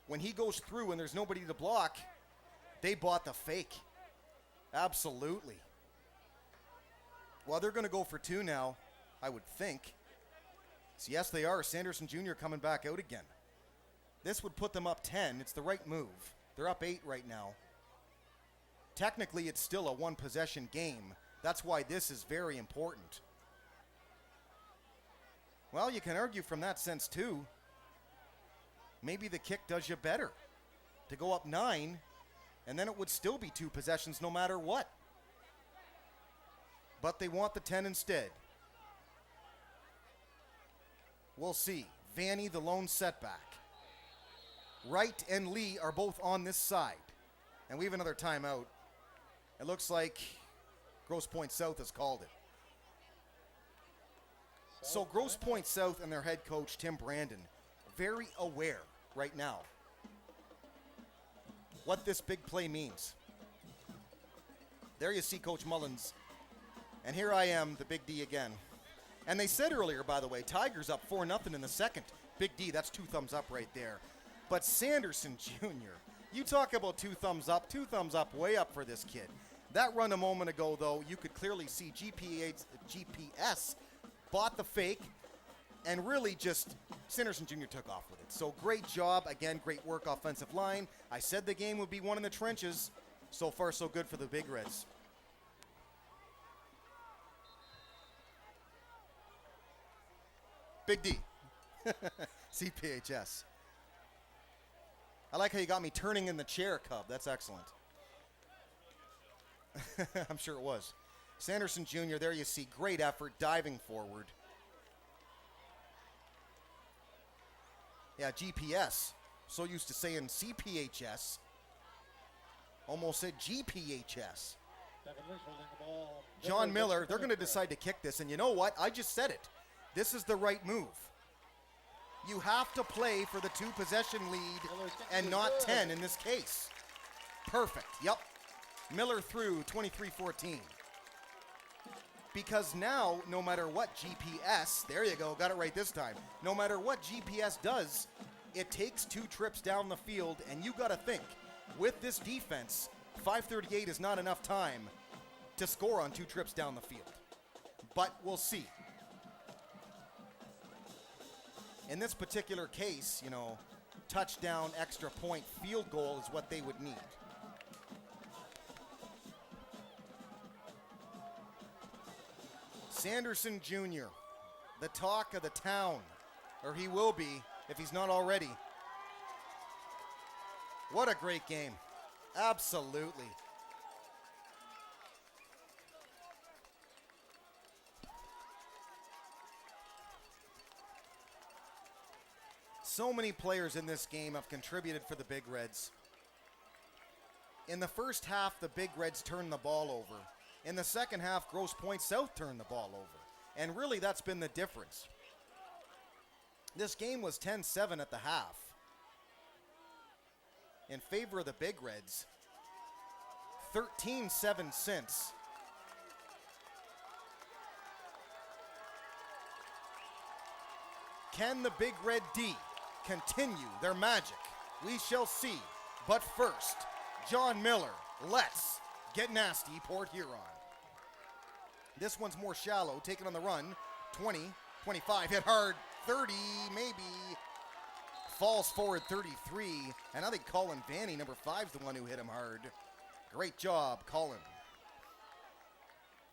when he goes through and there's nobody to block, they bought the fake. Absolutely. Well, they're going to go for 2 now, I would think. So yes, they are. Sanderson Jr. coming back out again. This would put them up 10. It's the right move. They're up 8 right now. Technically, it's still a one-possession game. That's why this is very important. Well, you can argue from that sense, too. Maybe the kick does you better to go up 9, and then it would still be 2 possessions no matter what. But they want the 10 instead. We'll see. Vanny, the lone setback. Wright and Lee are both on this side. And we have another timeout. It looks like Grosse Pointe South has called it. So Grosse Pointe South and their head coach, Tim Brandon, very aware right now what this big play means. There you see Coach Mullins. And here I am, the Big D again. And they said earlier, by the way, Tigers up 4-0 in the second. Big D, that's 2 thumbs up right there. But Sanderson Jr., you talk about 2 thumbs up, way up for this kid. That run a moment ago, though, you could clearly see GPS bought the fake, and really just Sanderson Jr. took off with it. So great job. Again, great work offensive line. I said the game would be one in the trenches. So far, so good for the Big Reds. Big D. CPHS. I like how you got me turning in the chair, Cub. That's excellent. I'm sure it was. Sanderson Jr., there you see, great effort, diving forward. Yeah, GPS. So used to saying CPHS. Almost said GPHS. John Miller, they're going to decide to kick this. And you know what? I just said it. This is the right move. You have to play for the 2-possession lead and not 10 in this case. Perfect. Yep. Miller through 23-14. Because now, no matter what GPS, there you go, got it right this time. No matter what GPS does, it takes 2 trips down the field, and you got to think, with this defense, 5:38 is not enough time to score on 2 trips down the field. But we'll see. In this particular case, touchdown, extra point, field goal is what they would need. Sanderson Jr., the talk of the town, or he will be if he's not already. What a great game. Absolutely. So many players in this game have contributed for the Big Reds. In the first half, the Big Reds turned the ball over. In the second half, Grosse Pointe South turned the ball over. And really, that's been the difference. This game was 10-7 at the half in favor of the Big Reds. 13-7 since. Can the Big Red D continue their magic? We shall see. But first, John Miller, let's get nasty, Port Huron. This one's more shallow, taken on the run. 20, 25, hit hard. 30, maybe. Falls forward 33. And I think Colin Vanny, number 5, is the one who hit him hard. Great job, Colin.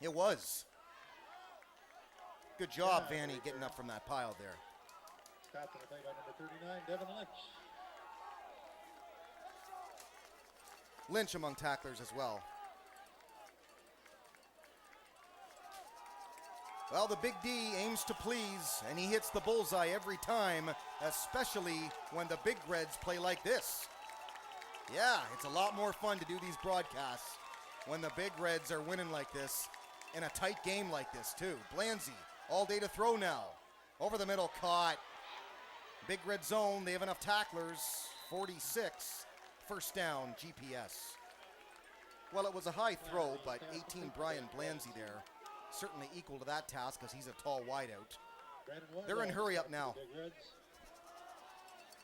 It was. Good job, Vanny, getting up from that pile there. Stopped in the play by number 39, Devin Lynch. Lynch among tacklers as well. Well, the Big D aims to please, and he hits the bullseye every time, especially when the Big Reds play like this. Yeah, it's a lot more fun to do these broadcasts when the Big Reds are winning like this, in a tight game like this, too. Blanzy, all day to throw now. Over the middle, caught. Big Red zone, they have enough tacklers. 46, first down, GPS. Well, it was a high throw, but 18 Brian Blanzy there. Certainly equal to that task because he's a tall wideout. They're in hurry up now.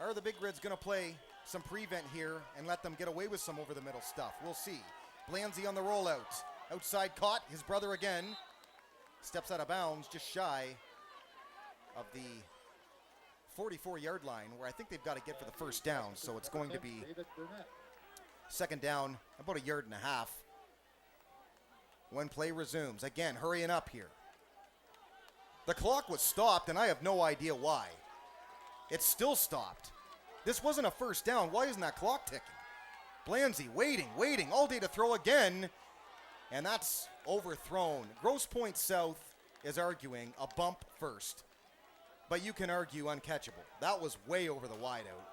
Are the Big Reds going to play some prevent here and let them get away with some over the middle stuff? We'll see. Blanzy on the rollout. Outside caught, his brother again. Steps out of bounds, just shy of the 44-yard line, where I think they've got to get for the first down. So it's going to be second down, about a yard and a half. When play resumes. Again, hurrying up here. The clock was stopped, and I have no idea why. It's still stopped. This wasn't a first down. Why isn't that clock ticking? Blanzy waiting, all day to throw again. And that's overthrown. Grosse Pointe South is arguing a bump first. But you can argue uncatchable. That was way over the wideout.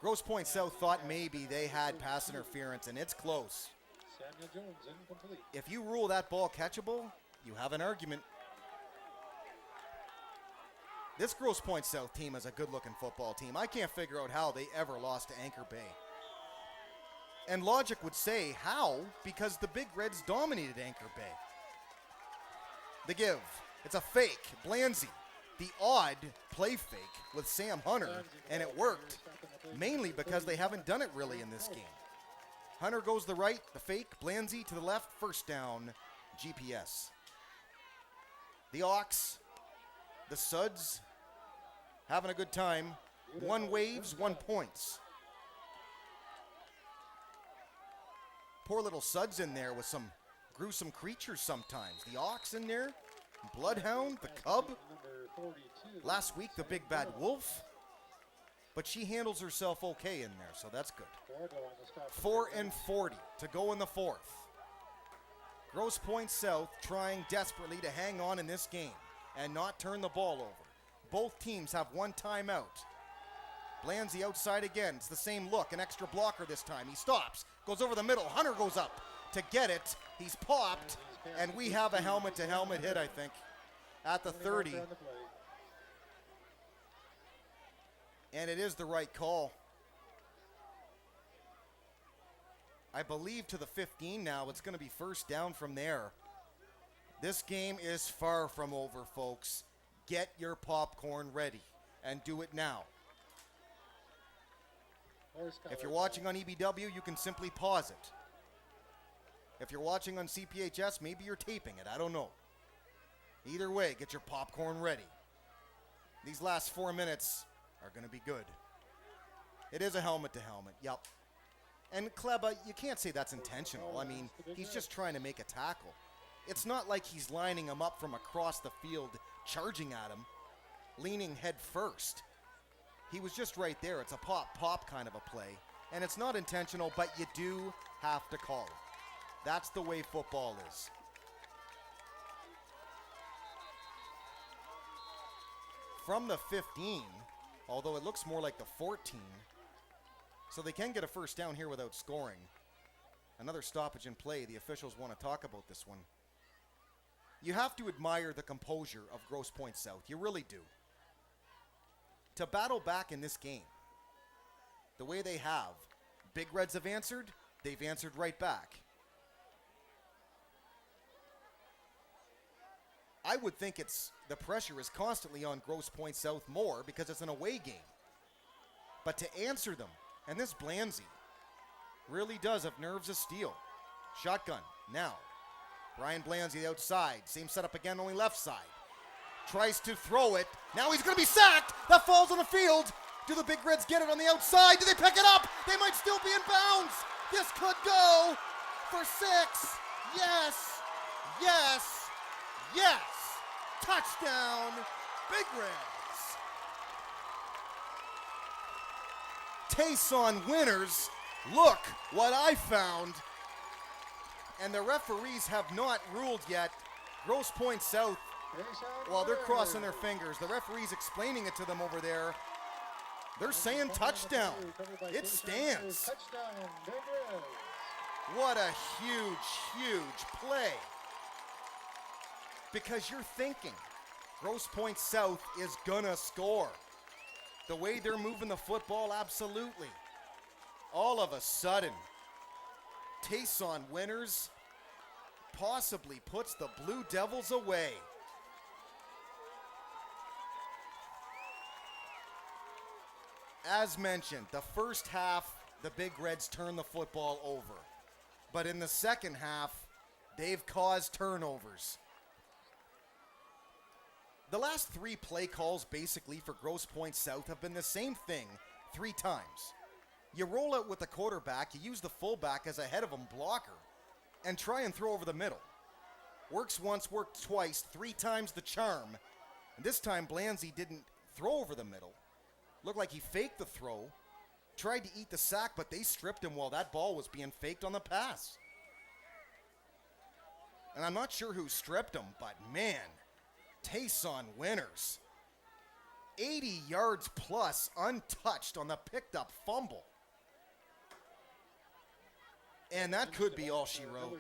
Grosse Pointe South thought maybe they had pass interference, and it's close. Samuel Jones incomplete. If you rule that ball catchable, you have an argument. This Grosse Pointe South team is a good-looking football team. I can't figure out how they ever lost to Anchor Bay. And logic would say how, because the Big Reds dominated Anchor Bay. The give. It's a fake. Blanzy. The odd play fake with Sam Hunter, and it worked. Mainly because they haven't done it really in this game. Hunter goes the right, the fake, Blanzy to the left, first down, GPS. The Ox, the Suds, having a good time. One waves, 1 points. Poor little Suds in there with some gruesome creatures sometimes. The Ox in there, Bloodhound, the Cub. Last week, the Big Bad Wolf. But she handles herself okay in there, so that's good. 4-40 to go in the fourth. Grosse Pointe South trying desperately to hang on in this game and not turn the ball over. Both teams have one timeout. Blanzy outside again. It's the same look, an extra blocker this time. He stops, goes over the middle. Hunter goes up to get it. He's popped, and we have a helmet-to-helmet hit, I think, at the 30. And it is the right call. I believe to the 15 now. It's going to be first down from there. This game is far from over, folks. Get your popcorn ready and do it now. If you're watching on EBW, you can simply pause it. If you're watching on CPHS, maybe you're taping it. I don't know. Either way, get your popcorn ready. These last 4 minutes are going to be good. It is a helmet-to-helmet, yep. And Kleba, you can't say that's intentional. I mean, he's just trying to make a tackle. It's not like he's lining him up from across the field, charging at him, leaning head first. He was just right there. It's a pop kind of a play. And it's not intentional, but you do have to call it. That's the way football is. from the 15, although it looks more like the 14. So they can get a first down here without scoring. Another stoppage in play. The officials want to talk about this one. You have to admire the composure of Grosse Pointe South. You really do. To battle back in this game, the way they have, Big Reds have answered, they've answered right back. I would think the pressure is constantly on Grosse Pointe South more because it's an away game. But to answer them, and this Blanzy really does have nerves of steel. Shotgun, now. Brian Blanzy outside. Same setup again, only left side. Tries to throw it. Now he's going to be sacked. That falls on the field. Do the Big Reds get it on the outside? Do they pick it up? They might still be in bounds. This could go for 6. Yes. Yes. Yes. Touchdown, Big Reds. Tayson winners. Look what I found. And the referees have not ruled yet. Grosse Pointe South, well, they're crossing their fingers. The referee's explaining it to them over there. They're saying touchdown. It stands. Touchdown, Big Reds. What a huge, huge play. Because you're thinking Grosse Pointe South is gonna score. The way they're moving the football, absolutely. All of a sudden, Tayson winners possibly puts the Blue Devils away. As mentioned, the first half, the Big Reds turn the football over. But in the second half, they've caused turnovers. The last 3 play calls basically for Grosse Pointe South have been the same thing 3 times. You roll out with the quarterback, you use the fullback as a head of him blocker, and try and throw over the middle. Works once, worked twice, 3 times the charm. And this time Blanzy didn't throw over the middle. Looked like he faked the throw, tried to eat the sack, but they stripped him while that ball was being faked on the pass. And I'm not sure who stripped him, but man, Tayson winners. 80 yards plus untouched on the picked up fumble. And that could be all she wrote.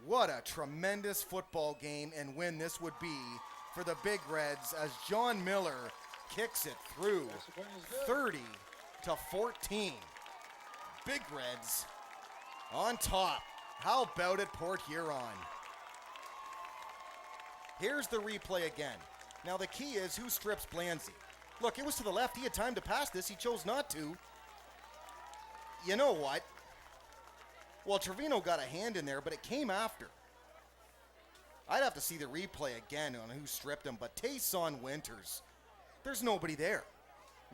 What a tremendous football game and win this would be for the Big Reds as John Miller kicks it through 30-14. Big Reds on top. How about it, Port Huron? Here's the replay again. Now the key is who strips Blanzy. Look, it was to the left. He had time to pass this. He chose not to. You know what? Well, Trevino got a hand in there, but it came after. I'd have to see the replay again on who stripped him, but Tayson Winters, there's nobody there.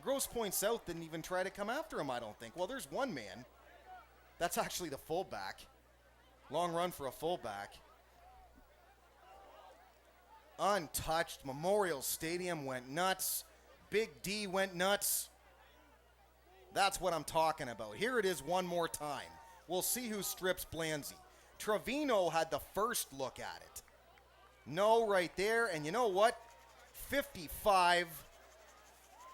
Grosse Pointe South didn't even try to come after him, I don't think. Well, there's one man. That's actually the fullback. Long run for a fullback. Untouched. Memorial Stadium went nuts. Big D went nuts. That's what I'm talking about. Here it is one more time. We'll see who strips Blanzy. Trevino had the first look at it. No, right there. And you know what? 55.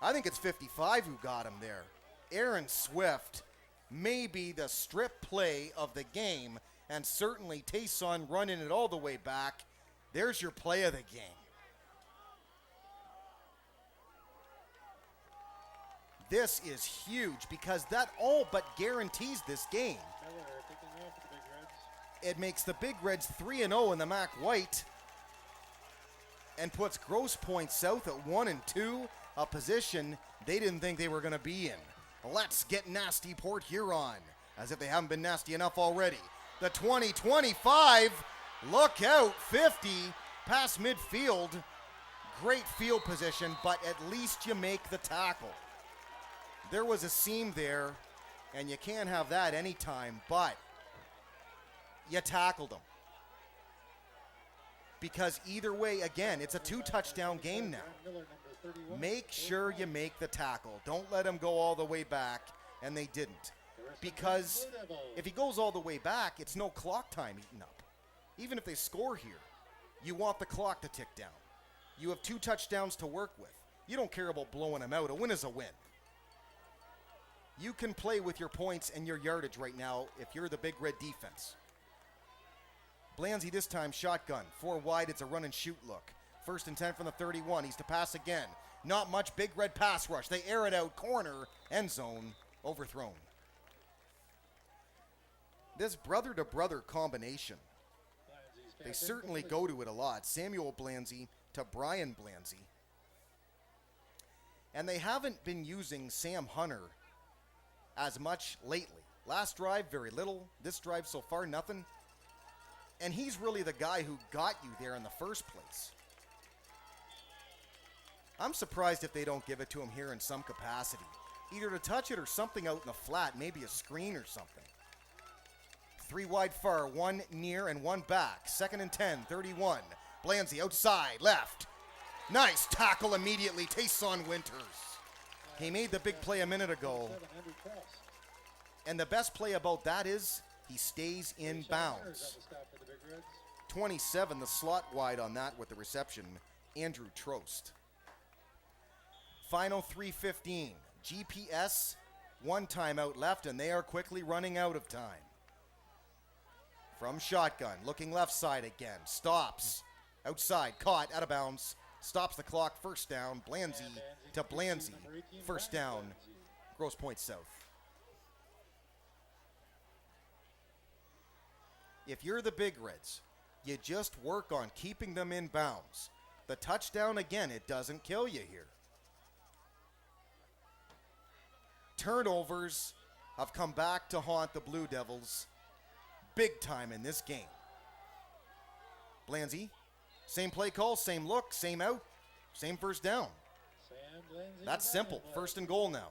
I think it's 55 who got him there. Aaron Swift, maybe the strip play of the game, and certainly Tayson running it all the way back. There's your play of the game. This is huge because that all but guarantees this game. It makes the Big Reds 3-0 in the Mac White and puts Grosse Pointe South at 1-2, a position they didn't think they were going to be in. Let's get nasty, Port Huron, as if they haven't been nasty enough already. The 20-25, look out, 50, past midfield. Great field position, but at least you make the tackle. There was a seam there, and you can't have that anytime, but you tackled them. Because either way, again, it's a 2-touchdown game now. Make sure you make the tackle. Don't let him go all the way back, and they didn't. Because if he goes all the way back, it's no clock time eaten up. Even if they score here, You want the clock to tick down. You have 2 touchdowns to work with. You don't care about blowing them out. A win is a win. You can play with your points and your yardage right now if you're the Big Red defense. Blanzy this time shotgun. 4 wide, it's a run and shoot look. 1st and 10 from the 31. He's to pass again. Not much. Big Red pass rush. They air it out. Corner. End zone. Overthrown. This brother-to-brother combination, they certainly go to it a lot. Samuel Blanzy to Brian Blanzy. And they haven't been using Sam Hunter as much lately. Last drive, very little. This drive so far, nothing. And he's really the guy who got you there in the first place. I'm surprised if they don't give it to him here in some capacity. Either to touch it or something out in the flat, maybe a screen or something. 3 wide far, 1 near and 1 back. 2nd and 10, 31. Blanzy outside, left. Nice tackle immediately, Tayson Winters. He made the big play a minute ago. And the best play about that is he stays in bounds. 27, the slot wide on that with the reception, Andrew Trost. Final 3:15. GPS, 1 timeout left, and they are quickly running out of time. From shotgun, looking left side again. Stops. Outside, caught, out of bounds. Stops the clock, 1st down. Blanzy to Blanzy. 1st down, Grosse Pointe South. If you're the Big Reds, you just work on keeping them in bounds. The touchdown, again, it doesn't kill you here. Turnovers have come back to haunt the Blue Devils big time in this game. Blanzy, same play call, same look, same out, same 1st down. That's simple. 1st and goal now.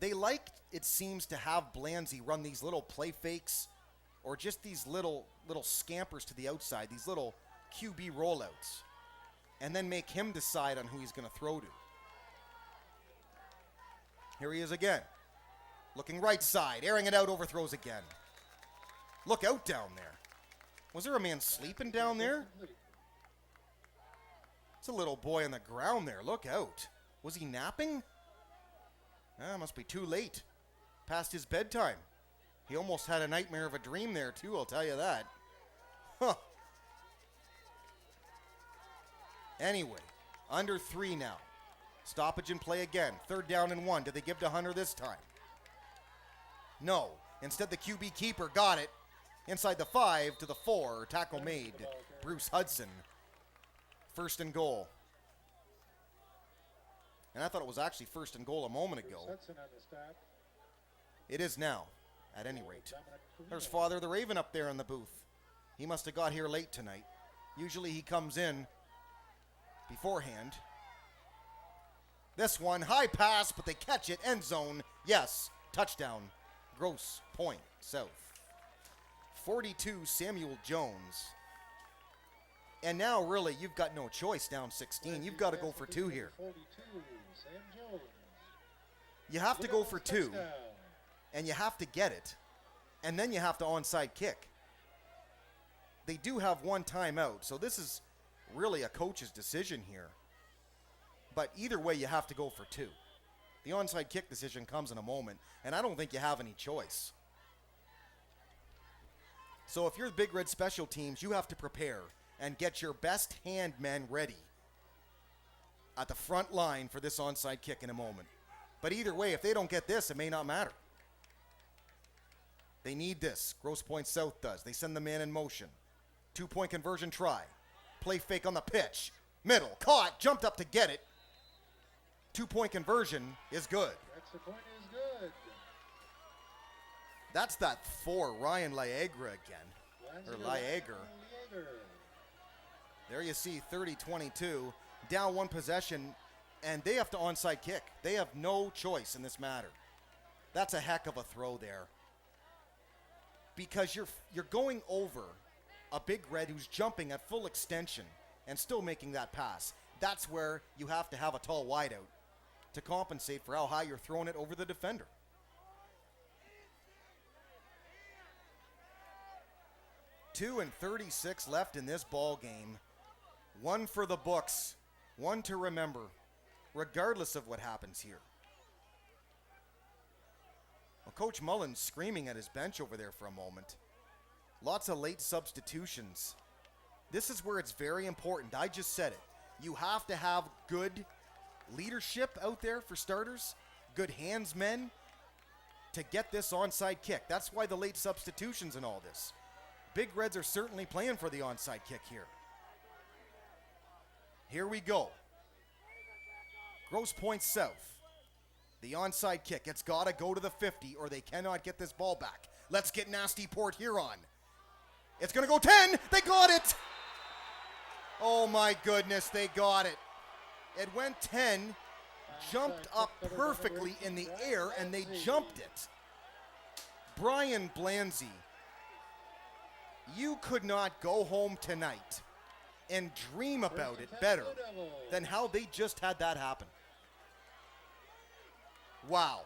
They like, it seems, to have Blanzy run these little play fakes or just these little scampers to the outside, these little QB rollouts, and then make him decide on who he's going to throw to. Here he is again. Looking right side, airing it out, overthrows again. Look out down there. Was there a man sleeping down there? It's a little boy on the ground there. Look out. Was he napping? Must be too late. Past his bedtime. He almost had a nightmare of a dream there too, I'll tell you that. Huh. Anyway, under 3 now. Stoppage and play again. 3rd down and 1. Did they give to Hunter this time? No. Instead, the QB keeper got it. Inside the 5 to the 4. Tackle made. Bruce Hudson. 1st and goal. And I thought it was actually 1st and goal a moment ago. It is now, at any rate. There's Father the Raven up there in the booth. He must have got here late tonight. Usually he comes in beforehand. This one, high pass, but they catch it. End zone. Yes, touchdown. Grosse Pointe South. 42, Samuel Jones. And now, really, you've got no choice down 16. You've got to go for 2 here. You have to go for 2, and you have to get it, and then you have to onside kick. They do have 1 timeout, so this is really a coach's decision here. But either way, you have to go for 2. The onside kick decision comes in a moment, and I don't think you have any choice. So if you're the Big Red special teams, you have to prepare and get your best hand men ready at the front line for this onside kick in a moment. But either way, if they don't get this, it may not matter. They need this. Grosse Pointe South does. They send the man in motion. 2-point conversion try. Play fake on the pitch. Middle. Caught. Jumped up to get it. 2-point conversion is good. Extra point is good. That's that 4, Ryan Liagra again. Or Liager. There you see 30-22. Down 1 possession, and they have to onside kick. They have no choice in this matter. That's a heck of a throw there. Because you're going over a Big Red who's jumping at full extension and still making that pass. That's where you have to have a tall wideout to compensate for how high you're throwing it over the defender. 2:36 left in this ball game. One for the books, one to remember, regardless of what happens here. Well, Coach Mullen's screaming at his bench over there for a moment. Lots of late substitutions. This is where it's very important. I just said it. You have to have good leadership out there for starters, good handsmen to get this onside kick. That's why the late substitutions and all this. Big Reds are certainly playing for the onside kick here. Here we go. Grosse Pointe South. The onside kick. It's got to go to the 50 or they cannot get this ball back. Let's get nasty Port Huron. It's going to go 10. They got it. Oh my goodness, they got it. It went 10, jumped up perfectly in the air, and they jumped it. Brian Blanzy, you could not go home tonight and dream about it better than how they just had that happen. Wow.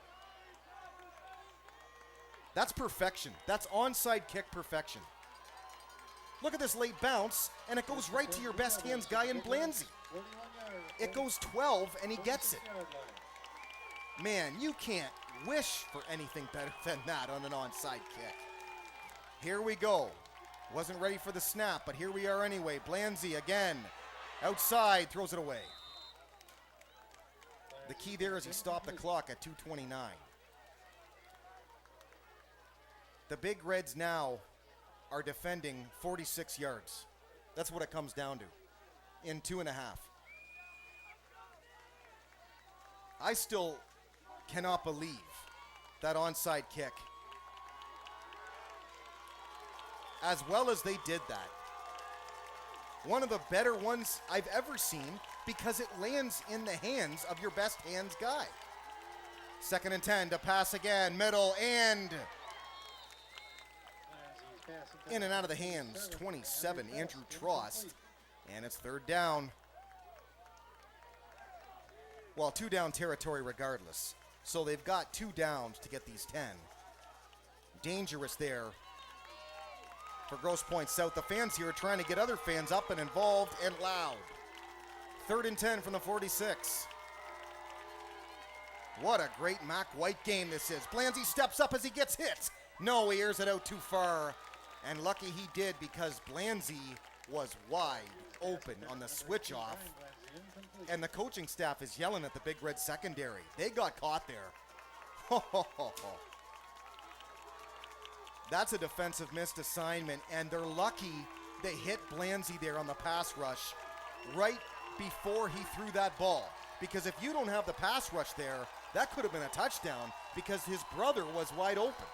That's perfection. That's onside kick perfection. Look at this late bounce, and it goes right to your best hands guy in Blanzy. It goes 12, and he gets it. Man, you can't wish for anything better than that on an onside kick. Here we go. Wasn't ready for the snap, but here we are anyway. Blanzy again. Outside, throws it away. The key there is he stopped the clock at 2:29. The Big Reds now are defending 46 yards. That's what it comes down to in 2.5. I still cannot believe that onside kick. As well as they did that. One of the better ones I've ever seen because it lands in the hands of your best hands guy. 2nd and 10 to pass again, middle and in and out of the hands, 27, Andrew Trost, and it's 3rd down. Well, 2 down territory regardless. So they've got 2 downs to get these 10. Dangerous there for Grosse Pointe South. The fans here are trying to get other fans up and involved and loud. 3rd and 10 from the 46. What a great Mac White game this is. Blanzy steps up as he gets hit. No, he airs it out too far. And lucky he did because Blanzy was wide open on the switch off. And the coaching staff is yelling at the Big Red secondary. They got caught there. That's a defensive missed assignment, and they're lucky they hit Blanzy there on the pass rush right before he threw that ball. Because if you don't have the pass rush there, that could have been a touchdown because his brother was wide open.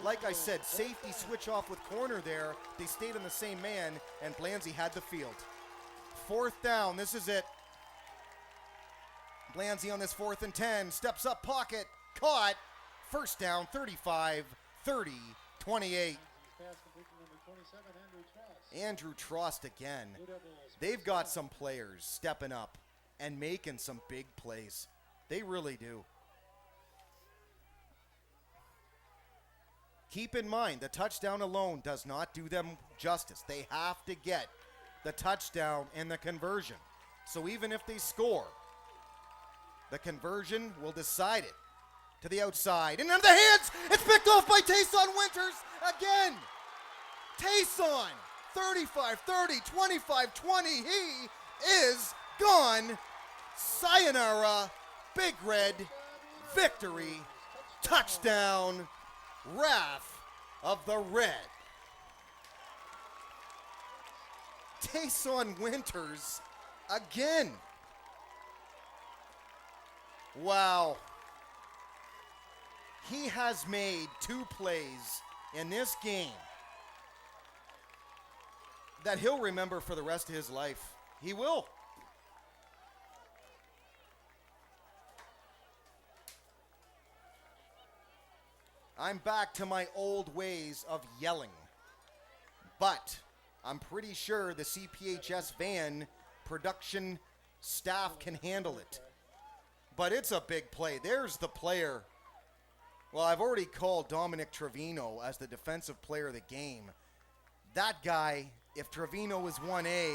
Like I said, safety switch off with corner there. They stayed on the same man, and Blanzy had the field. 4th down, this is it. Blanzy on this 4th and 10, steps up pocket, caught. 1st down, 35, 30, 28. Andrew Trost again. They've got some players stepping up and making some big plays. They really do. Keep in mind, the touchdown alone does not do them justice. They have to get the touchdown and the conversion. So even if they score, the conversion will decide it. To the outside, and into the hands, it's picked off by Tayson Winters again. Tayson, 35-30, 25-20, he is gone. Sayonara, Big Red, victory, touchdown, wrath of the Red. Tayson Winters again. Wow. He has made 2 plays in this game that he'll remember for the rest of his life. He will. I'm back to my old ways of yelling. But I'm pretty sure the CPHS van production staff can handle it. But it's a big play. There's the player. Well, I've already called Dominic Trevino as the defensive player of the game. That guy, if Trevino is 1A,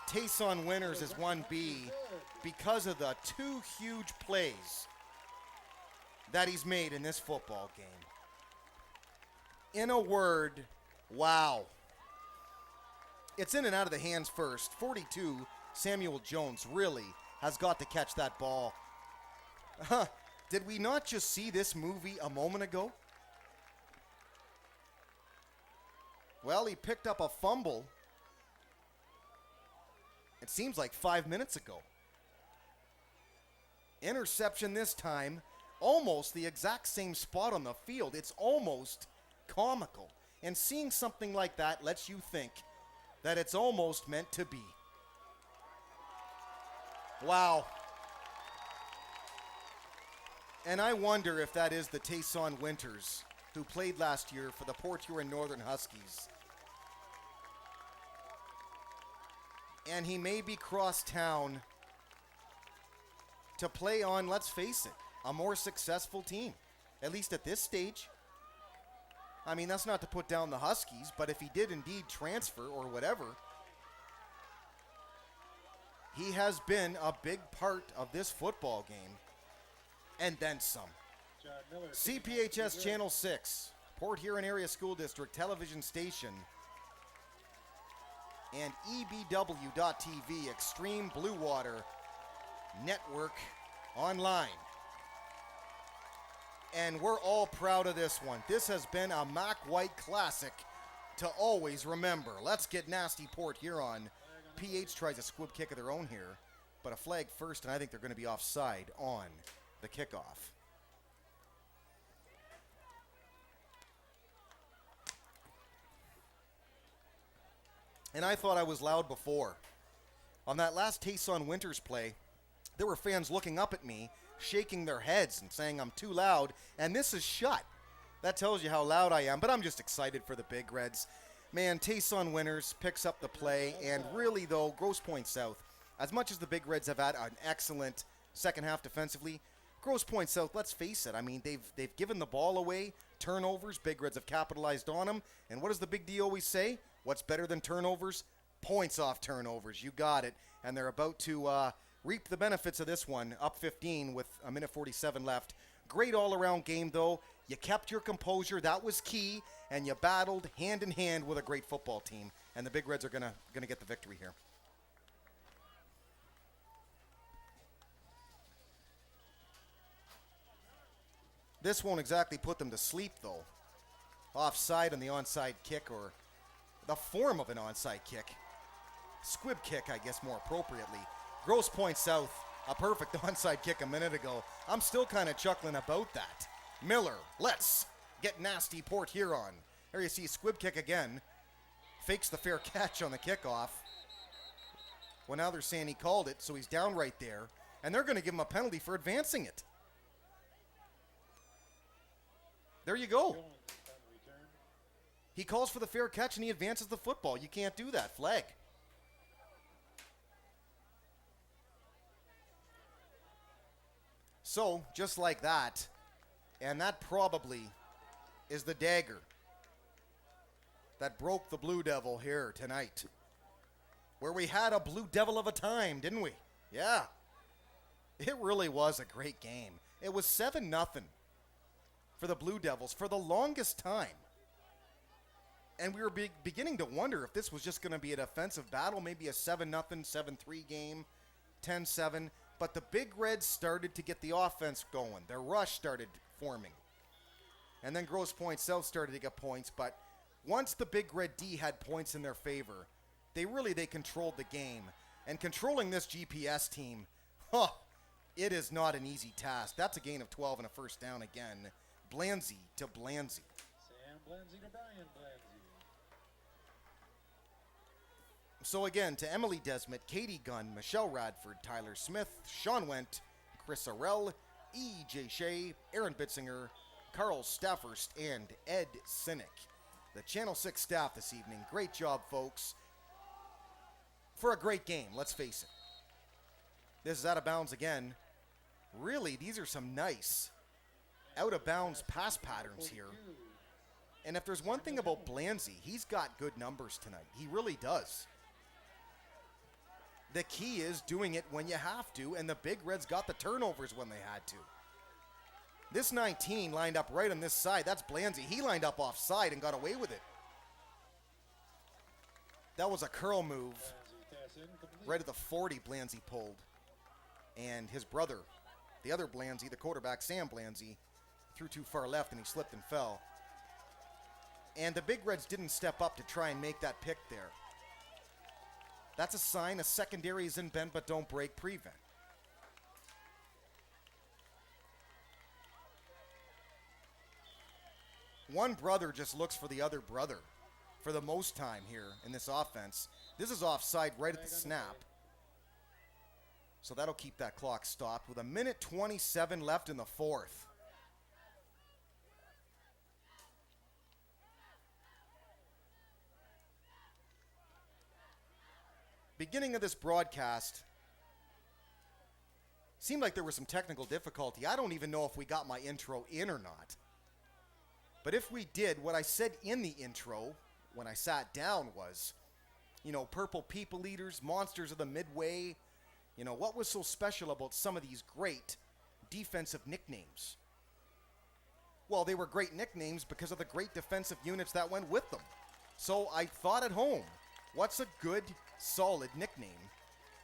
Tayson Winters is 1B because of the two huge plays that he's made in this football game. In a word, wow. It's in and out of the hands first. 42, Samuel Jones really has got to catch that ball. Did we not just see this movie a moment ago? Well, he picked up a fumble. It seems like 5 minutes ago. Interception this time, almost the exact same spot on the field. It's almost comical. And seeing something like that lets you think that it's almost meant to be. Wow. And I wonder if that is the Tayson Winters who played last year for the Pointe Huron Northern Huskies. And he may be cross town to play on, let's face it, a more successful team, at least at this stage. I mean, that's not to put down the Huskies, but if he did indeed transfer or whatever, he has been a big part of this football game, and then some. CPHS Channel 6, Port Huron Area School District television station, and EBW.TV, Extreme Blue Water Network online. And we're all proud of this one. This has been a Mac White classic to always remember. Let's get nasty, Port Huron. PH tries a squib kick of their own here, but a flag first, and I think they're going to be offside on the kickoff. And I thought I was loud before. On that last Tayson Winters play, there were fans looking up at me, shaking their heads and saying I'm too loud, and this is shut. That tells you how loud I am, but I'm just excited for the Big Reds. Man, Tayson Winters picks up the play, and really, though, Grosse Pointe South, as much as the Big Reds have had an excellent second half defensively, Grosse Pointe South, let's face it, I mean, they've given the ball away, turnovers, Big Reds have capitalized on them, and what does the Big D always say? What's better than turnovers? Points off turnovers. You got it. And they're about to reap the benefits of this one, up 15 with a minute 47 left. Great all-around game, though. You kept your composure. That was key. And you battled hand in hand with a great football team. And the Big Reds are gonna get the victory here. This won't exactly put them to sleep, though. Offside on the onside kick, or the form of an onside kick. Squib kick, I guess, more appropriately. Grosse Pointe South, a perfect onside kick a minute ago. I'm still kind of chuckling about that. Miller, let's get nasty, Port Huron. There you see squib kick again. Fakes the fair catch on the kickoff. Well, now they're saying he called it, so he's down right there. And they're going to give him a penalty for advancing it. There you go. He calls for the fair catch and he advances the football. You can't do that. Flag. So, just like that, and that probably is the dagger that broke the Blue Devil here tonight. Where we had a Blue Devil of a time, didn't we? Yeah. It really was a great game. It was 7-0 for the Blue Devils for the longest time. And we were beginning to wonder if this was just going to be a defensive battle, maybe a 7-0, 7-3 game, 10-7. But the Big Reds started to get the offense going. Their rush started forming. And then Grosse Pointe South started to get points. But once the Big Red D had points in their favor, they controlled the game. And controlling this GPS team, it is not an easy task. That's a gain of 12 and a first down again. Blanzy to Blanzy. Sam Blanzy to Brian Blanzy. So again, to Emily Desmet, Katie Gunn, Michelle Radford, Tyler Smith, Sean Wendt, Chris Arell, E.J. Shea, Aaron Bitzinger, Carl Staffers, and Ed Sinek. The Channel 6 staff this evening. Great job, folks. For a great game, let's face it. This is out of bounds again. Really, these are some nice out of bounds pass patterns here. And if there's one thing about Blanzy, he's got good numbers tonight. He really does. The key is doing it when you have to, and the Big Reds got the turnovers when they had to. This 19 lined up right on this side. That's Blanzy. He lined up offside and got away with it. That was a curl move. Right at the 40, Blanzy pulled. And his brother, the other Blanzy, the quarterback, Sam Blanzy, threw too far left and he slipped and fell. And the Big Reds didn't step up to try and make that pick there. That's a sign a secondary is in bend but don't break prevent. One brother just looks for the other brother for the most time here in this offense. This is offside right at the snap. So that'll keep that clock stopped with 1:27 left in the fourth. Beginning of this broadcast, seemed like there was some technical difficulty. I don't even know if we got my intro in or not. But if we did, what I said in the intro when I sat down was, purple people eaters, monsters of the midway. What was so special about some of these great defensive nicknames? Well, they were great nicknames because of the great defensive units that went with them. So I thought at home, what's a good, solid nickname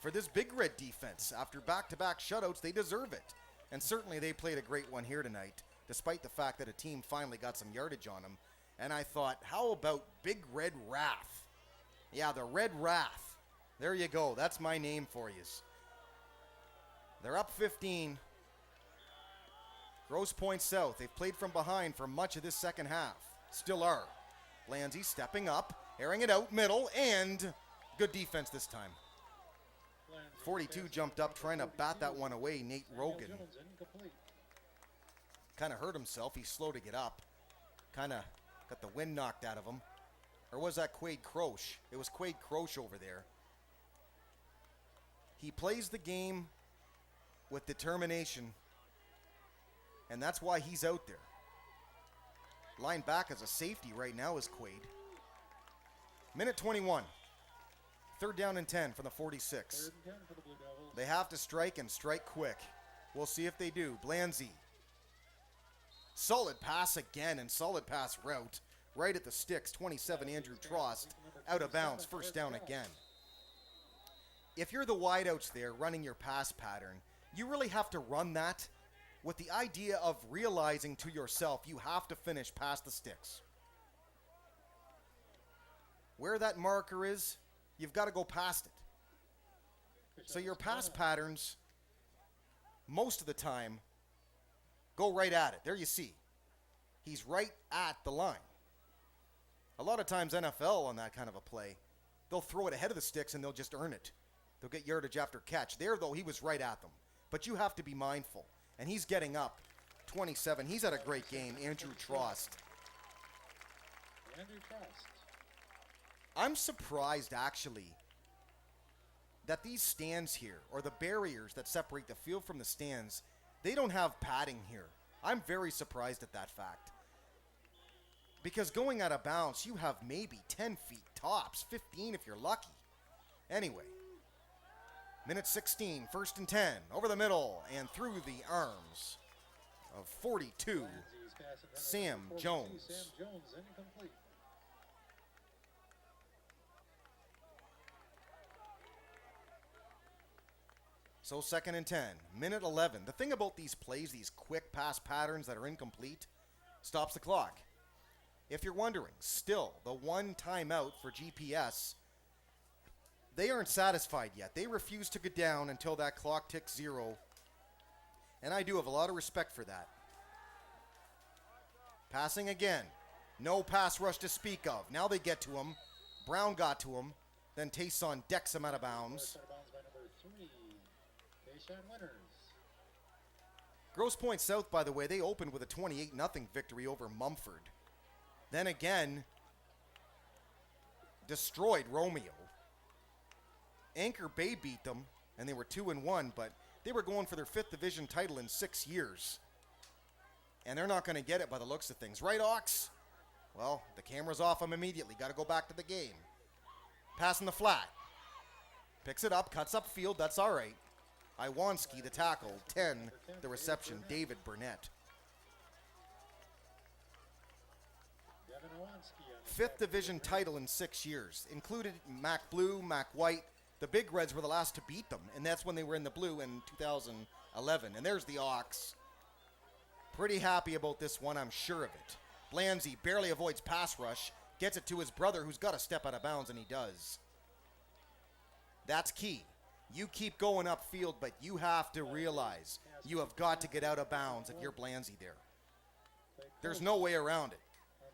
for this Big Red defense? After back-to-back shutouts, they deserve it. And certainly they played a great one here tonight, despite the fact that a team finally got some yardage on them. And I thought, how about Big Red Wrath? Yeah, the Red Wrath. There you go. That's my name for you. They're up 15. Grosse Pointe South. They've played from behind for much of this second half. Still are. Blanzy stepping up, airing it out middle, and good defense this time. 42 jumped up trying to bat that one away. Nate Rogan kind of hurt himself. He's slow to get up. Kind of got the wind knocked out of him. Or was that Quade Croche? It was Quade Croche over there. He plays the game with determination, and that's why he's out there. Line back as a safety right now is Quade. 1:21. 3rd down and 10 from the 46. They have to strike and strike quick. We'll see if they do. Blanzy. Solid pass again and solid pass route. Right at the sticks. 27, Andrew Trost. Out of bounds. 1st down again. If you're the wideouts there running your pass pattern, you really have to run that with the idea of realizing to yourself you have to finish past the sticks. Where that marker is, you've got to go past it. So your pass patterns, most of the time, go right at it. There you see. He's right at the line. A lot of times NFL on that kind of a play, they'll throw it ahead of the sticks and they'll just earn it. They'll get yardage after catch. There, though, he was right at them. But you have to be mindful. And he's getting up. 27. He's had a great game. Andrew Trost. I'm surprised, actually, that these stands here, or the barriers that separate the field from the stands, they don't have padding here. I'm very surprised at that fact. Because going out of bounds, you have maybe 10 feet tops, 15 if you're lucky. Anyway, 1:16, 1st and 10, over the middle and through the arms of 42, Sam Jones. Incomplete. So 2nd and 10, 1:11. The thing about these plays, these quick pass patterns that are incomplete, stops the clock. If you're wondering, still, the one timeout for GPS, they aren't satisfied yet. They refuse to go down until that clock ticks 0. And I do have a lot of respect for that. Passing again. No pass rush to speak of. Now they get to him. Brown got to him. Then Tayson decks him out of bounds. Grosse Pointe South, by the way, they opened with a 28-0 victory over Mumford. Then again, destroyed Romeo. Anchor Bay beat them, and they were 2-1, but they were going for their 5th division title in 6 years. And they're not going to get it by the looks of things. Right, Ox? Well, the camera's off him immediately. Got to go back to the game. Passing the flat. Picks it up, cuts up field. That's all right. Iwanski, the tackle. 10, the reception. David Burnett. Devin Owanski on the 5th division title in 6 years. Included Mac Blue, Mac White. The Big Reds were the last to beat them, and that's when they were in the blue in 2011. And there's the Ox. Pretty happy about this one, I'm sure of it. Blanzy barely avoids pass rush, gets it to his brother who's got to step out of bounds, and he does. That's key. You keep going upfield, but you have to realize you have got to get out of bounds if you're Blanzy there. There's no way around it.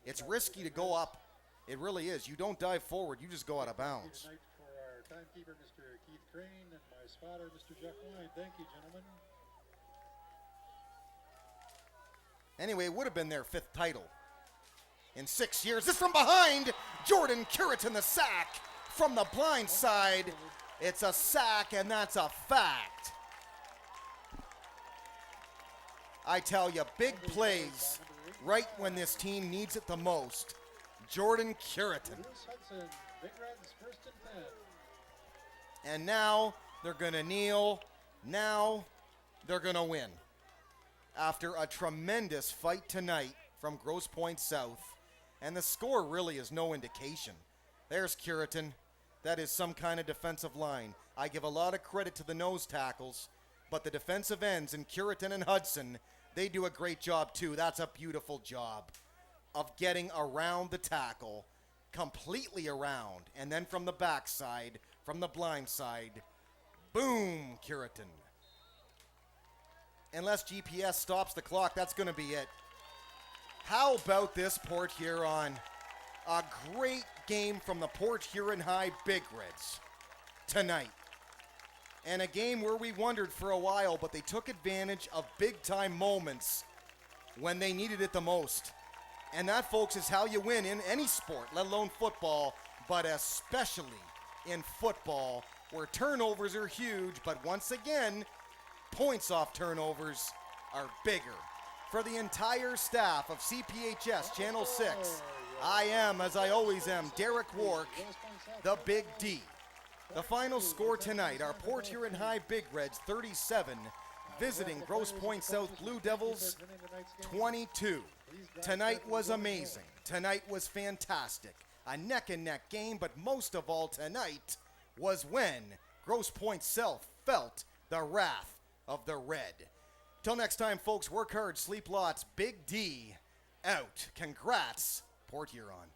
It's risky to go up. It really is. You don't dive forward, you just go out of bounds. tonight for our timekeeper, Mr. Keith Crane, and my spotter, Mr. Jeff Wine. Thank you, gentlemen. Anyway, it would have been their 5th title in 6 years. This from behind, Jordan Curitin the sack from the blind side. It's a sack, and that's a fact. I tell you, big plays right when this team needs it the most. Jordan Curitin. Bruce Hudson, Big Reds, 1st and 10. And now they're going to kneel. Now they're going to win. After a tremendous fight tonight from Grosse Pointe South. And the score really is no indication. There's Curitin. That is some kind of defensive line. I give a lot of credit to the nose tackles, but the defensive ends in Curitin and Hudson, they do a great job too. That's a beautiful job of getting around the tackle, completely around, and then from the backside, from the blind side, boom, Curitin. Unless GPS stops the clock, that's going to be it. How about this Port Huron? A great game from the Port Huron High Big Reds tonight. And a game where we wondered for a while, but they took advantage of big-time moments when they needed it the most. And that, folks, is how you win in any sport, let alone football, but especially in football, where turnovers are huge, but once again, points off turnovers are bigger. For the entire staff of CPHS Channel 6, I am, as I always am, Derek Wark, the Big D. The final score tonight, our Port Huron High Big Reds 37, visiting Grosse Pointe South Blue Devils 22. Tonight was amazing. Tonight was fantastic. A neck-and-neck game, but most of all tonight was when Grosse Pointe South felt the wrath of the red. Till next time, folks, work hard, sleep lots. Big D out. Congrats, Port Huron.